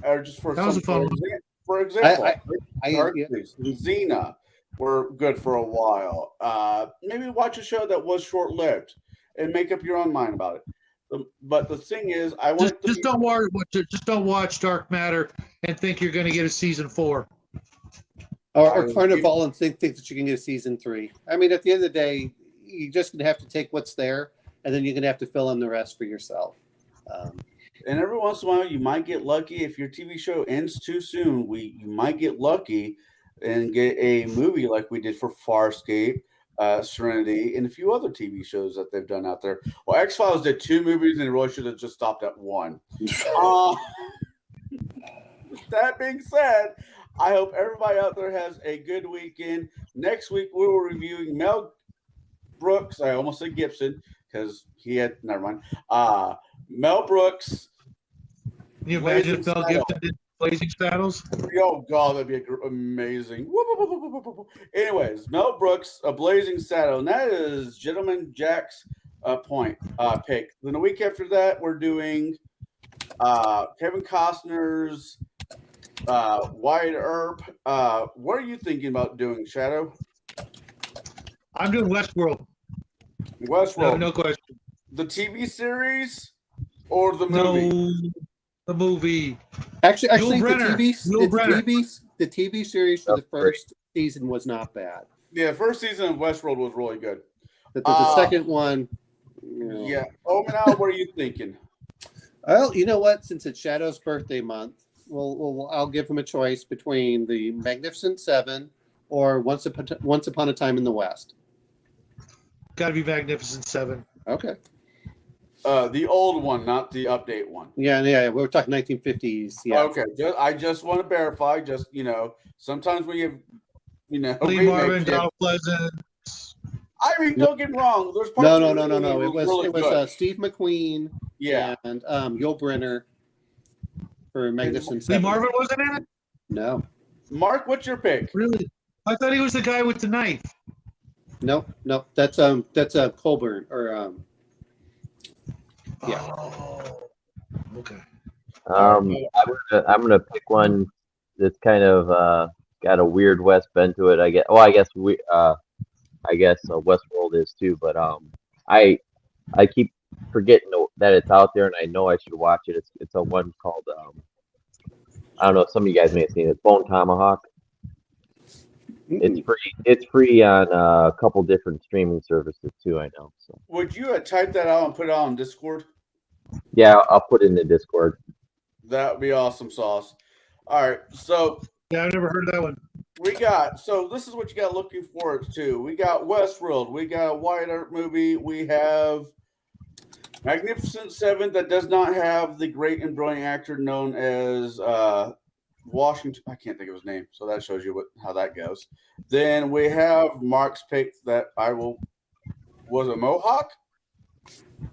Or just for example, Xena were good for a while. Maybe watch a show that was short-lived and make up your own mind about it. But the thing is, don't watch Dark Matter and think you're going to get a season 4. Or Carnival and think that you can get a season 3. I mean, at the end of the day, you're just going to have to take what's there, and then you're going to have to fill in the rest for yourself. And every once in a while, you might get lucky. If your TV show ends too soon, you might get lucky and get a movie like we did for Farscape, Serenity, and a few other TV shows that they've done out there. Well, X-Files did 2 movies, and they really should have just stopped at 1. That being said, I hope everybody out there has a good weekend. Next week, we will be reviewing Mel Brooks. I almost said Gibson because never mind. Mel Brooks. Can you imagine if Mel Gibson did Blazing Saddles? Oh, God, that'd be amazing. Anyways, Mel Brooks, A Blazing Saddle. And that is Gentleman Jack's pick. Then the week after that, we're doing Kevin Costner's Wyatt Earp. What are you thinking about doing, Shadow? I'm doing Westworld. Westworld. No question. The TV series or the movie? No, the movie. Actually, Brenner. the TV series for the That's great. first season was not bad. Yeah, first season of Westworld was really good. The second one, Yeah. Omenal, what are you thinking? Well, you know what? Since it's Shadow's birthday month, I'll give him a choice between the Magnificent Seven or Once Upon a Time in the West. Got to be Magnificent Seven. Okay. The old one, not the update one. Yeah. We're talking 1950s. Yeah. Okay. I just want to verify. Just sometimes when you have Lee remakes, Marvin, Donald Pleasant. I mean, don't get me wrong. There's parts No. of the movie It was really good. Steve McQueen. Yeah. And Yul Brynner for Magnificent Lee Seven. Marvin wasn't in it? No. Mark, what's your pick? Really? I thought he was the guy with the knife. No. That's Colburn or Yeah. Oh, okay. I'm gonna pick one that's kind of got a weird West bend to it. I guess. Well, I guess Westworld is too. But I keep forgetting that it's out there, and I know I should watch it. It's a one called I don't know. Some of you guys may have seen it. Bone Tomahawk. It's free. It's free on a couple different streaming services too. I know. So Would you type that out and put it on Discord? yeah, I'll put it in the Discord. That would be awesome, Sauce. All right, so Yeah, I've never heard of that one. so this is what you got looking forward to. We got Westworld. We got a Wyatt Earp movie. We have Magnificent Seven that does not have the great and brilliant actor known as Washington. I can't think of his name, so that shows you how that goes. Then we have Mark's pick that was it Mohawk?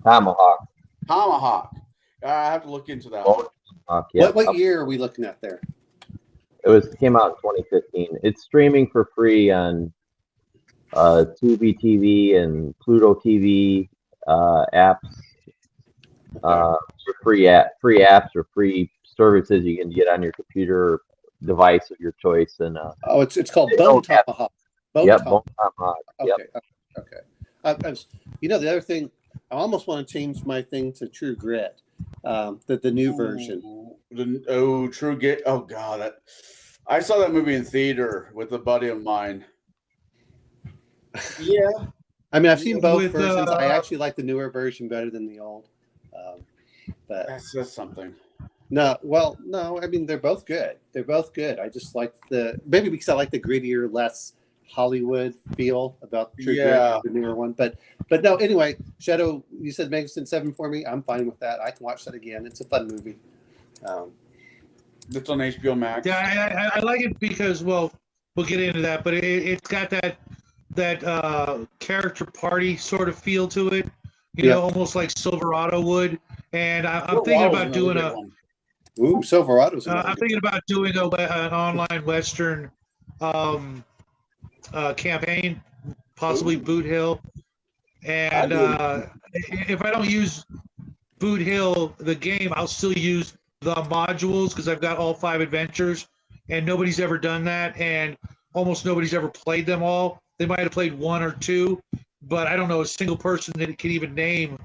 Tomahawk. Tomahawk. I have to look into that Bone one. Tomahawk. Yeah. What year are we looking at there? It came out in 2015. It's streaming for free on Tubi TV and Pluto TV apps. Free apps or free services you can get on your computer device of your choice. And It's called They Bone don't have- Tomahawk. Bone Tomahawk. Yep. Okay. The other thing, I almost want to change my thing to True Grit, the new version. True Grit. Oh God, I saw that movie in theater with a buddy of mine. Yeah, I mean, I've seen both With, versions. I actually like the newer version better than the old. But that's something. no, I mean they're both good. I just like maybe because I like the grittier, less Hollywood feel about True Yeah. Grit, the newer one. But no, anyway, Shadow, you said Magnificent Seven for me. I'm fine with that. I can watch that again. It's a fun movie. It's on HBO Max. Yeah, I like it because, well, we'll get into that, but it's got that character party sort of feel to it, you know, almost like Silverado would. And I'm thinking about doing Silverado's. I'm thinking about doing an online Western campaign, possibly Boot Hill. And if I don't use Boot Hill, the game, I'll still use the modules because I've got all 5 adventures, and nobody's ever done that, and almost nobody's ever played them all. They might have played 1 or 2, but I don't know a single person that can even name,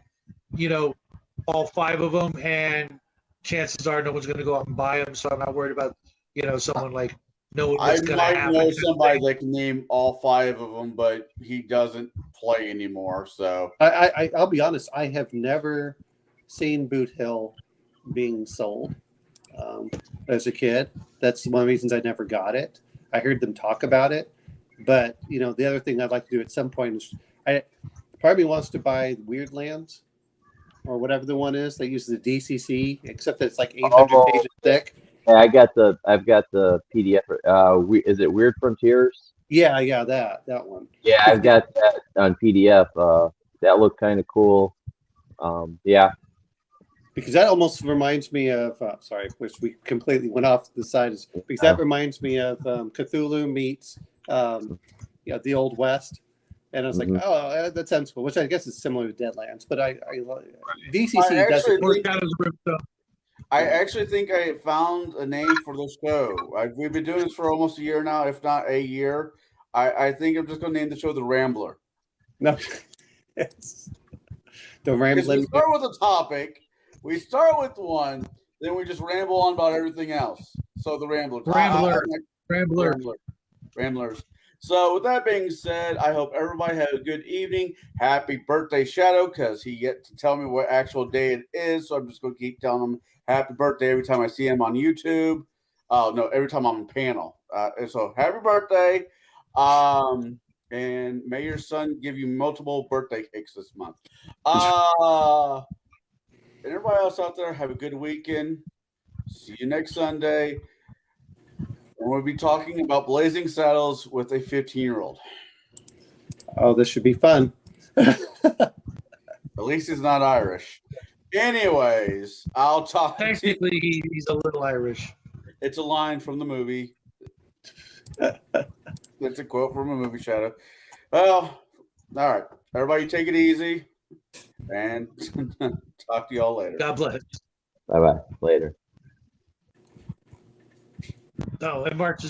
all 5 of them, and chances are no one's going to go out and buy them, so I'm not worried about, someone like knowing what's going to happen. I might know somebody that can name all 5 of them, but he doesn't play anymore, so. I'll be honest, I have never seen Boot Hill being sold as a kid. That's one of the reasons I never got it. I heard them talk about it, but the other thing I'd like to do at some point is part of me wants to buy Weird Lands or whatever the one is that uses the DCC, except that it's like 800 pages thick. Yeah, I've got the PDF. Is it Weird Frontiers? Yeah, that one. Yeah, I've got that on PDF. That looked kind of cool. Yeah. Because that almost reminds me of, which we completely went off the side, because that reminds me of Cthulhu meets the Old West. And I was like, oh, that sounds cool, which I guess is similar to Deadlands. But DCC doesn't. I actually think I found a name for this show. We've been doing this for almost a year now, if not a year. I think I'm just going to name the show The Rambler. No. The Rambler. We start with a topic, We start with one, then we just ramble on about everything else. So the Ramblers. Ramblers. So with that being said, I hope everybody had a good evening. Happy birthday, Shadow, because he yet to tell me what actual day it is. So I'm just going to keep telling him happy birthday every time I see him on YouTube. Oh, no, every time I'm on panel. And so happy birthday. And may your son give you multiple birthday cakes this month. And everybody else out there, have a good weekend. See you next Sunday. And we'll be talking about Blazing Saddles with a 15-year-old. Oh, this should be fun. At least he's not Irish. Anyways, I'll talk to you. Technically, he's a little Irish. It's a line from the movie. It's a quote from a movie, Shadow. Well, all right. Everybody take it easy. And talk to y'all later. God bless. Bye bye. Later. Oh, and March is